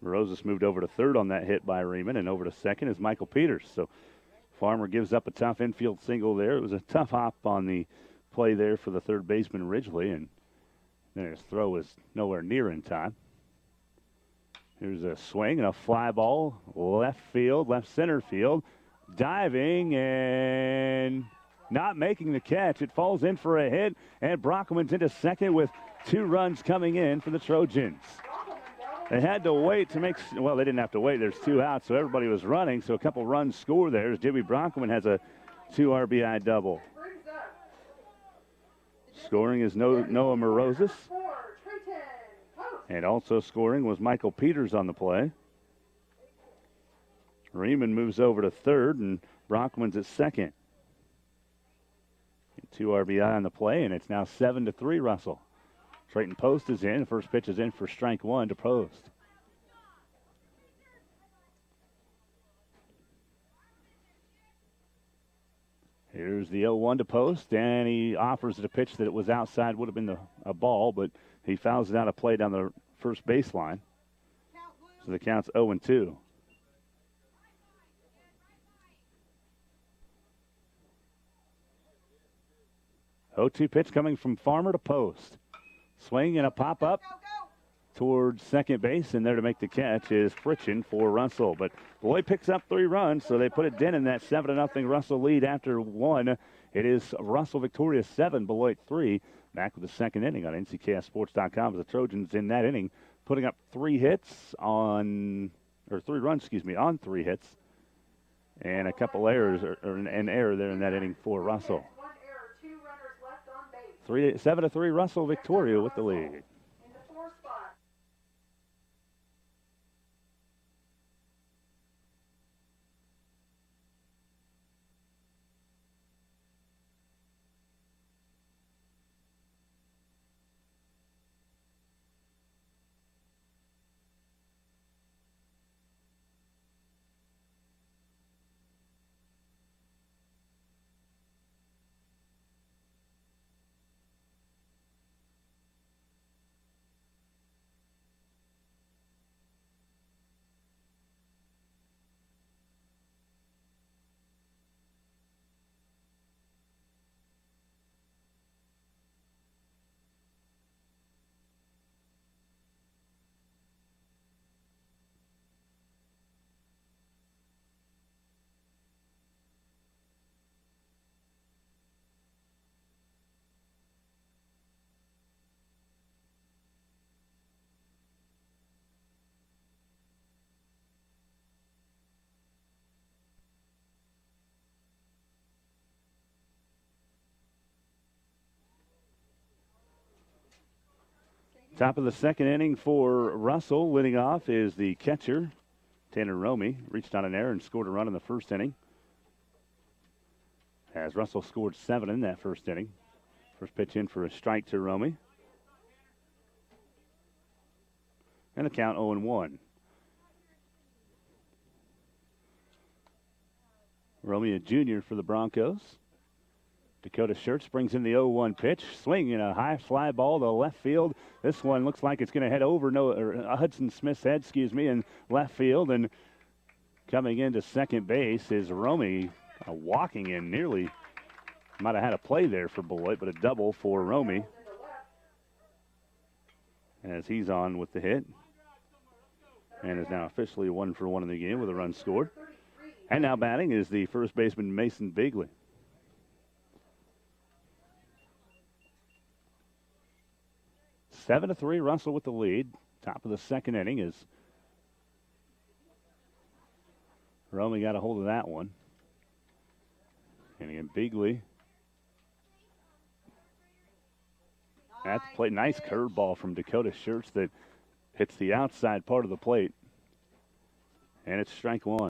Morozes moved over to third on that hit by Riemann, and over to second is Michael Peters. So Farmer gives up a tough infield single there. It was a tough hop on the play there for the third baseman Ridgely, and then his throw was nowhere near in time. Here's a swing and a fly ball, left field, left center field, diving and not making the catch. It falls in for a hit, and Brockman's into second with 2 runs coming in for the Trojans. They had to wait to make, well, they didn't have to wait. There's 2 outs, so everybody was running, so a couple runs score there as Jimmy Brockman has a 2 RBI double. Scoring is Noah Morozes. And also scoring was Michael Peters on the play. Riemann moves over to third, and Brockman's at second. 2 RBI on the play, and it's now 7-3 Russell. Trayton Post is in. The first pitch is in for strike one to Post. Here's the 0-1 to Post, and he offers it a pitch that it was outside, would have been a ball, but he fouls it out of play down the first baseline. So the count's 0-2. O2 pitch coming from Farmer to Post. Swing and a pop-up towards second base, and there to make the catch is Fritchen for Russell. But Beloit picks up 3 runs, so they put a dent in that 7-0 Russell lead after 1. It is Russell victorious 7, Beloit 3. Back with the second inning on Nckssports.com as the Trojans in that inning putting up 3 runs, on 3 hits, and a couple errors, or an error there in that inning for Russell. 7-3 Russell Victoria with the lead. Top of the second inning for Russell. Leading off is the catcher, Tanner Romy. Reached on an error and scored a run in the first inning. As Russell scored 7 in that first inning. First pitch in for a strike to Romy. And the count 0-1. Romy, a junior for the Broncos. Dakota Schertz brings in the 0-1 pitch. Swinging a high fly ball to left field. This one looks like it's going to head over Hudson Smith's head, in left field. And coming into second base is Romy, walking in nearly. Might have had a play there for Beloit, but a double for Romy. As he's on with the hit. And is now officially 1-for-1 in the game with a run scored. And now batting is the first baseman, Mason Bigley. Seven to 3, Russell with the lead. Top of the second inning is Romy got a hold of that one. And again, Bigley at the plate. Nice curveball from Dakota Schertz that hits the outside part of the plate. And it's strike one.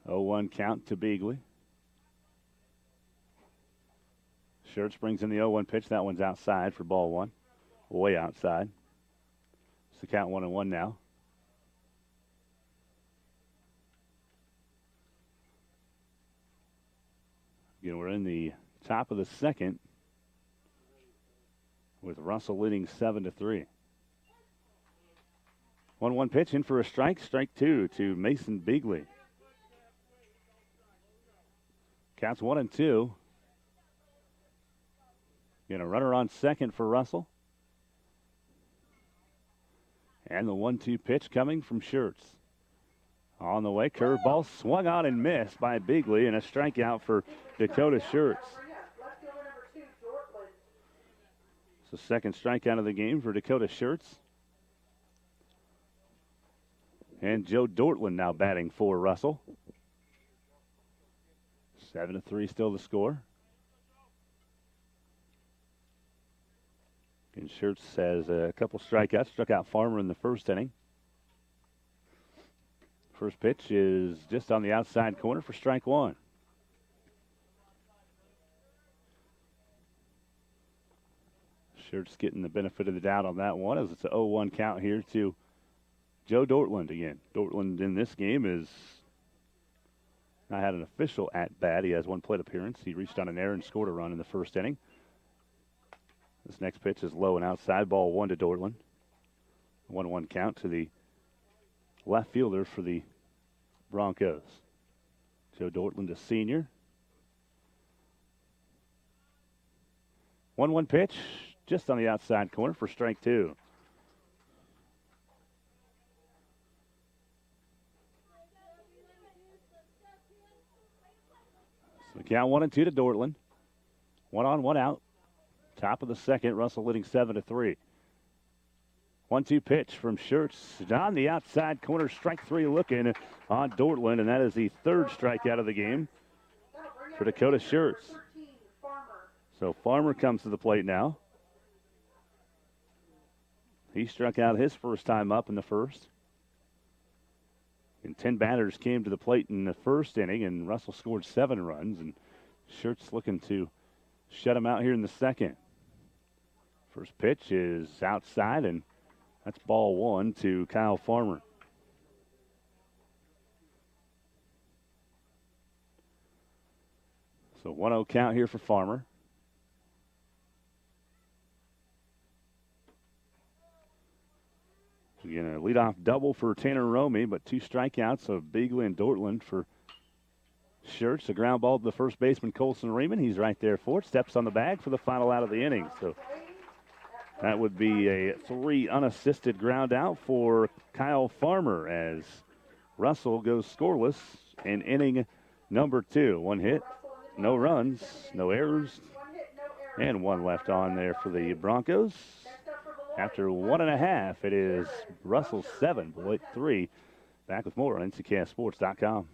Oh, 1 count to Bigley. Schertz brings in the 0-1 pitch. That one's outside for ball one. Way outside. It's the count 1-1 now. Again, we're in the top of the second with Russell leading 7-3. 1-1 pitch in for a strike. Strike 2 to Mason Bigley. Counts 1-2. Again, a runner on second for Russell. And the 1-2 pitch coming from Schertz. On the way, curveball swung on and missed by Bigley, and a strikeout for Dakota Schertz. It's the second strikeout of the game for Dakota Schertz. And Joe Dortland now batting for Russell. 7-3 still the score. And Schertz has a couple strikeouts. Struck out Farmer in the first inning. First pitch is just on the outside corner for strike one. Schertz getting the benefit of the doubt on that one as it's an 0-1 count here to Joe Dortland again. Dortland in this game is not had an official at-bat. He has one plate appearance. He reached on an error and scored a run in the first inning. This next pitch is low and outside. Ball 1 to Dortland. 1-1 count to the left fielder for the Broncos. Joe Dortland, a senior. 1-1 pitch just on the outside corner for strike 2. So the count 1-2 to Dortland. 1 on, 1 out. Top of the second, Russell leading 7-3. 1-2 pitch from Schertz on the outside corner, strike 3 looking on Dortland, and that is the third strikeout of the game for Dakota Schertz. So Farmer comes to the plate now. He struck out his first time up in the first. And 10 batters came to the plate in the first inning, and Russell scored 7 runs, and Schertz looking to shut him out here in the second. First pitch is outside, and that's ball 1 to Kyle Farmer. So 1-0 count here for Farmer. Again, a leadoff double for Tanner Romy, but 2 strikeouts of Bigley and Dortland for Schertz. A ground ball to the first baseman, Colson Raymond. He's right there for it. Steps on the bag for the final out of the inning. So that would be a 3 unassisted ground out for Kyle Farmer as Russell goes scoreless in inning number 2. 1 hit, no runs, no errors, and 1 left on there for the Broncos. After 1.5, it is Russell 7, Beloit 3. Back with more on Nckssports.com.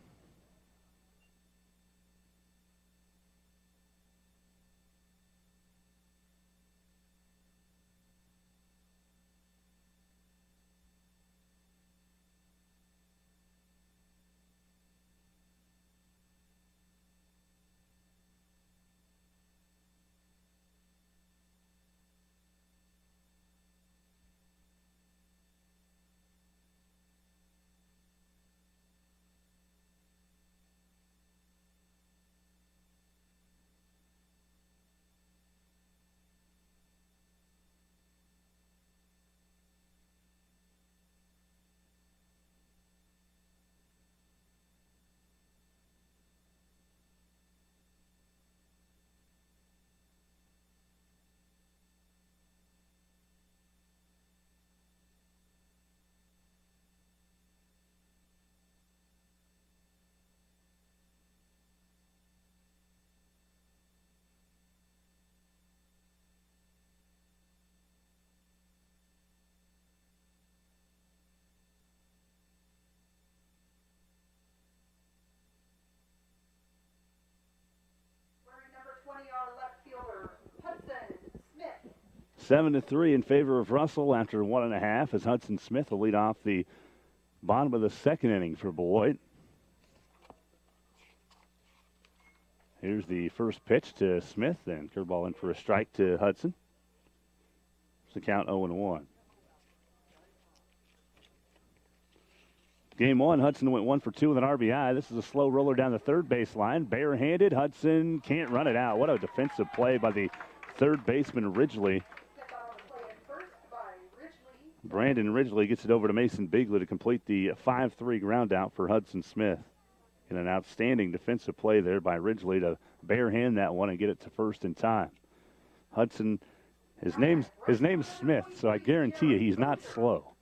7-3 in favor of Russell after 1.5 as Hudson Smith will lead off the bottom of the second inning for Beloit. Here's the first pitch to Smith, and curveball in for a strike to Hudson. It's the count 0-1. Game one, Hudson went 1 for 2 with an RBI. This is a slow roller down the third baseline. Barehanded, Hudson can't run it out. What a defensive play by the third baseman Ridgely. Brandon Ridgely gets it over to Mason Bigley to complete the 5-3 ground out for Hudson Smith. And an outstanding defensive play there by Ridgely to barehand that one and get it to first in time. Hudson, his name's Smith, so I guarantee you he's not slow.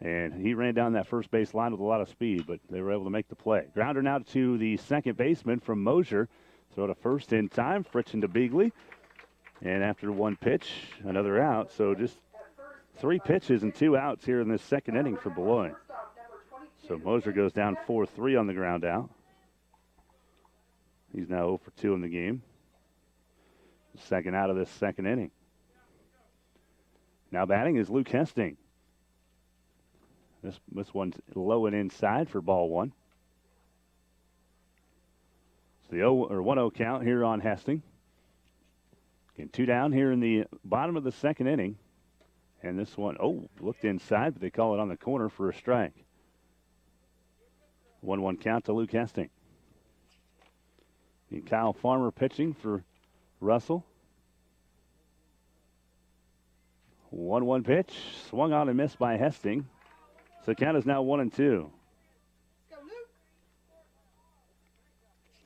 And he ran down that first base line with a lot of speed, but they were able to make the play. Grounder now to the second baseman from Mosier. Throw to first in time. Fritchen to Bigley. And after one pitch, another out. So just 3 pitches and 2 outs here in this second inning for Beloit. So Mosier goes down 4-3 on the ground out. He's now 0 for 2 in the game. Second out of this second inning. Now batting is Luke Hesting. This one's low and inside for ball one. It's the 1-0 count here on Hesting. Again, 2 down here in the bottom of the second inning. And this one, looked inside, but they call it on the corner for a strike. 1-1 count to Luke Hesting. And Kyle Farmer pitching for Russell. 1-1 pitch, swung on and missed by Hesting. So the count is now 1-2.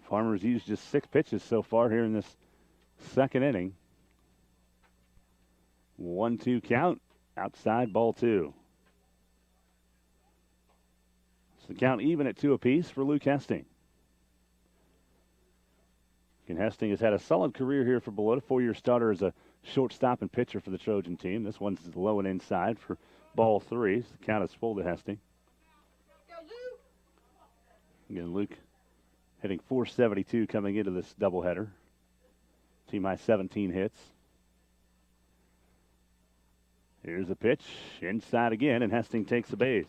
Farmer's used just 6 pitches so far here in this second inning. 1-2 count, outside, ball 2. So the count even at 2 apiece for Luke Hesting. And Hesting has had a solid career here for Beloit, a 4-year starter as a shortstop and pitcher for the Trojan team. This one's low and inside for ball 3. So the count is full to Hesting. Again, Luke hitting .472 coming into this doubleheader. Team high 17 hits. Here's a pitch, inside again, and Hesting takes the base.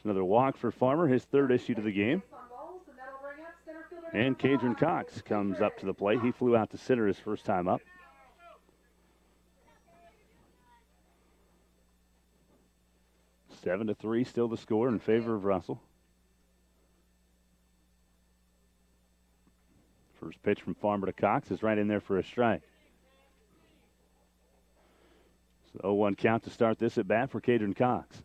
Another walk for Farmer, his 3rd issue to the game. And Cadron Cox comes up to the plate. He flew out to center his first time up. Seven to 3, still the score in favor of Russell. First pitch from Farmer to Cox is right in there for a strike. So 0-1 count to start this at bat for Cadron Cox.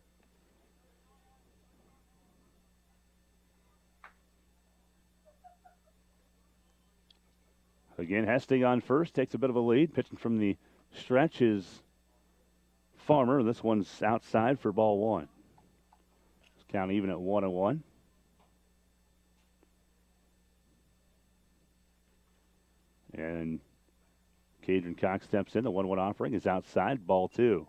Again, Hesting on first, takes a bit of a lead. Pitching from the stretch is Farmer. This one's outside for ball 1. Count even at 1-1. And Cadron Cox steps in. The 1-1 offering is outside, ball 2.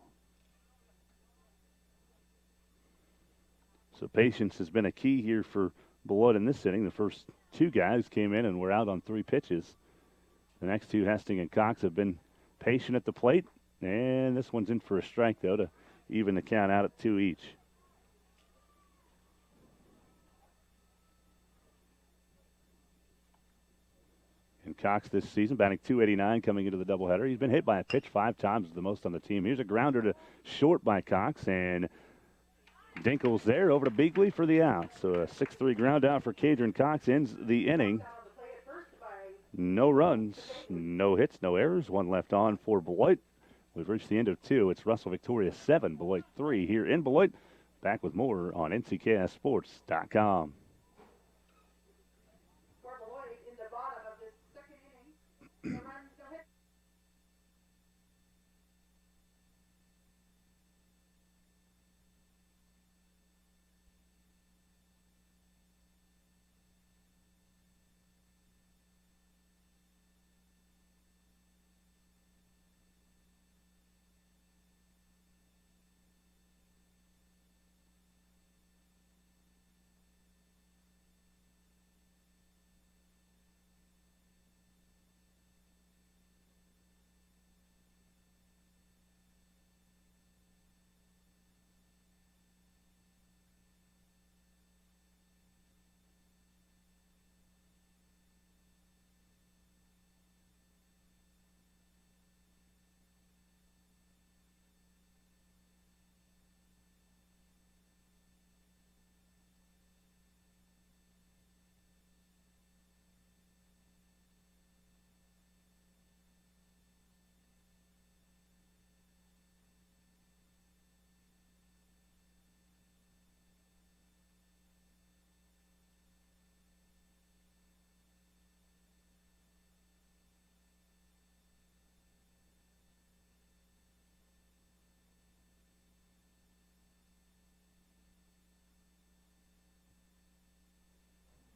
So patience has been a key here for Beloit in this inning. The first 2 guys came in and were out on 3 pitches. The next 2, Hesting and Cox, have been patient at the plate. And this one's in for a strike, though, to even the count out at 2 each. And Cox this season batting .289 coming into the doubleheader. He's been hit by a pitch 5 times, the most on the team. Here's a grounder to short by Cox, and Dinkle's there over to Bigley for the out. So a 6-3 ground out for Cadron Cox ends the inning. No runs, no hits, no errors. 1 left on for Beloit. We've reached the end of 2. It's Russell Victoria 7, Beloit 3 here in Beloit. Back with more on Nckssports.com.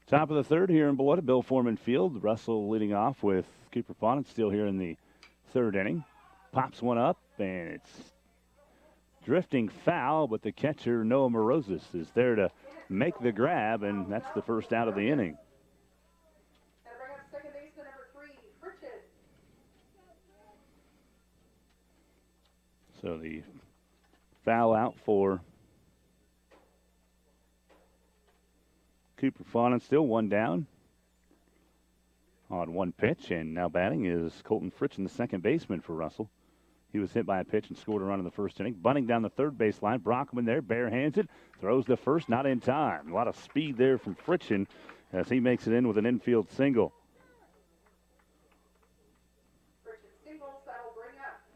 Top of the third here in Beloit, Bill Foreman Field. Russell leading off with Cooper Fawn still here in the third inning. Pops one up, and it's drifting foul, but the catcher, Noah Morosis, is there to make the grab, and that's the first out of the inning. And bring up second baseman number 3, Pritchett. So the foul out for Cooper Fawn, still one down on one pitch, and now batting is Colton Fritchen, the second baseman for Russell. He was hit by a pitch and scored a run in the first inning. Bunting down the third baseline. Brockman there, bare-hands it, throws the first, not in time. A lot of speed there from Fritchen as he makes it in with an infield single.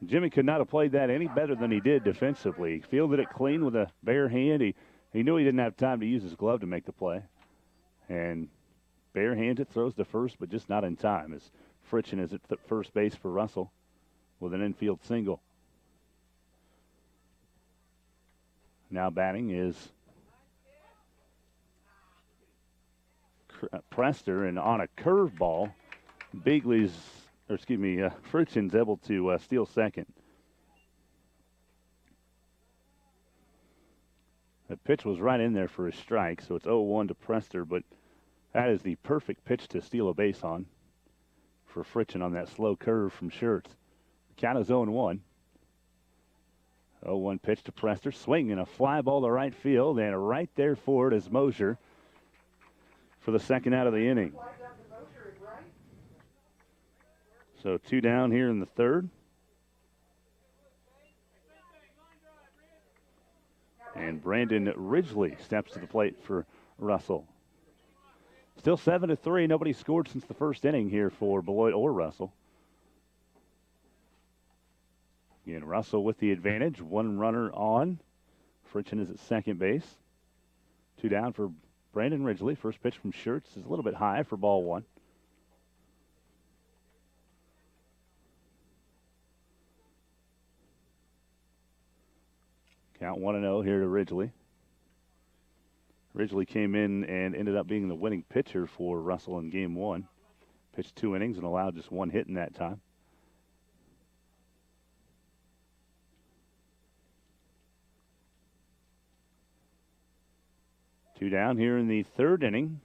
Jimmy could not have played that any better than he did defensively. He fielded it clean with a bare hand. He knew he didn't have time to use his glove to make the play. And bare-hands it, throws the first, but just not in time as Fritchen is at first base for Russell with an infield single. Now batting is Prester, and on a curveball, Fritchen's able to steal second. The pitch was right in there for a strike, so it's 0-1 to Prester, but that is the perfect pitch to steal a base on for Fritchen on that slow curve from Schertz. Count is 0-1. 0-1 pitch to Prester. Swing and a fly ball to right field, and right there for it is Mosher for the second out of the inning. So 2 down here in the third. And Brandon Ridgely steps to the plate for Russell. Still 7-3. Nobody scored since the first inning here for Beloit or Russell. Again, Russell with the advantage. One runner on. Fritchen is at second base. 2 down for Brandon Ridgely. First pitch from Schertz is a little bit high for ball 1. Count 1-0 here to Ridgely. Ridgely came in and ended up being the winning pitcher for Russell in game 1. Pitched 2 innings and allowed just 1 hit in that time. Two down here in the third inning.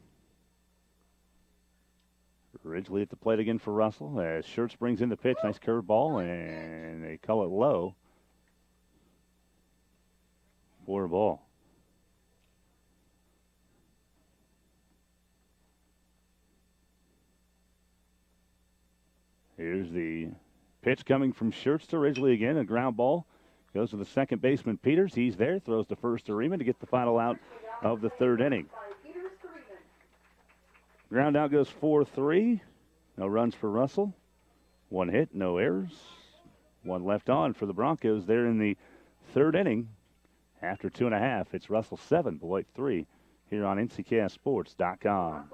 Ridgely at the plate again for Russell as Schertz brings in the pitch. Nice curveball, and they call it low for a ball. Here's the pitch coming from Schertz to Ridgely again. A ground ball. Goes to the second baseman, Peters. He's there. Throws to first to Riemann to get the final out of the third inning. Ground out goes 4-3. No runs for Russell. 1 hit, no errors. 1 left on for the Broncos there in the third inning. After 2.5, it's Russell 7, Beloit 3 here on Nckssports.com.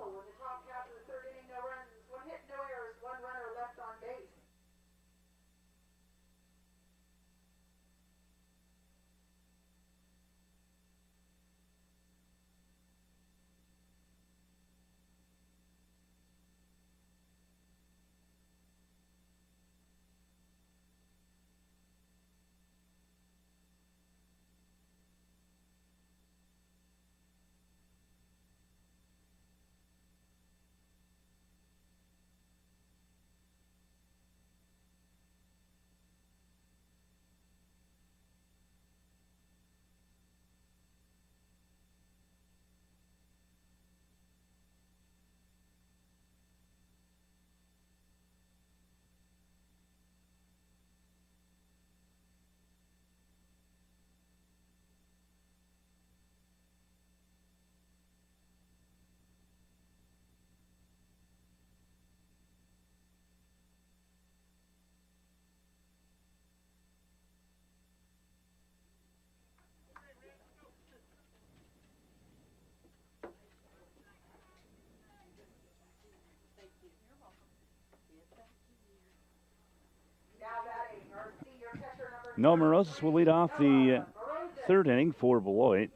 Noah Morosis will lead off the third inning for Beloit.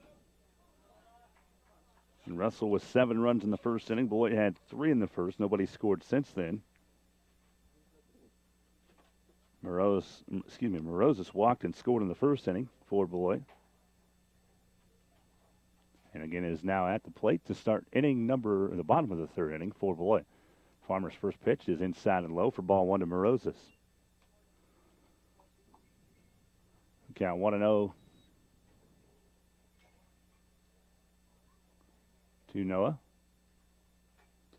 And Russell with 7 runs in the first inning. Beloit had 3 in the first. Nobody scored since then. Morozes walked and scored in the first inning for Beloit. And again is now at the plate to start the bottom of the third inning for Beloit. Farmer's first pitch is inside and low for ball 1 to Morozes. Count 1-0 to Noah.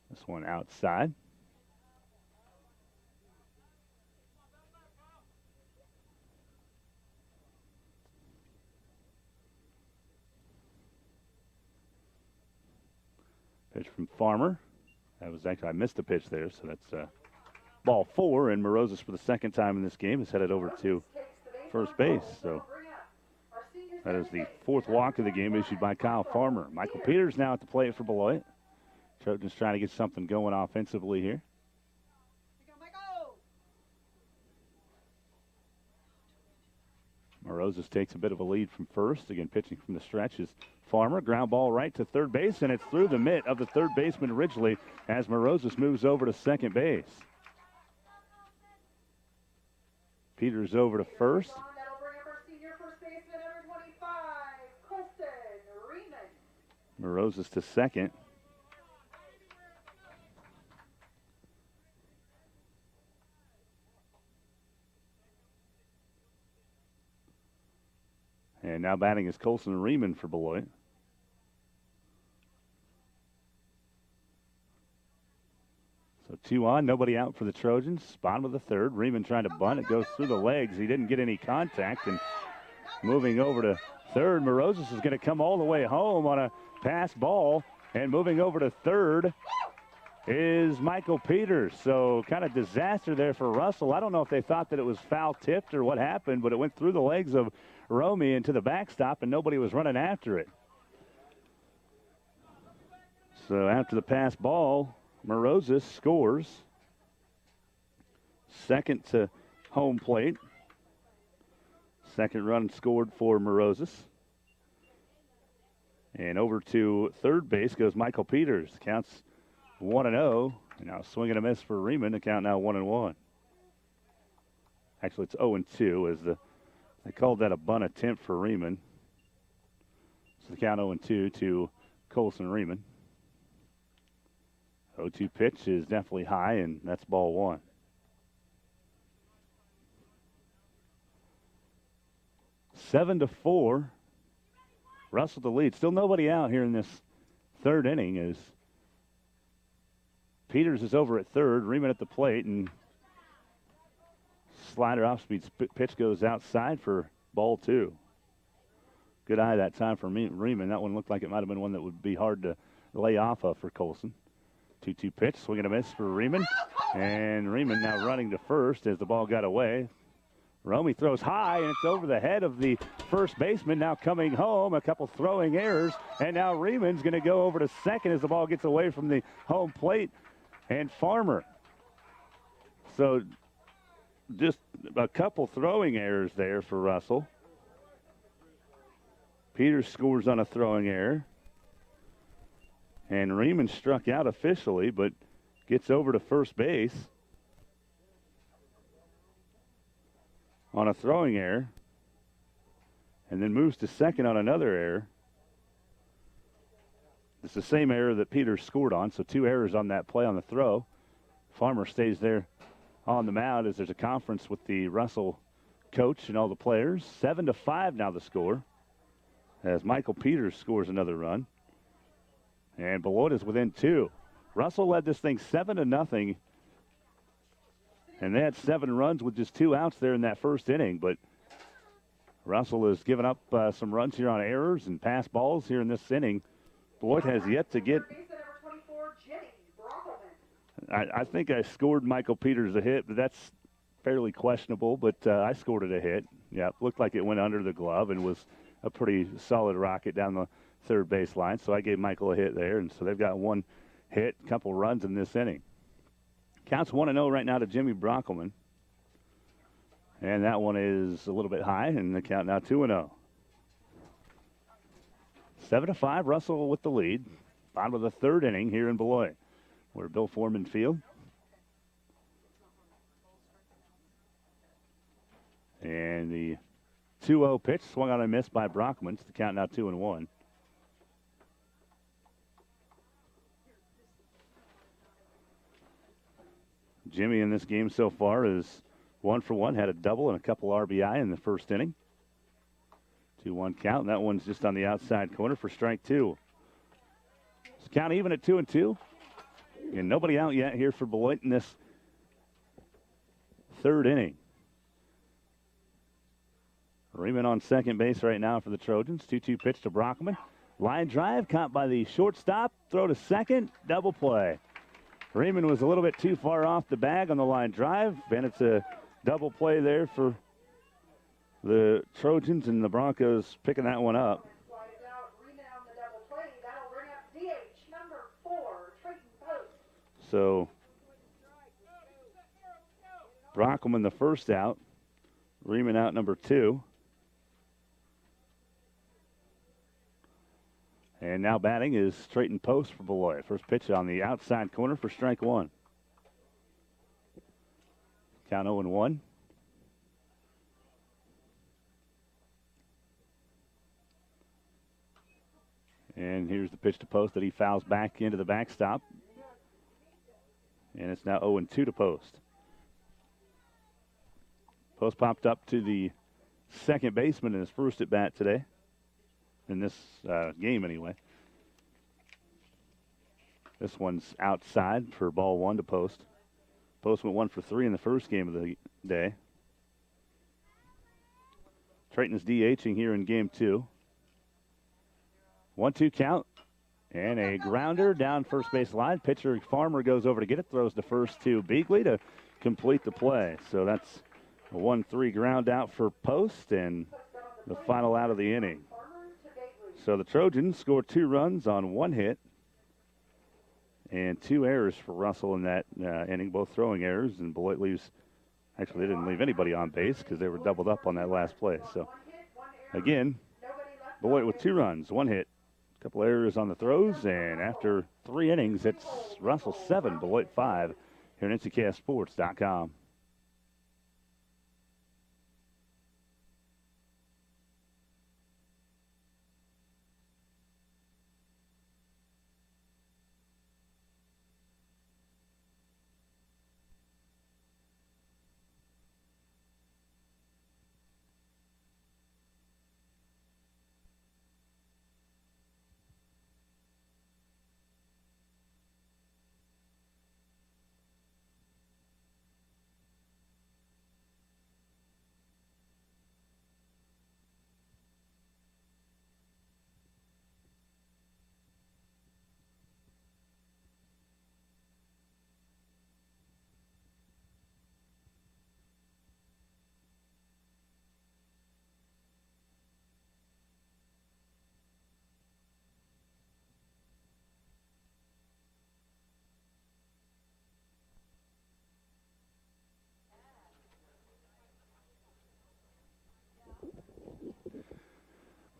This one outside. Pitch from Farmer. That was actually, I missed the pitch there, so that's ball 4, and Morozes for the second time in this game is headed over to first base. So that is the 4th walk of the game issued by Kyle Farmer. Michael Peters now at the plate for Beloit. Trojans trying to get something going offensively here. Morozes takes a bit of a lead from first. Again, pitching from the stretch is Farmer. Ground ball right to third base, and it's through the mitt of the third baseman Ridgely as Morozes moves over to second base. Peters over to first. That'll bring up our senior first baseman, number 25, Colton Riemann. Morozes to second. And now batting is Colson Riemann for Beloit. So 2 on, nobody out for the Trojans. Bottom of the third. Riemann trying to bunt. It goes through the legs. He didn't get any contact. And moving over to third, Morozes is going to come all the way home on a pass ball. And moving over to third is Michael Peters. So kind of disaster there for Russell. I don't know if they thought that it was foul tipped or what happened, but it went through the legs of Romy into the backstop, and nobody was running after it. So after the pass ball, Morozes scores. Second to home plate. Second run scored for Morozes. And over to third base goes Michael Peters. Counts 1-0. And now swing and a miss for Riemann. The count now 1-1. Actually, it's 0-2 as they called that a bunt attempt for Riemann. So the count 0-2 to Colson Riemann. 0-2 pitch is definitely high, and that's ball 1. Seven to 4. Russell the lead. Still nobody out here in this third inning as Peters is over at third. Riemann at the plate, and slider off-speed pitch goes outside for ball 2. Good eye that time for Riemann. That one looked like it might have been one that would be hard to lay off of for Colson. 2-2 pitch, swing and a miss for Riemann. And Riemann now running to first as the ball got away. Romy throws high, and it's over the head of the first baseman. Now coming home, a couple throwing errors. And now Riemann's going to go over to second as the ball gets away from the home plate. And Farmer. So just a couple throwing errors there for Russell. Peters scores on a throwing error. And Riemann struck out officially, but gets over to first base on a throwing error. And then moves to second on another error. It's the same error that Peters scored on, so 2 errors on that play on the throw. Farmer stays there on the mound as there's a conference with the Russell coach and all the players. 7-5 now the score as Michael Peters scores another run. And Beloit is within 2. Russell led this thing 7-0. And they had 7 runs with just 2 outs there in that first inning. But Russell has given up some runs here on errors and pass balls here in this inning. Beloit has yet to get... I think I scored Michael Peters a hit, but that's fairly questionable. But I scored it a hit. Yeah, it looked like it went under the glove and was a pretty solid rocket down the third base line. So I gave Michael a hit there. And so they've got 1 hit, a couple runs in this inning. Counts 1-0 right now to Jimmy Brockelman. And that one is a little bit high, and the count now 2-0. 7-5, Russell with the lead. Bottom of the third inning here in Beloit, where Bill Foreman Field. And the 2-0 pitch swung on and missed by Brockman. It's the count now 2-1. Jimmy in this game so far is 1 for 1, had a double and a couple RBI in the first inning. 2-1 count, and that one's just on the outside corner for strike 2. It's count even at 2-2. And nobody out yet here for Beloit in this third inning. Riemann on second base right now for the Trojans. 2-2 pitch to Brockman. Line drive caught by the shortstop. Throw to second. Double play. Riemann was a little bit too far off the bag on the line drive. And it's a double play there for the Trojans, and the Broncos picking that one up. So Brockman the first out. Riemann out number 2. And now batting is Trayton Post for Beloit. First pitch on the outside corner for strike 1. Count 0-1. And here's the pitch to Post that he fouls back into the backstop. And it's now 0-2 to Post. Post popped up to the second baseman in his first at bat today. In this game, anyway. This one's outside for ball 1 to Post. Post went 1 for 3 in the first game of the day. Trayton's DHing here in game 2. 1-2 count. And a grounder down first base line. Pitcher Farmer goes over to get it. Throws the first to Beagley to complete the play. So that's a 1-3 ground out for Post and the final out of the inning. So the Trojans scored 2 runs on 1 hit and 2 errors for Russell in that inning, both throwing errors. And Beloit leaves, actually they didn't leave anybody on base because they were doubled up on that last play. So again, Beloit with 2 runs, 1 hit, a couple errors on the throws, and after 3 innings, it's Russell 7, Beloit 5 here at Nckssports.com.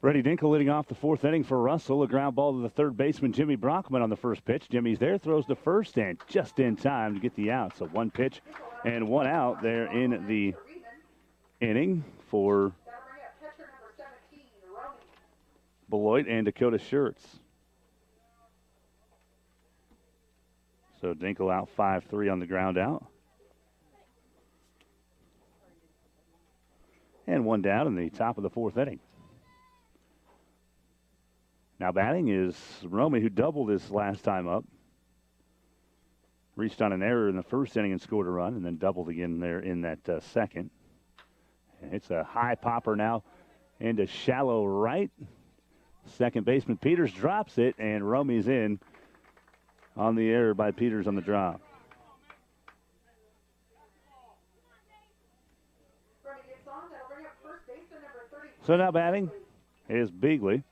Brady Dinkle leading off the 4th inning for Russell. A ground ball to the third baseman, Jimmy Brockman, on the first pitch. Jimmy's there, throws to first, and just in time to get the out. So 1 pitch and 1 out there in the inning for Beloit and Dakota Schertz. So Dinkle out 5-3 on the ground out. And 1 down in the top of the 4th inning. Now batting is Romy, who doubled his last time up. Reached on an error in the first inning and scored a run, and then doubled again there in that second. And it's a high popper now into shallow right. Second baseman Peters drops it, and Romy's in on the error by Peters on the drop. So now batting is Beagley.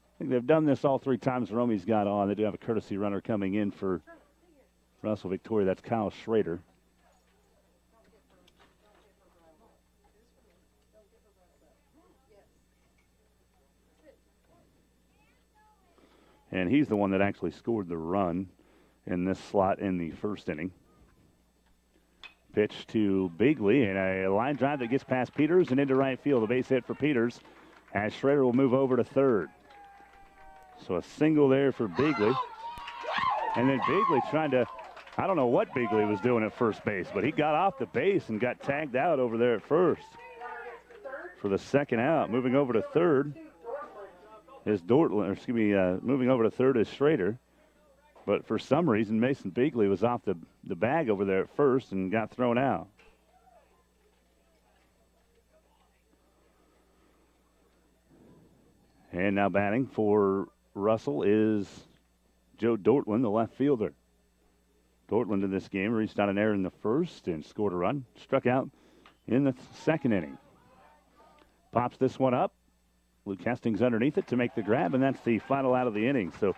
I think they've done this all 3 times Romy's got on. They do have a courtesy runner coming in for Russell Victoria. That's Kyle Schrader. And he's the one that actually scored the run in this slot in the first inning. Pitch to Bigley, and a line drive that gets past Peters and into right field. A base hit for Peters, as Schrader will move over to third. So a single there for Bigley. And then Bigley trying to, I don't know what Bigley was doing at first base, but he got off the base and got tagged out over there at first for the second out. Moving over to third is moving over to third is Schrader. But for some reason, Mason Bigley was off the bag over there at first and got thrown out. And now batting for Russell is Joe Dortland, the left fielder. Dortland in this game reached out an error in the first and scored a run. Struck out in the second inning. Pops this one up. Luke Hastings underneath it to make the grab, and that's the final out of the inning. So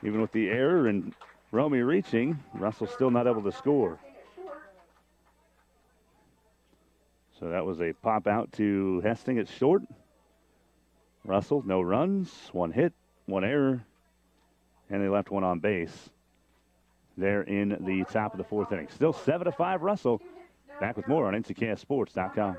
even with the error and Romy reaching, Russell still not able to score. So that was a pop out to Hesting at short. Russell, no runs, one hit, one error, and they left one on base there in the top of the fourth inning. Still 7-5 Russell. Back with more on Nckssports.com.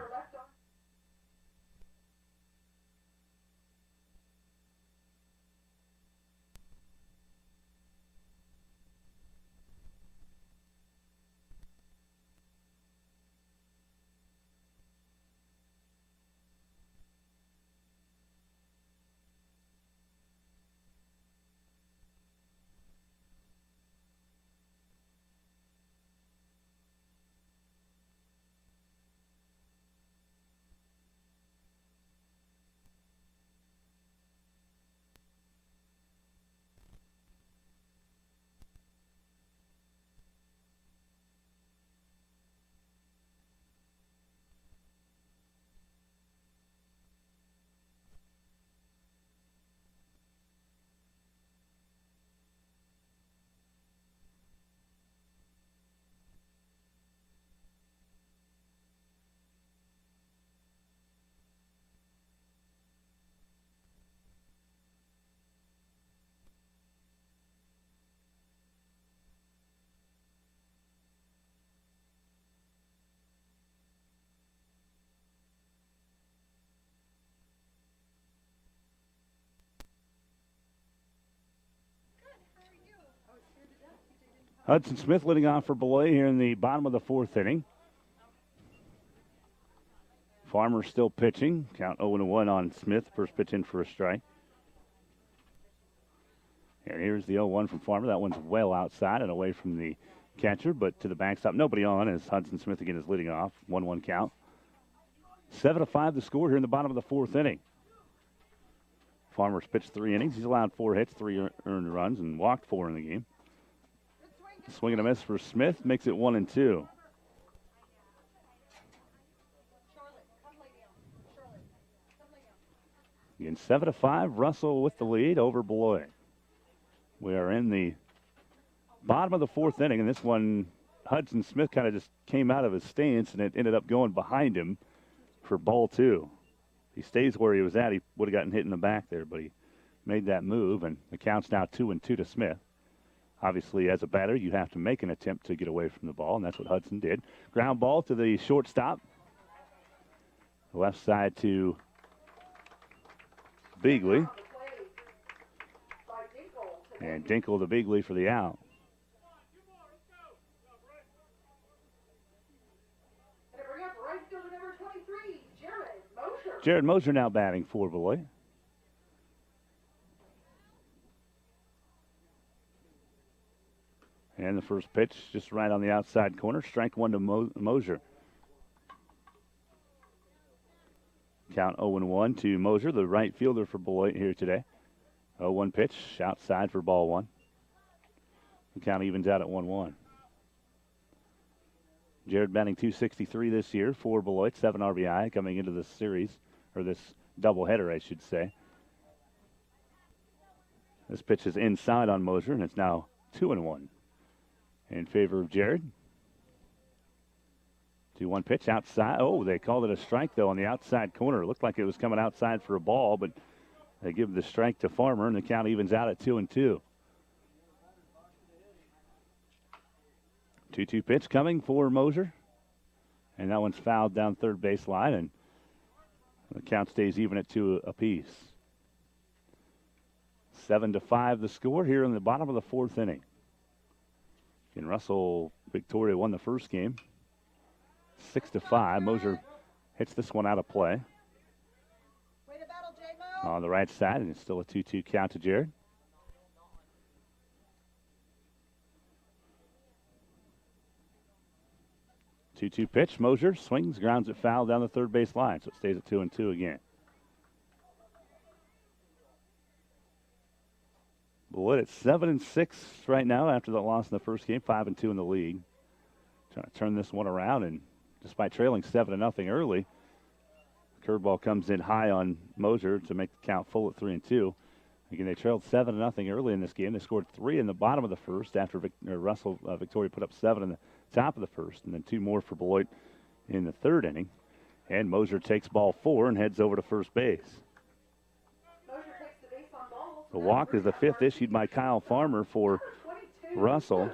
Hudson Smith leading off for Beloit here in the bottom of the fourth inning. Farmer still pitching. Count 0-1 on Smith. First pitch in for a strike. And here's the 0-1 from Farmer. That one's well outside and away from the catcher, but to the backstop. Nobody on as Hudson Smith again is leading off. 1-1 count. 7-5 the score here in the bottom of the fourth inning. Farmer's pitched 3 innings. He's allowed 4 hits, 3 earned runs, and walked 4 in the game. Swing and a miss for Smith makes it 1-2. Again, 7-5. Russell with the lead over Beloit. We are in the bottom of the fourth inning, and this one, Hudson Smith kind of just came out of his stance, and it ended up going behind him for ball 2. If he stays where he was at, he would have gotten hit in the back there, but he made that move, and the count's now 2-2 to Smith. Obviously, as a batter, you have to make an attempt to get away from the ball, and that's what Hudson did. Ground ball to the shortstop. Left side to Bigley. And Dinkle to Bigley for the out. Jared Moser now batting for Beloit. And the first pitch just right on the outside corner. Strike 1 to Moser. Count 0-1 to Moser, the right fielder for Beloit here today. 0-1 pitch outside for ball 1. The count evens out at 1-1. Jared batting .263 this year for Beloit, 7 RBI coming into this series, or this doubleheader, I should say. This pitch is inside on Moser, and it's now 2-1. In favor of Jared. 2-1 pitch outside. Oh, they called it a strike, though, on the outside corner. It looked like it was coming outside for a ball, but They give the strike to Farmer, and the count evens out at 2-2. 2-2 pitch coming for Moser. And that one's fouled down third base line, and the count stays even at 2 apiece. 7-5 the score here in the bottom of the fourth inning. And Russell Victoria won the first game, 6-5. Moser hits this one out of play. On the right side, and it's still a 2-2 count to Jared. Two-two pitch. Moser swings, grounds it foul down the third base line, so it stays at 2-2 again. Beloit at 7-6 right now after the loss in the first game, 5-2 in the league. Trying to turn this one around, and despite trailing 7-0 early, curveball comes in high on Moser to make the count full at 3-2. Again, they trailed 7-0 early in this game. They scored 3 in the bottom of the first after Russell Victoria put up 7 in the top of the first, and then 2 more for Beloit in the third inning. And Moser takes ball 4 and heads over to first base. The walk is the 5th issued by Kyle Farmer for Russell.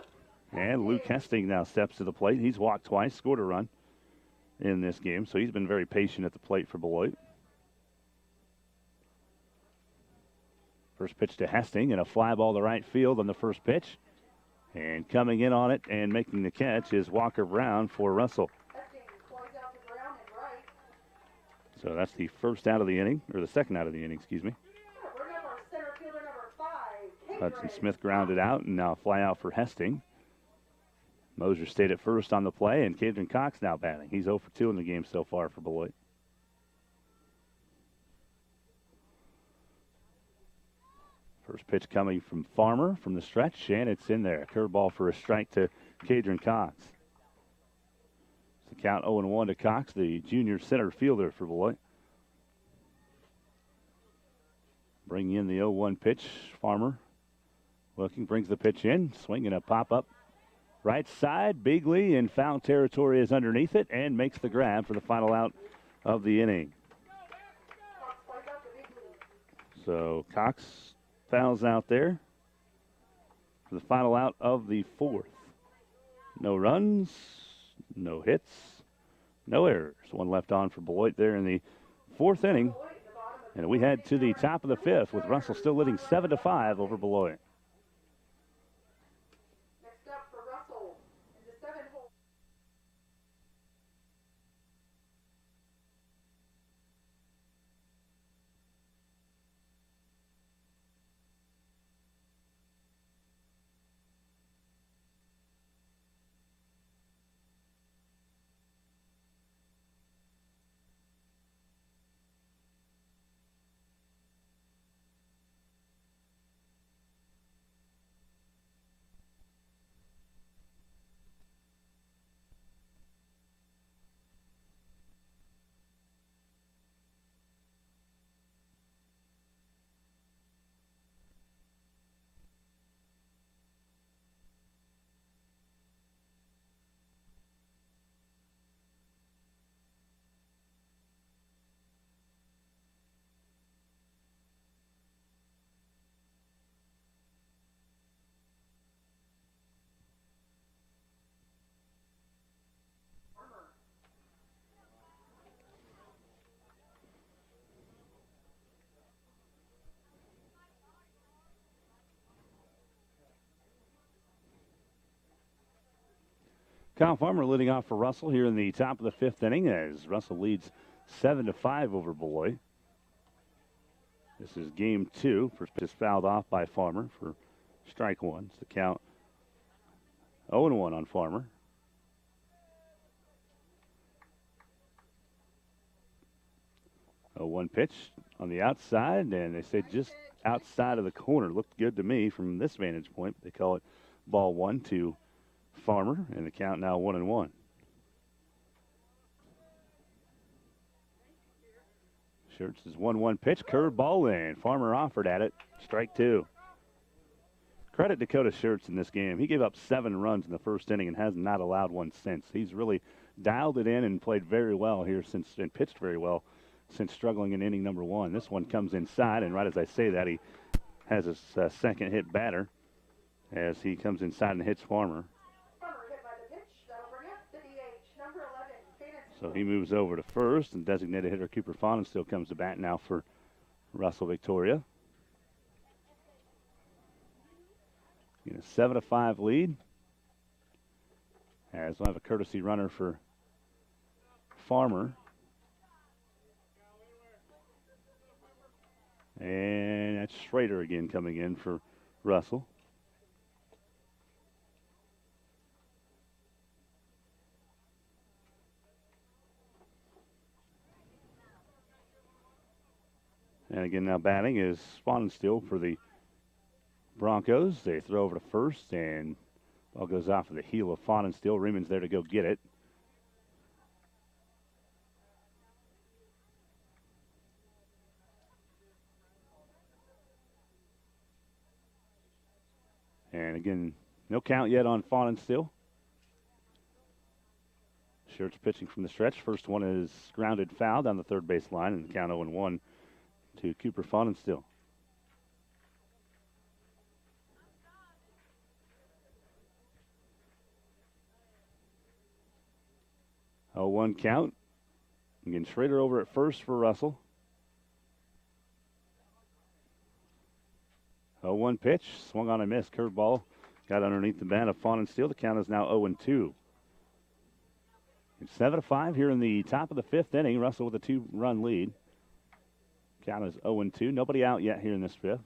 And Luke Hesting now steps to the plate. He's walked twice, scored a run in this game, so he's been very patient at the plate for Beloit. First pitch to Hesting, and a fly ball to right field on the first pitch. And coming in on it and making the catch is Walker Brown for Russell. So that's the first out of the inning, or the second out of the inning, excuse me. Hudson Smith grounded out, and now a fly out for Hesting. Moser stayed at first on the play, and Cadron Cox now batting. He's 0 for 2 in the game so far for Beloit. First pitch coming from Farmer from the stretch, and it's in there. Curveball for a strike to Cadron Cox. It's the count 0-1 to Cox, the junior center fielder for Beloit. Bringing in the 0-1 pitch. Farmer looking, brings the pitch in, swinging a pop-up. Right side, Bigley in foul territory is underneath it and makes the grab for the final out of the inning. So Cox fouls out there for the final out of the fourth. No runs, no hits, no errors. One left on for Beloit there in the fourth inning. And we head to the top of the fifth with Russell still leading 7-5 over Beloit. Kyle Farmer leading off for Russell here in the top of the fifth inning as Russell leads 7-5 over Beloit. This is game 2. First pitch fouled off by Farmer for strike 1. It's the count 0-1 on Farmer. A 1 pitch on the outside, and they say just outside of the corner. Looked good to me from this vantage point. They call it ball 1 to Farmer, and the count now 1-1. Schertz's 1-1 pitch, curveball in. Farmer offered at it. Strike 2. Credit Dakota Schertz in this game. He gave up 7 runs in the first inning and has not allowed one since. He's really dialed it in and played very well here since, and pitched very well since struggling in inning number 1. This one comes inside, and right as I say that, he has his second hit batter as he comes inside and hits Farmer. Farmer hit by the pitch. That'll bring up the DH, number 11, Caden. So he moves over to first, and designated hitter Cooper Fawnin still comes to bat now for Russell Victoria. In a 7-5 lead. As we'll have a courtesy runner for Farmer. And that's Schrader again coming in for Russell. And again now batting is Swanenstiel for the Broncos. They throw over to first, and ball goes off of the heel of Swanenstiel. Reeman's there to go get it. And again, no count yet on Swanenstiel. Shirts pitching from the stretch. First one is grounded foul down the third base line, and the count 0-1 to Cooper Swanenstiel. Oh, 1 count. Again, Schrader over at first for Russell. 0-1 pitch. Swung on a miss. Curveball got underneath the bat of Swanenstiel. The count is now 0-2. It's 7-5 here in the top of the 5th inning. Russell with a 2-run lead. Count is 0-2. Nobody out yet here in this 5th.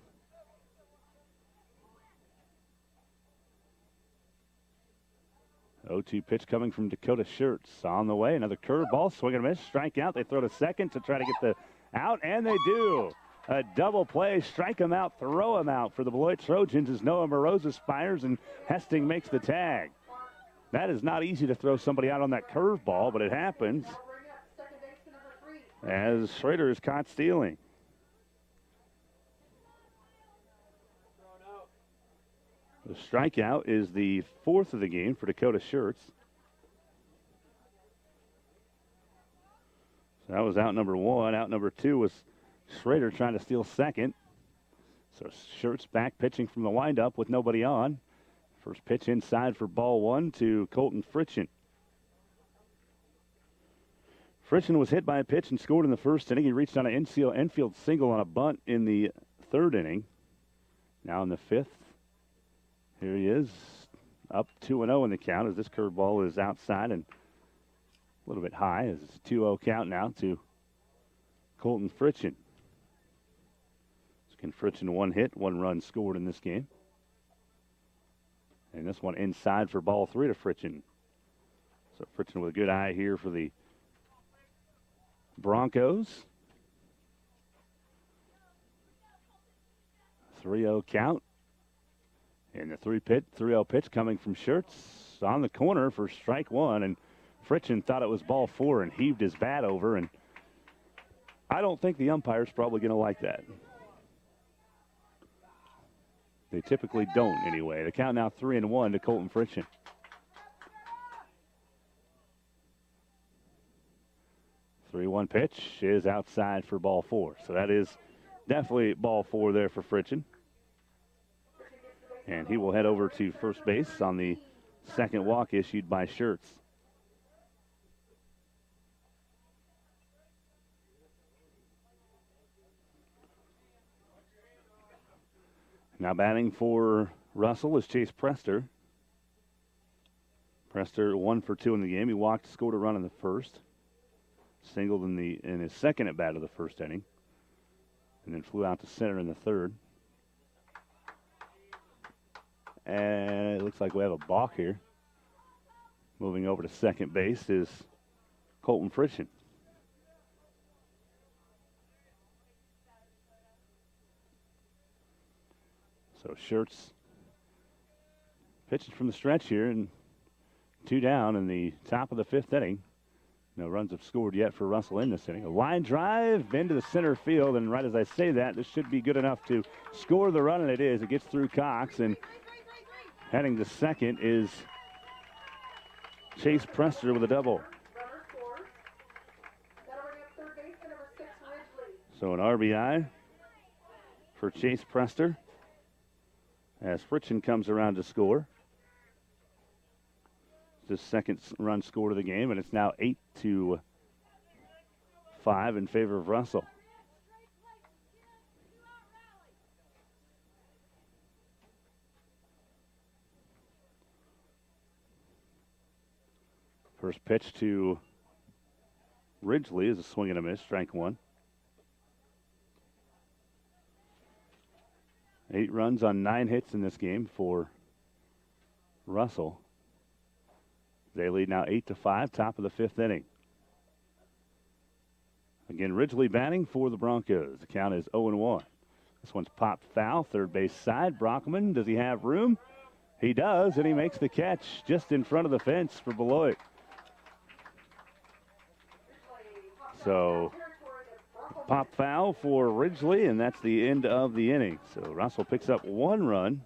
Oh-2 pitch coming from Dakota Shirts. On the way, another curveball, swing and a miss, strikeout. They throw to second to try to get the out, and they do. A double play, strike him out, throw him out for the Beloit Trojans as Noah Moroza fires and Hesting makes the tag. That is not easy to throw somebody out on that curveball, but it happens as Schrader is caught stealing. The strikeout is the 4th of the game for Dakota Shirts. So that was out number 1. Out number 2 was Schrader trying to steal second. So Shirts back pitching from the windup with nobody on. First pitch inside for ball 1 to Colton Fritchen. Fritchen was hit by a pitch and scored in the first inning. He reached on an infield single on a bunt in the 3rd inning. Now in the 5th. Here he is, up 2-0 in the count as this curveball is outside and a little bit high as it's a 2-0 count now to Colton Fritchen. So Fritchen 1 hit, 1 run scored in this game. And this one inside for ball 3 to Fritchen. So Fritchen with a good eye here for the Broncos. 3-0 count. And the 3-0 pitch coming from Shirts on the corner for strike 1. And Fritchen thought it was ball 4 and heaved his bat over. And I don't think the umpire's probably going to like that. They typically don't anyway. The count now 3-1 to Colton Fritchen. The 3-1 pitch is outside for ball 4. So that is definitely ball 4 there for Fritchen. And he will head over to first base on the second walk issued by Shirts. Now batting for Russell is Chase Prester. Prester 1 for 2 in the game. He walked, scored a run in the first. Singled in his second at bat of the first inning. And then flew out to center in the 3rd. And it looks like we have a balk here. Moving over to second base is Colton Fritchen. So Shirts pitching from the stretch here, and 2 down in the top of the 5th inning. No runs have scored yet for Russell in this inning. A line drive into the center field, and right as I say that, this should be good enough to score the run, and it is. It gets through Cox, and heading to second is Chase Prester with a double. Runner scores. That'll bring up third baseman number 6, So an RBI for Chase Prester as Fritchen comes around to score. It's his second run scored of the game, and it's now 8-5 in favor of Russell. First pitch to Ridgely is a swing and a miss, strike one. 8 runs on 9 hits in this game for Russell. They lead now 8-5, top of the 5th inning. Again, Ridgely batting for the Broncos. The count is 0-1. This one's popped foul, third base side. Brockman, does he have room? He does, and he makes the catch just in front of the fence for Beloit. So, pop foul for Ridgely, and that's the end of the inning. So, Russell picks up 1 run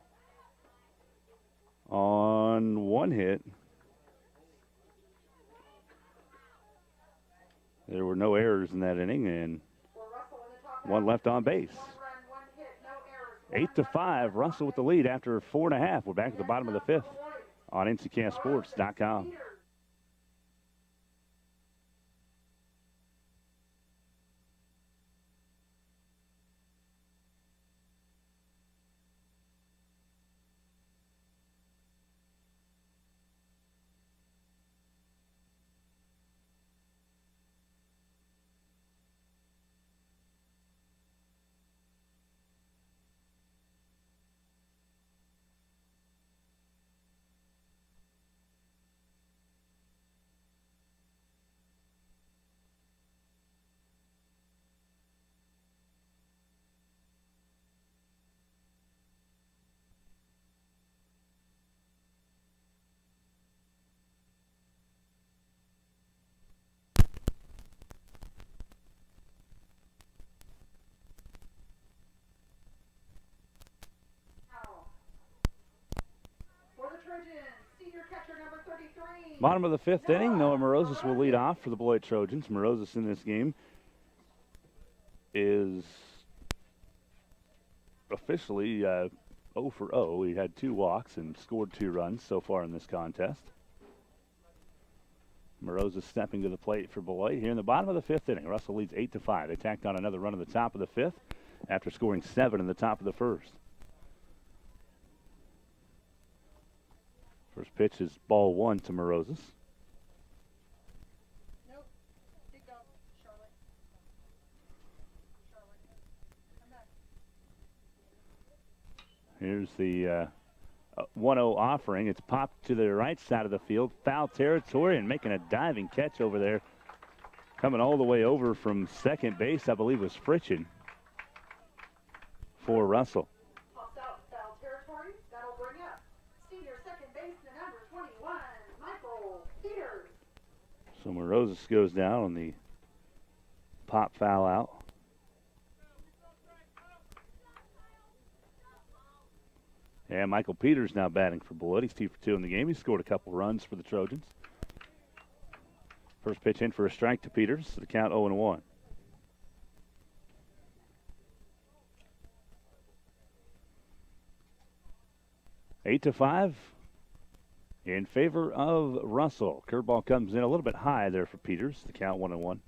on 1 hit. There were no errors in that inning, and 1 left on base. 8-5, Russell with the lead after 4.5. We're back at the bottom of the 5th on Nckssports.com. Bottom of the 5th inning, Noah Morozes will lead off for the Beloit Trojans. Morozes in this game is officially 0 for 0. He had 2 walks and scored 2 runs so far in this contest. Morozes stepping to the plate for Beloit here in the bottom of the 5th inning. Russell leads 8-5. They tacked on another run in the top of the 5th after scoring 7 in the top of the 1st. First pitch is ball 1 to Morozes. Nope. Dig up, Charlotte. Come back. Here's the 1-0 offering. It's popped to the right side of the field. Foul territory, and making a diving catch over there. Coming all the way over from second base, I believe, was Fritchen for Russell. Pops out foul territory. That'll bring up senior second baseman number 21, Michael Peters. So Morozes goes down on the pop foul out. And Michael Peters now batting for Beloit. He's 2 for 2 in the game. He scored a couple runs for the Trojans. First pitch in for a strike to Peters. The count 0-1. Eight to 5 in favor of Russell. Curveball comes in a little bit high there for Peters. The count 1-1.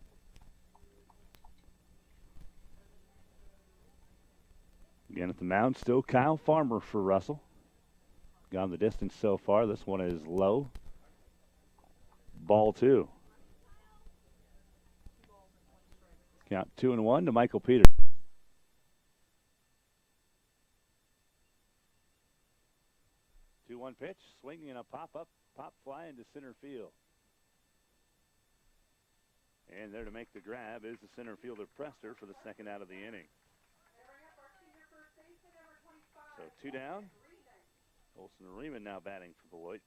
Again at the mound, still Kyle Farmer for Russell. Gone the distance so far. This one is low. Ball 2. Count 2-1 to Michael Peters. 2-1 pitch, swinging and a pop fly into center field. And there to make the grab is the center fielder Prester for the second out of the inning. So 2 down. Olson Riemann now batting for Beloit.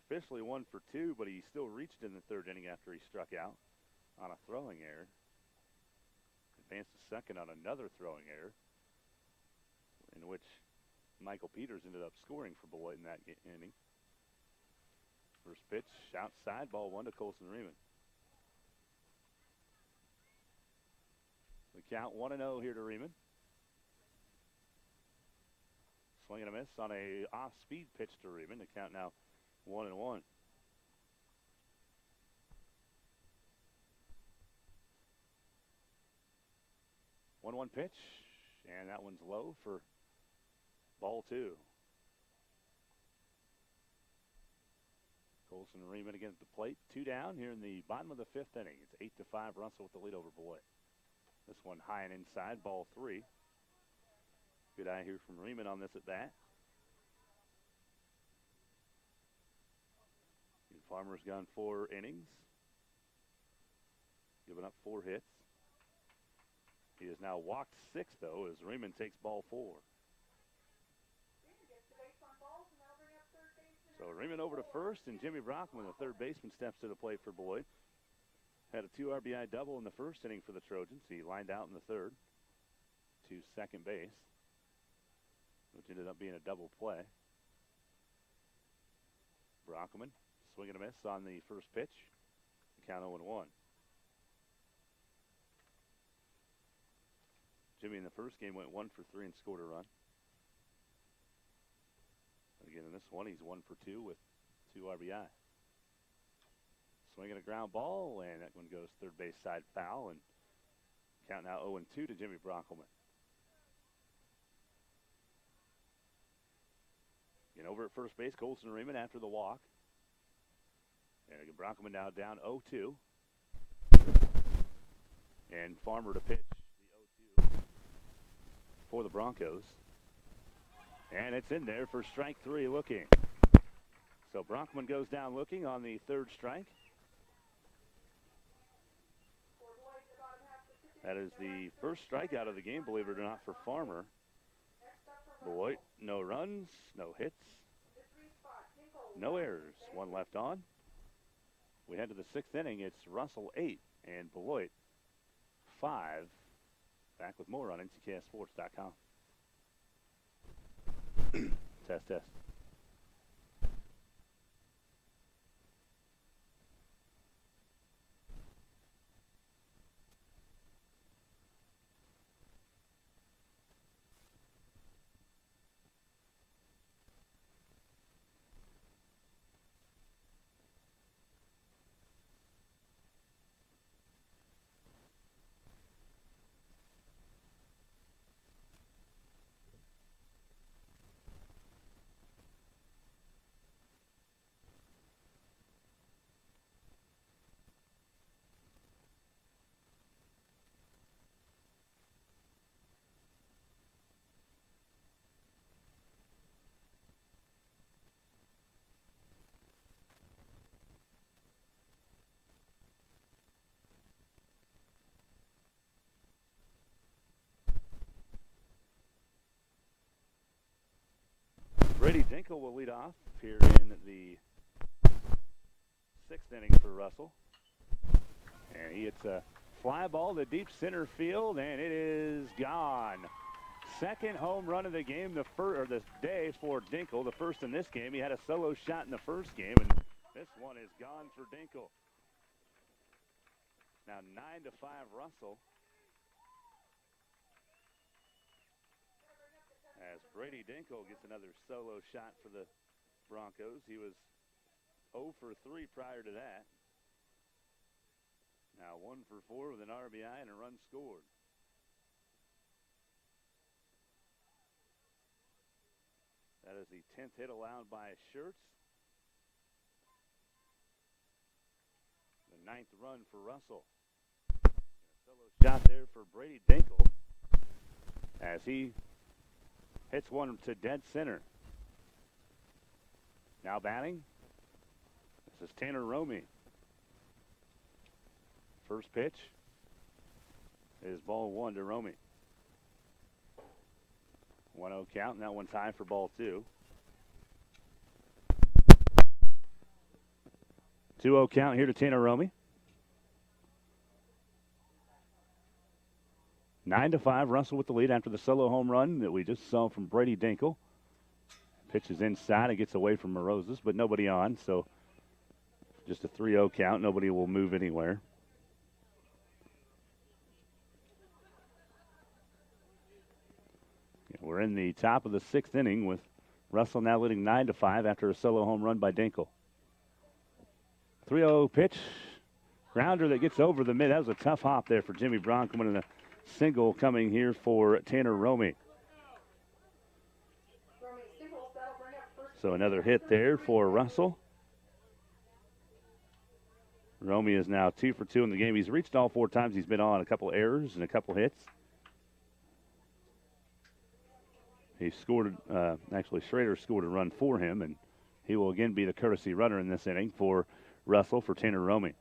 Officially 1 for 2, but he still reached in the 3rd inning after he struck out on a throwing error. Advanced to second on another throwing error, in which Michael Peters ended up scoring for Beloit in that inning. First pitch, outside, ball 1 to Colson Riemann. The count 1-0 here to Riemann. Swing and a miss on a off-speed pitch to Riemann. The count now 1-1. 1-1 pitch, and that one's low for ball 2. Colson and Riemann again at the plate. 2 down here in the bottom of the 5th inning. It's 8-5. Russell with the lead over Beloit. This one high and inside, ball 3. Good eye here from Riemann on this at bat. Farmer's gone 4 innings, giving up 4 hits. He has now walked 6, though, as Riemann takes ball 4. So Riemann over to first, and Jimmy Brockman, the third baseman, steps to the plate for Beloit. Had a 2 RBI double in the first inning for the Trojans. He lined out in the third to second base, which ended up being a double play. Brockman, swing and a miss on the first pitch. Count 0-1. Jimmy in the first game went 1 for 3 and scored a run. Again, in this one, he's 1 for 2 with 2 RBI. Swinging a ground ball, and that one goes third base side foul, and count now 0-2 to Jimmy Brockman. And over at first base, Colson Riemann after the walk. And again, Brockman now down 0-2. And Farmer to pitch the 0-2 for the Broncos. And it's in there for strike 3 looking. So Brockman goes down looking on the third strike. That is the first strikeout of the game, believe it or not, for Farmer. Beloit, no runs, no hits, no errors. 1 left on. We head to the 6th inning. It's Russell 8 and Beloit 5. Back with more on Nckssports.com. Test, test. Brady Dinkle will lead off here in the 6th inning for Russell. And he hits a fly ball to deep center field, and it is gone. Second home run of the game, the day for Dinkle. The first in this game. He had a solo shot in the first game, and this one is gone for Dinkle. Now 9-5 Russell. As Brady Dinkle gets another solo shot for the Broncos. He was 0 for 3 prior to that. Now 1 for 4 with an RBI and a run scored. That is the 10th hit allowed by Schertz. The 9th run for Russell. And a solo shot there for Brady Dinkle as he hits one to dead center. Now batting, this is Tanner Romy. First pitch is ball 1 to Romy. 1-0 count, and that one's high for ball 2. 2-0 count here to Tanner Romy. 9-5, Russell with the lead after the solo home run that we just saw from Brady Dinkle. Pitches inside, it gets away from Morozes, but nobody on, so just a 3-0 count. Nobody will move anywhere. We're in the top of the 6th inning with Russell now leading 9-5 after a solo home run by Dinkle. 3-0 pitch. Grounder that gets over the mid. That was a tough hop there for Jimmy Bronk, and a single coming here for Tanner Romy. So another hit there for Russell. Romy is now 2 for 2 in the game. He's reached all 4 times he's been on. A couple errors and a couple hits. He scored, actually Schrader scored a run for him, and he will again be the courtesy runner in this inning for Russell for Tanner Romy.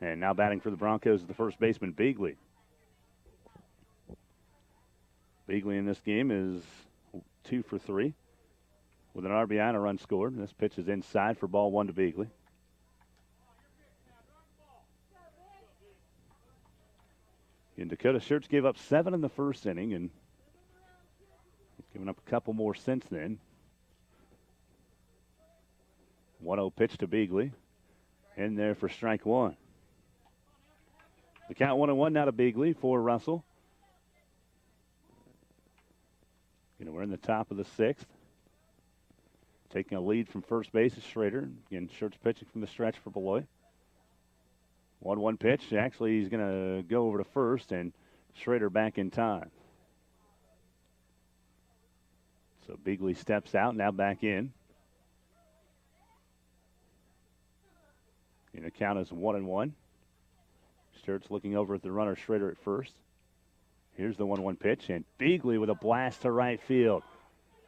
And now batting for the Broncos is the first baseman, Beagley. Beagley in this game is 2 for 3 with an RBI and a run scored. This pitch is inside for ball 1 to Beagley. And Dakota Schertz gave up 7 in the first inning, and he's given up a couple more since then. 1-0 pitch to Beagley. In there for strike 1. The count 1-1 now to Beagley for Russell. We're in the top of the 6th. Taking a lead from first base is Schrader. Again, Schertz pitching from the stretch for Beloit. 1-1 pitch. Actually, he's going to go over to first, and Schrader back in time. So Beagley steps out, now back in. And the count is 1-1. Schertz looking over at the runner, Schrader at first. Here's the 1-1 pitch, and Beagley with a blast to right field.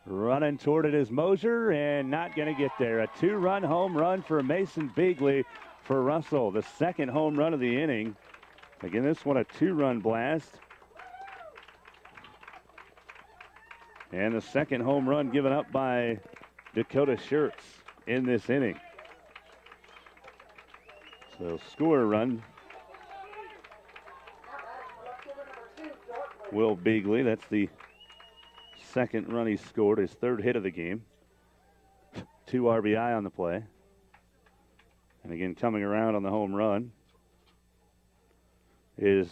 Running toward it is Mosier, and not going to get there. A 2-run home run for Mason Beagley for Russell, the second home run of the inning. Again, this one a 2-run blast. And the second home run given up by Dakota Schertz in this inning. So score run. Will Beagley, that's the second run he scored, his 3rd hit of the game. 2 RBI on the play. And again, coming around on the home run is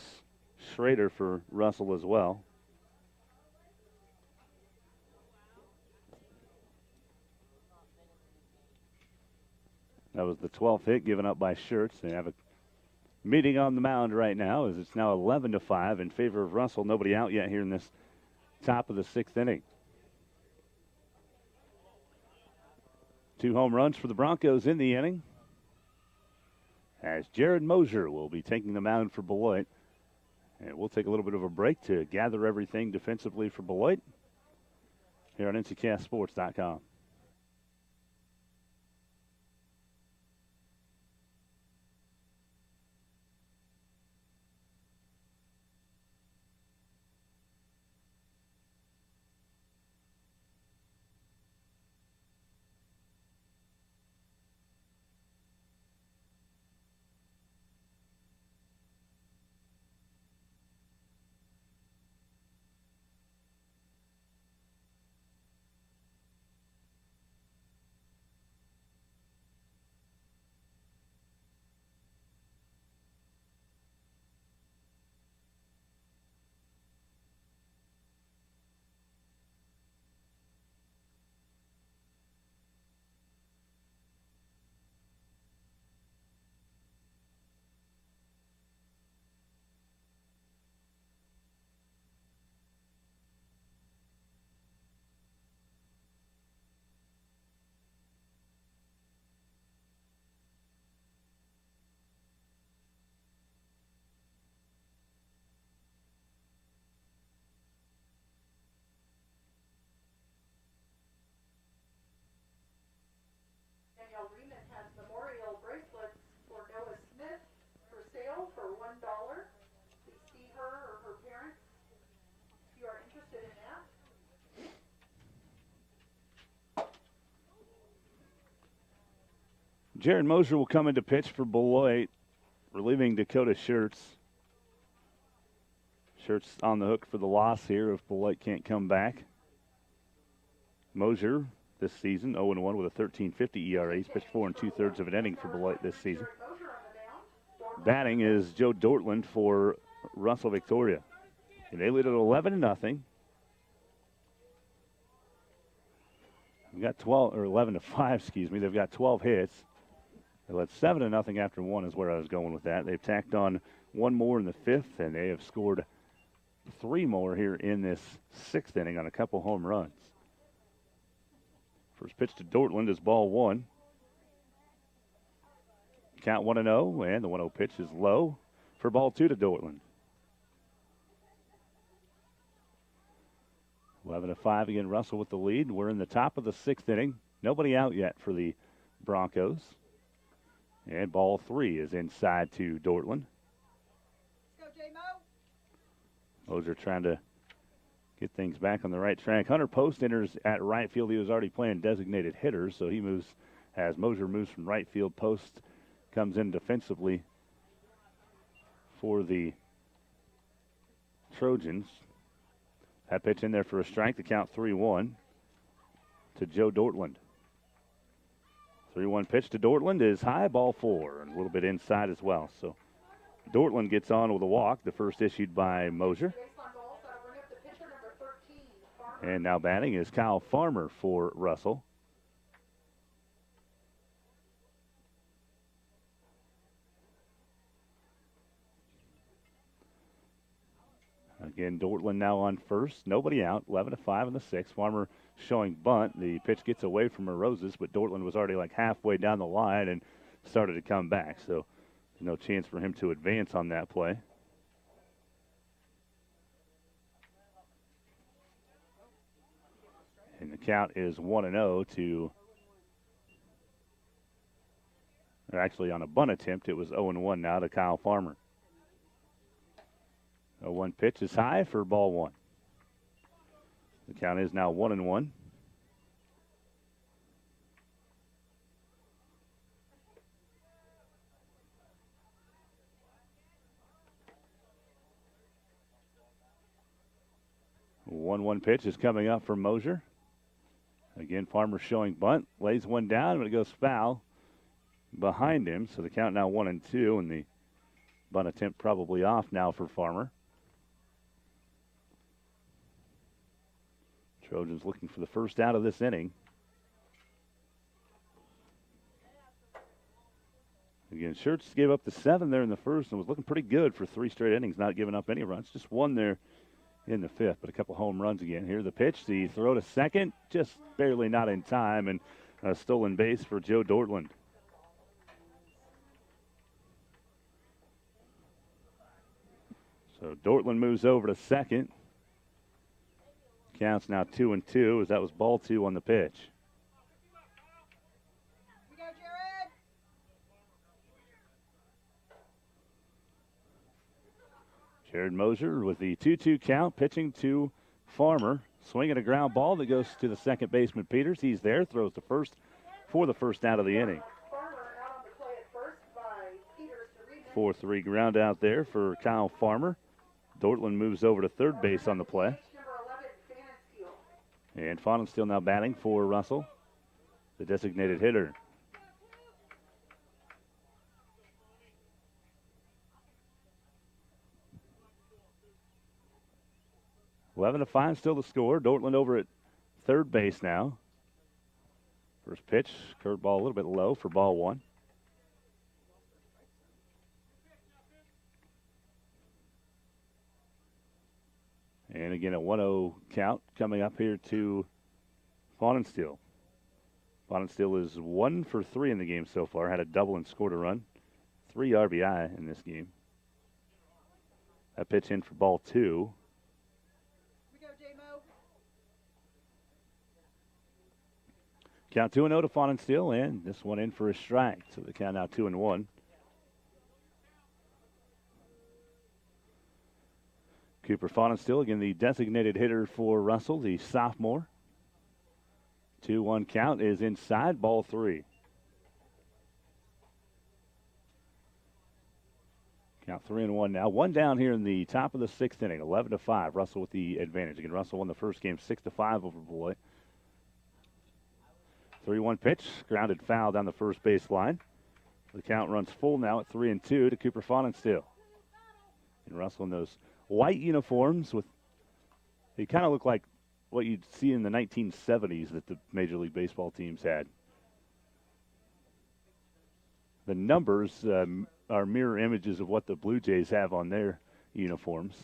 Schrader for Russell as well. That was the 12th hit given up by Schertz. They have a meeting on the mound right now as it's now 11-5 in favor of Russell. Nobody out yet here in this top of the 6th inning. 2 home runs for the Broncos in the inning, as Jared Mosier will be taking the mound for Beloit. And we'll take a little bit of a break to gather everything defensively for Beloit here on Nckssports.com. Jared Mosier will come into pitch for Beloit, relieving Dakota Schertz. Schertz on the hook for the loss here if Beloit can't come back. Mosier this season 0-1 with a 13.50 ERA. He's pitched 4 2/3 of an inning for Beloit this season. Batting is Joe Dortland for Russell Victoria. And they lead at 11-0. We've got 12 or 11-5, excuse me. They've got 12 hits. They led 7-0 after one is where I was going with that. They've tacked on one more in the fifth, and they have scored 3 more here in this sixth inning on a couple home runs. First pitch to Dortland is ball 1. Count 1-0, and the 1-0 pitch is low for ball 2 to Dortland. 11-5 again, Russell with the lead. We're in the top of the sixth inning. Nobody out yet for the Broncos. And ball 3 is inside to Dortland. Let's go, J-Mo. Moser trying to get things back on the right track. Hunter Post enters at right field. He was already playing designated hitter, so he moves as Moser moves from right field. Post comes in defensively for the Trojans. That pitch in there for a strike. The count 3-1 to Joe Dortland. 3-1 pitch to Dortland is high, ball 4, and a little bit inside as well. So Dortland gets on with a walk, the first issued by Moser. And now batting is Kyle Farmer for Russell. Again, Dortland now on first. Nobody out. 11-5 in the sixth. Farmer showing bunt. The pitch gets away from Roses, but Dortland was already like halfway down the line and started to come back. So no chance for him to advance on that play. And the count is 1-0 to, or actually on a bunt attempt, it was 0-1 now to Kyle Farmer. 0-1 pitch is high for ball 1. The count is now 1-1. One pitch is coming up for Moser. Again, Farmer showing bunt, lays one down, but it goes foul behind him. So the count now 1-2, and the bunt attempt probably off now for Farmer. Trojans looking for the first out of this inning. Again, Schertz gave up the 7 there in the first and was looking pretty good for 3 straight innings, not giving up any runs. Just 1 there in the fifth, but a couple home runs again. Here's the pitch, the throw to second, just barely not in time, and a stolen base for Joe Dortland. So Dortland moves over to second. Counts now 2-2 as that was ball 2 on the pitch. We go, Jared. Jared Moser with the 2-2 count, pitching to Farmer. Swinging a ground ball that goes to the second baseman, Peters. He's there, throws to first for the first out of the inning. 4-3 ground out there for Kyle Farmer. Dortland moves over to third base on the play. And Fahnenstiel now batting for Russell, the designated hitter. Eleven to 5 still the score. Dortland over at third base now. First pitch, curveball a little bit low for ball 1. And again, a 1-0 count coming up here to Fahnenstiel. Fahnenstiel is 1 for 3 in the game so far. Had a double and scored a run. 3 RBI in this game. That pitch in for ball 2. We go, J-Mo. Count 2-0 to Fahnenstiel, and this one in for a strike. So the count now 2-1. Cooper Fahnenstiel, again, the designated hitter for Russell, the sophomore. 2-1 count is inside, ball 3. Count 3-1 now. 1 down here in the top of the sixth inning, 11-5. Russell with the advantage. Again, Russell won the first game 6-5 over Beloit. 3-1 pitch, grounded foul down the first base line. The count runs full now at 3-2 to Cooper Fahnenstiel. And Russell in those white uniforms with, they kind of look like what you'd see in the 1970s that the Major League Baseball teams had. The numbers are mirror images of what the Blue Jays have on their uniforms.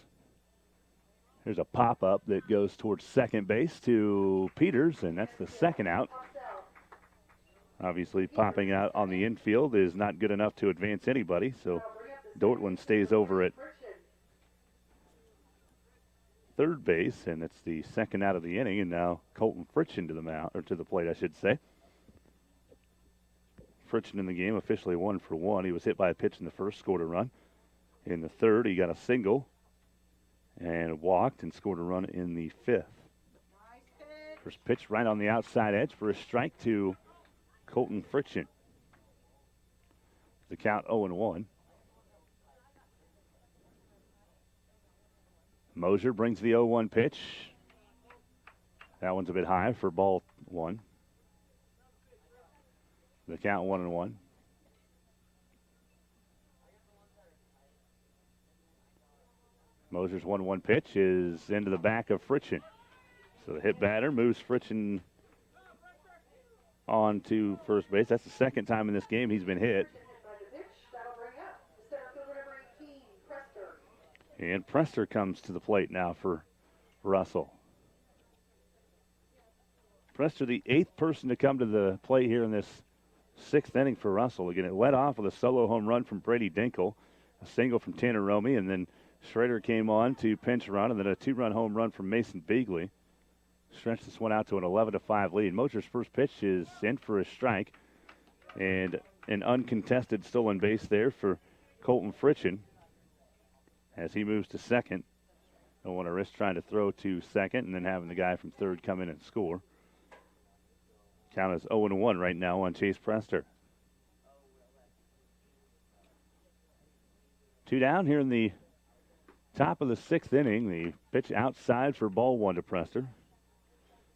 There's a pop-up that goes towards second base to Peters, and that's the second out. Obviously, popping out on the infield is not good enough to advance anybody, so Dortland stays over at third base, and it's the second out of the inning, and now Colton Fritchen to the mound, or to the plate, I should say. Fritchen in the game, officially 1 for 1. He was hit by a pitch in the first, scored a run. In the third, he got a single and walked and scored a run in the fifth. First pitch right on the outside edge for a strike to Colton Fritchen. The count 0-1. Mosier brings the 0-1 pitch. That one's a bit high for ball 1. The count 1-1. Mosier's 1-1 pitch is into the back of Fritchen. So the hit batter moves Fritchen on to first base. That's the second time in this game he's been hit. And Prester comes to the plate now for Russell. Prester, the 8th person to come to the plate here in this 6th inning for Russell. Again, it led off with a solo home run from Brady Dinkle, a single from Tanner Romy, and then Schrader came on to pinch run, and then a 2-run home run from Mason Beagley. Stretched this one out to an 11-5 lead. Mosier's first pitch is in for a strike, and an uncontested stolen base there for Colton Fritchen as he moves to second. Don't want to risk trying to throw to second and then having the guy from third come in and score. Count is 0-1 right now on Chase Prester. 2 down here in the top of the 6th inning. The pitch outside for ball 1 to Prester.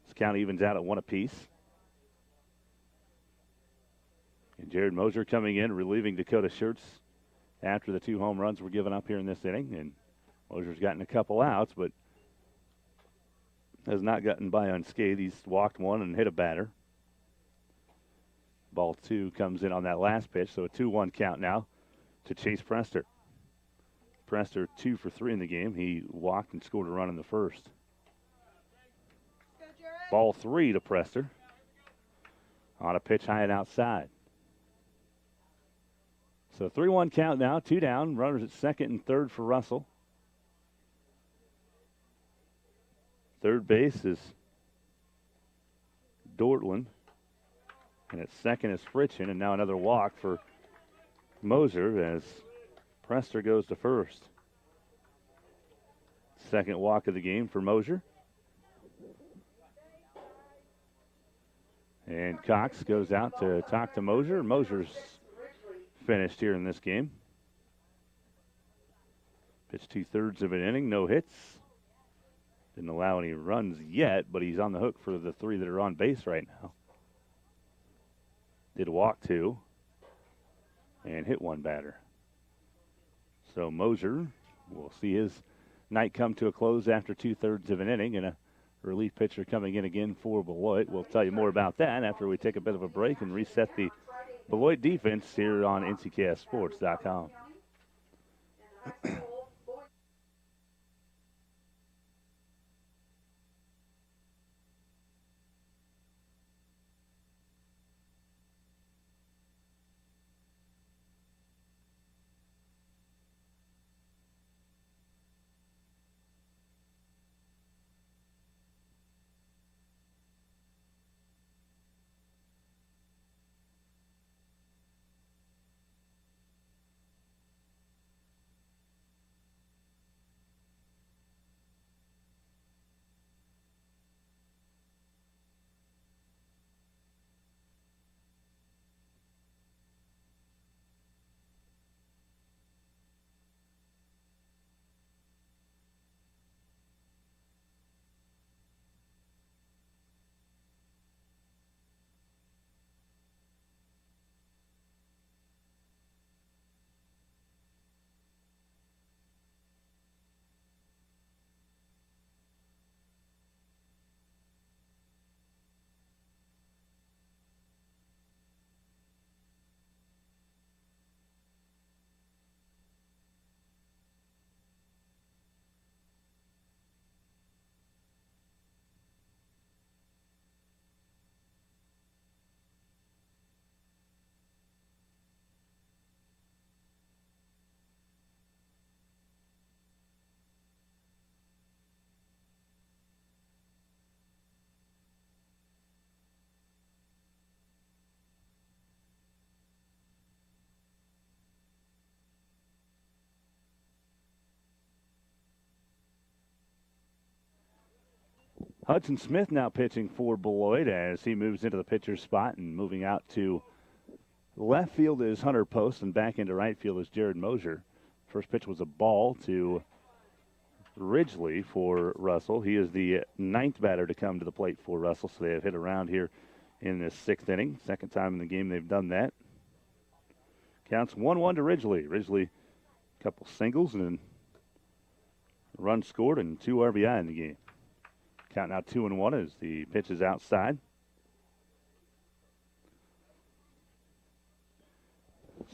This count evens out at 1 apiece. And Jared Mosier coming in, relieving Dakota Schertz after the 2 home runs were given up here in this inning. And Mosier's gotten a couple outs, but has not gotten by unscathed. He's walked 1 and hit a batter. Ball 2 comes in on that last pitch, so a 2-1 count now to Chase Prester. Prester 2 for 3 in the game. He walked and scored a run in the first. Ball 3 to Prester on a pitch high and outside. So 3-1 count now, 2 down. Runners at second and third for Russell. Third base is Dortland. And at second is Fritchen, and now another walk for Mosier as Prester goes to first. Second walk of the game for Mosier. And Cox goes out to talk to Mosier. Mosier's finished here in this game. Pitched 2/3 of an inning, no hits. Didn't allow any runs yet, but he's on the hook for the 3 that are on base right now. Did walk 2 and hit 1 batter. So Mosier will see his night come to a close after 2/3 of an inning, and a relief pitcher coming in again for Beloit. We'll tell you more about that after we take a bit of a break and reset the Beloit defense here on Nckssports.com. Hudson Smith now pitching for Beloit as he moves into the pitcher's spot, and moving out to left field is Hunter Post, and back into right field is Jared Mosier. First pitch was a ball to Ridgely for Russell. He is the 9th batter to come to the plate for Russell, so they have hit around here in this 6th inning. Second time in the game they've done that. Counts 1-1 to Ridgely. Ridgely, a couple singles and a run scored and 2 RBI in the game. Count now 2-1 as the pitch is outside.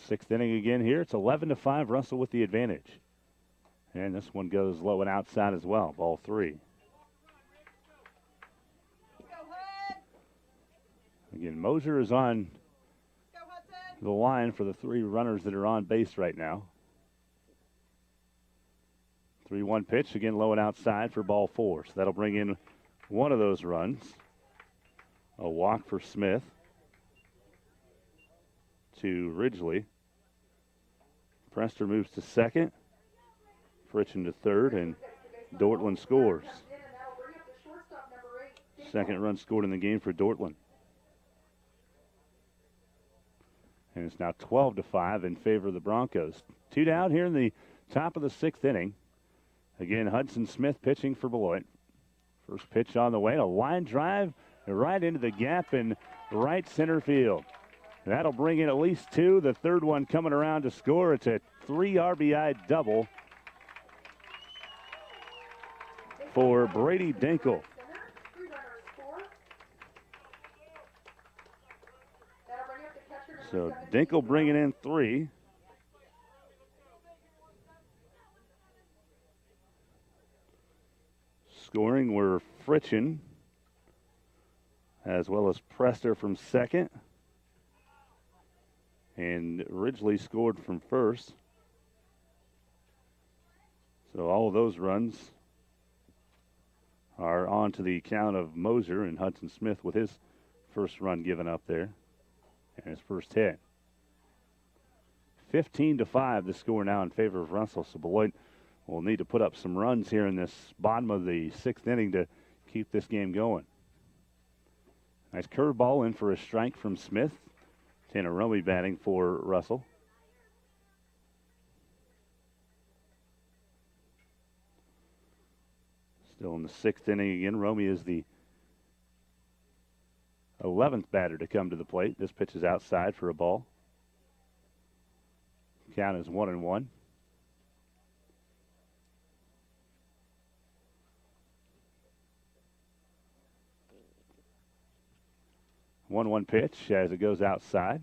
6th inning again here. It's 11-5. Russell with the advantage. And this one goes low and outside as well. Ball 3. Again, Mosier is on the line for the 3 runners that are on base right now. 3-1 pitch, again low and outside for ball 4. So that'll bring in one of those runs. A walk for Smith to Ridgely. Prester moves to second. Fritchen to third, and Dortland scores. Second run scored in the game for Dortland. And it's now 12-5 in favor of the Broncos. 2 down here in the top of the 6th inning. Again, Hudson Smith pitching for Beloit. First pitch on the way, a line drive right into the gap in right center field. That'll bring in at least 2. The third one coming around to score. It's a 3 RBI double for Brady Dinkle. So Dinkle bringing in 3. Scoring were Fritchen, as well as Prester from second. And Ridgely scored from first. So all of those runs are on to the count of Mosier, and Hudson Smith with his first run given up there and his first hit. 15-5 the score now in favor of Russell. So Beloit will need to put up some runs here in this bottom of the 6th inning to keep this game going. Nice curveball in for a strike from Smith. Tanner Romy batting for Russell. Still in the 6th inning again. Romy is the 11th batter to come to the plate. This pitch is outside for a ball. Count is 1-1. One pitch as it goes outside.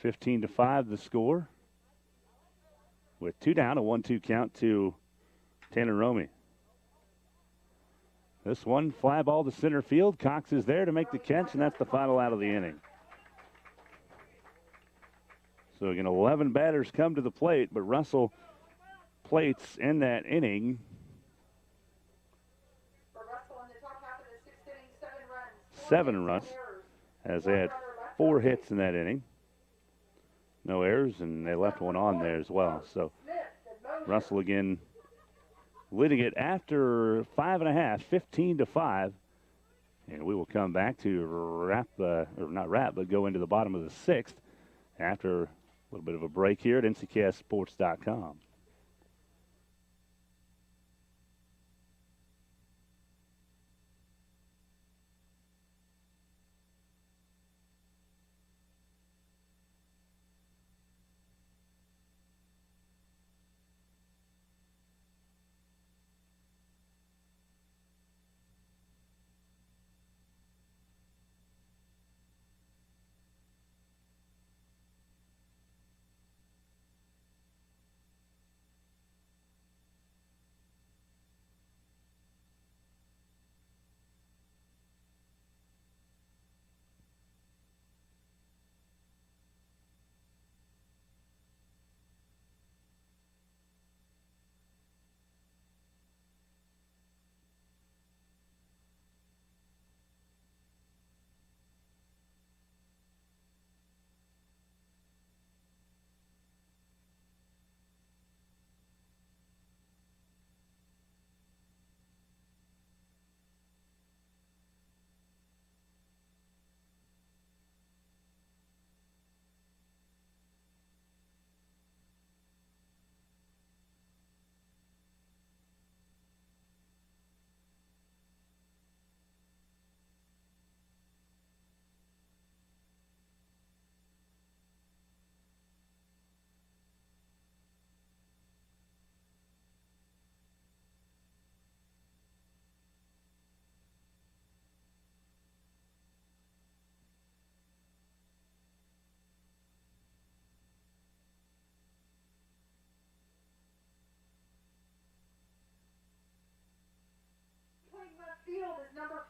(15-5) the score. With 2 down, a 1-2 count to Tanner Romy. This one, fly ball to center field. Cox is there to make the catch, and that's the final out of the inning. So again, 11 batters come to the plate, but Russell plates in that inning. For Russell in the top half of the 6th inning, 7 runs, as they had 4 hits in that inning. No errors, and they left one on there as well. So Russell again leading it after 5.5, 15-5. And we will come back to wrap, or not wrap, but go into the bottom of the 6th after a little bit of a break here at Nckssports.com.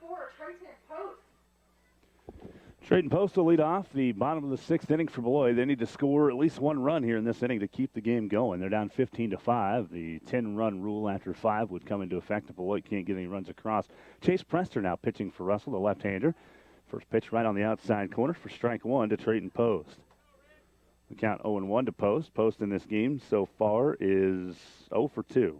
for Triton Post. Triton Post will lead off the bottom of the sixth inning for Beloit. They need to score at least one run here in this inning to keep the game going. They're down 15-5. The 10-run rule after 5 would come into effect if Beloit can't get any runs across. Chase Prester now pitching for Russell, the left-hander. First pitch right on the outside corner for strike one to Triton Post. The count 0-1 to Post. Post in this game so far is 0 for 2.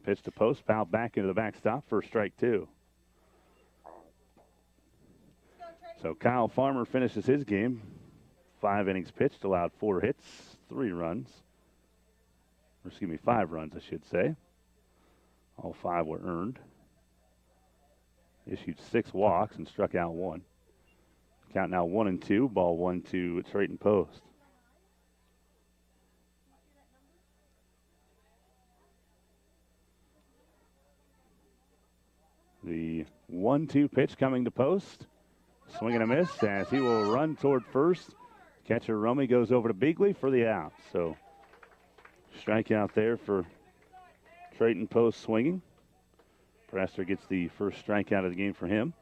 Pitch to Post, foul back into the backstop for strike two. So Kyle Farmer finishes his game. 5 innings pitched, allowed 4 hits, 3 runs. Or excuse me, 5 runs, I should say. All 5 were earned. Issued 6 walks and struck out 1. Count now 1-2. Ball 1 to Triton Post. The 1-2 pitch coming to Post. Swing and a miss as he will run toward first. Catcher Romy goes over to Beagley for the out. So strikeout there for Triton Post swinging. Prester gets the first strikeout of the game for him.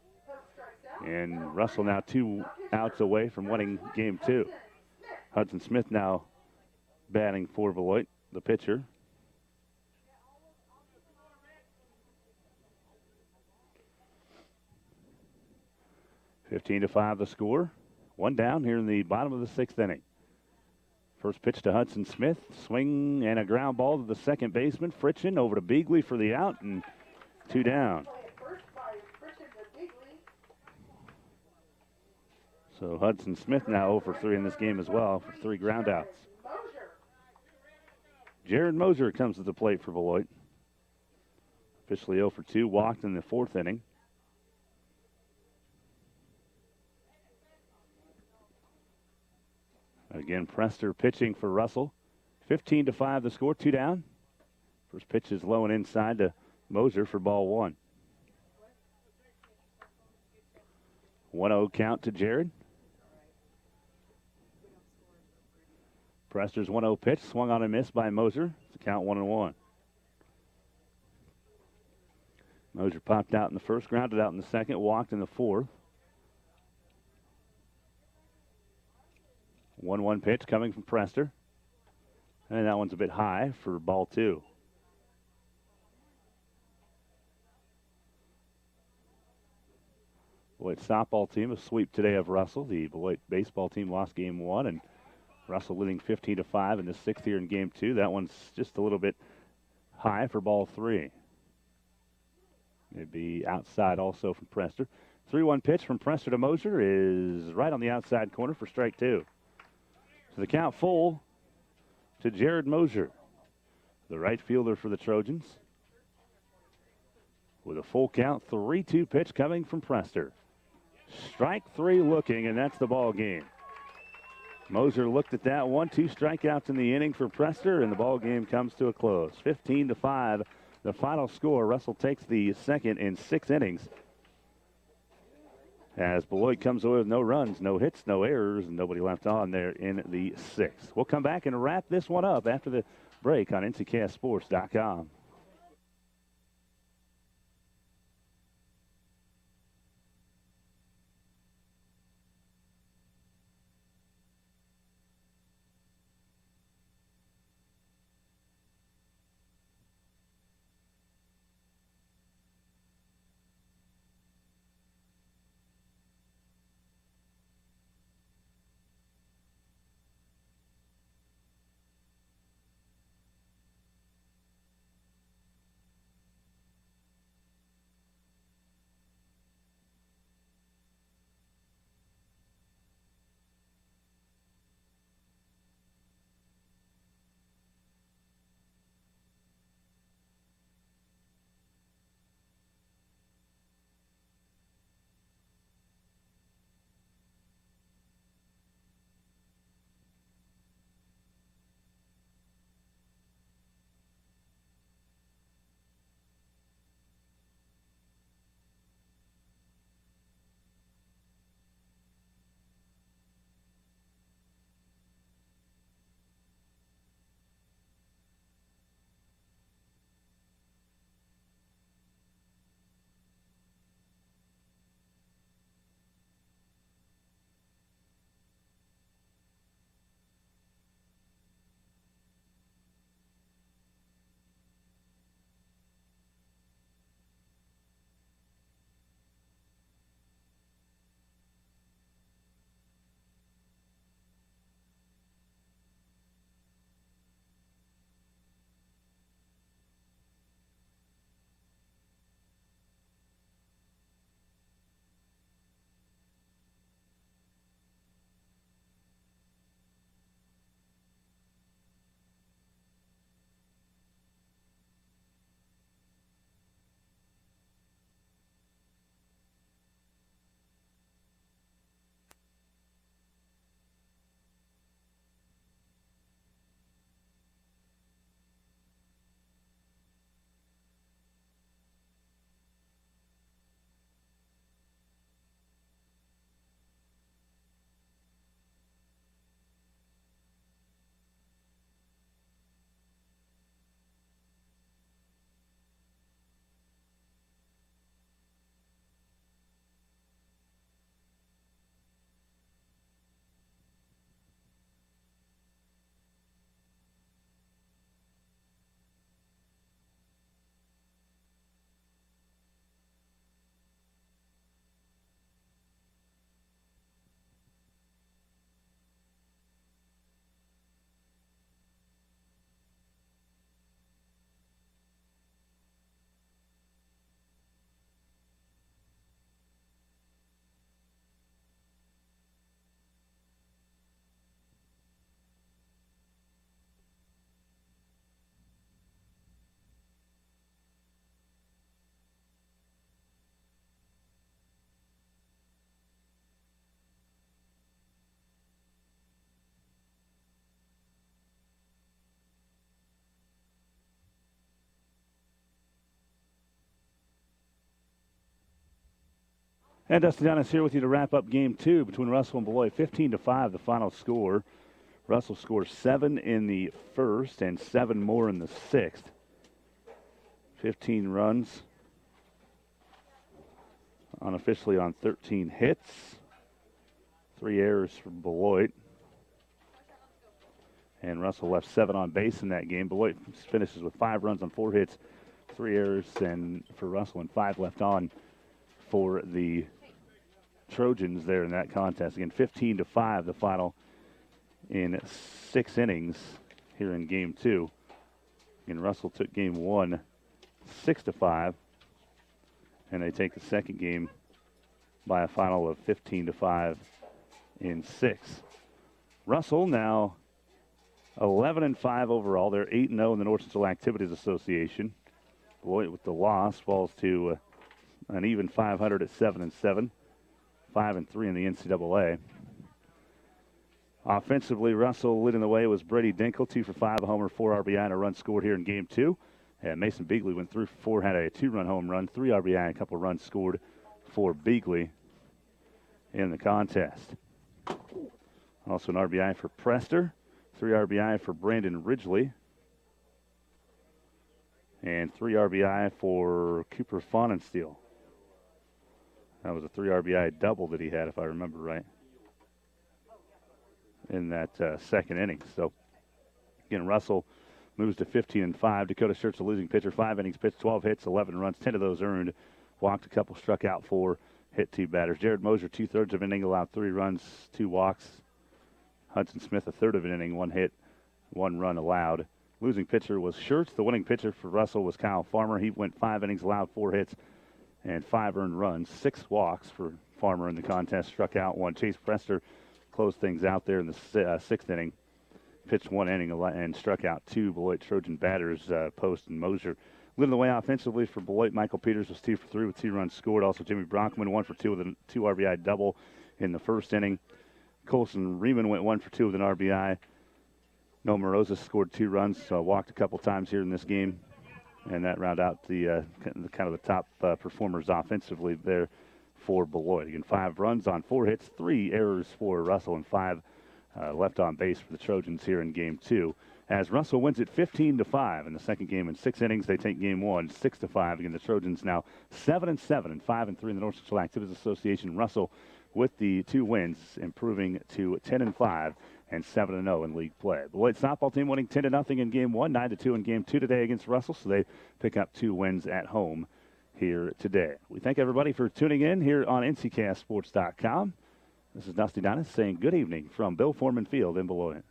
And Russell now 2 outs away from winning game 2. Hudson Smith now batting for Beloit, the pitcher. (15-5) the score. 1 down here in the bottom of the 6th inning. First pitch to Hudson Smith. Swing and a ground ball to the second baseman. Fritchen over to Beagley for the out, and 2 down. So Hudson Smith now 0 for 3 in this game as well for 3 groundouts. Jared Moser comes to the plate for Beloit. Officially 0 for 2, walked in the 4th inning. Again, Prester pitching for Russell. 15-5 the score, 2 down. First pitch is low and inside to Moser for ball 1. 1-0 count to Jared. Prester's 1-0 pitch, swung on and missed by Moser. It's a count 1-1. Moser popped out in the first, grounded out in the second, walked in the 4th. 1-1 pitch coming from Prester. And that one's a bit high for ball 2. Beloit softball team, a sweep today of Russell. The Beloit baseball team lost game 1, and Russell leading 15-5 in the 6th here in game 2. That one's just a little bit high for ball 3. It'd be outside also from Prester. 3-1 pitch from Prester to Moser is right on the outside corner for strike 2. So the count full to Jared Moser, the right fielder for the Trojans. With a full count, 3-2 pitch coming from Prester. Strike 3 looking, and that's the ball game. Moser looked at that 1-2 strikeouts in the inning for Prester, and the ball game comes to a close. 15-5, the final score. Russell takes the second in 6 innings. As Beloit comes away with no runs, no hits, no errors, and nobody left on there in the 6th. We'll come back and wrap this one up after the break on Nckssports.com. And Dusty Donis here with you to wrap up game 2 between Russell and Beloit. 15-5 the final score. Russell scores 7 in the first and 7 more in the sixth. 15 runs unofficially on 13 hits. 3 errors for Beloit. And Russell left 7 on base in that game. Beloit finishes with 5 runs on 4 hits, 3 errors and for Russell, and 5 left on for the Trojans there in that contest. Again, 15-5 the final in 6 innings here in game 2. And Russell took game 1 6-5, and they take the second game by a final of 15-5 in 6. Russell now 11-5 overall. They're 8-0 in the North Central Activities Association. Beloit with the loss falls to an even 500 at 7-7, 5-3 in the NCAA. Offensively, Russell leading the way was Brady Dinkle, 2 for 5, a homer, 4 RBI, and a run scored here in game 2. And Mason Beagley went through for 4, had a 2-run home run, 3 RBI, and a couple runs scored for Beagley in the contest. Also an RBI for Prester, 3 RBI for Brandon Ridgely, and 3 RBI for Cooper Faunensteel. That was a 3 RBI double that he had, if I remember right, in that second inning. So, again, Russell moves to 15-5. Dakota Schertz, the losing pitcher, 5 innings pitched, 12 hits, 11 runs, 10 of those earned. Walked a couple, struck out 4, hit 2 batters. Jared Moser, 2/3 of an inning, allowed 3 runs, 2 walks. Hudson Smith, 1/3 of an inning, 1 hit, 1 run allowed. Losing pitcher was Schertz. The winning pitcher for Russell was Kyle Farmer. He went 5 innings, allowed 4 hits, and 5 earned runs. 6 walks for Farmer in the contest, struck out 1. Chase Prester closed things out there in the 6th inning. Pitched 1 inning and struck out 2 Beloit Trojan batters, Post and Moser. Leading the way offensively for Beloit, Michael Peters was 2 for 3 with 2 runs scored. Also, Jimmy Bronkman 1 for 2 with a 2 RBI double in the first inning. Colson Riemann went 1 for 2 with an RBI. Noah Moroza scored 2 runs, walked a couple times here in this game, and that rounded out the kind of the top performers offensively there for Beloit. Again, 5 runs on 4 hits, 3 errors for Russell, and 5 left on base for the Trojans here in game 2. As Russell wins it 15-5 in the second game in 6 innings, they take game 1 6-5. Again, the Trojans now 7-7 and 5-3 in the North Central Activities Association. Russell with the 2 wins, improving to 10-5 and 7-0 in league play. Beloit softball team winning 10-0 in game 1, 9-2 in game 2 today against Russell, so they pick up 2 wins at home here today. We thank everybody for tuning in here on Nckssports.com. This is Dusty Donis saying good evening from Bill Foreman Field in Beloit.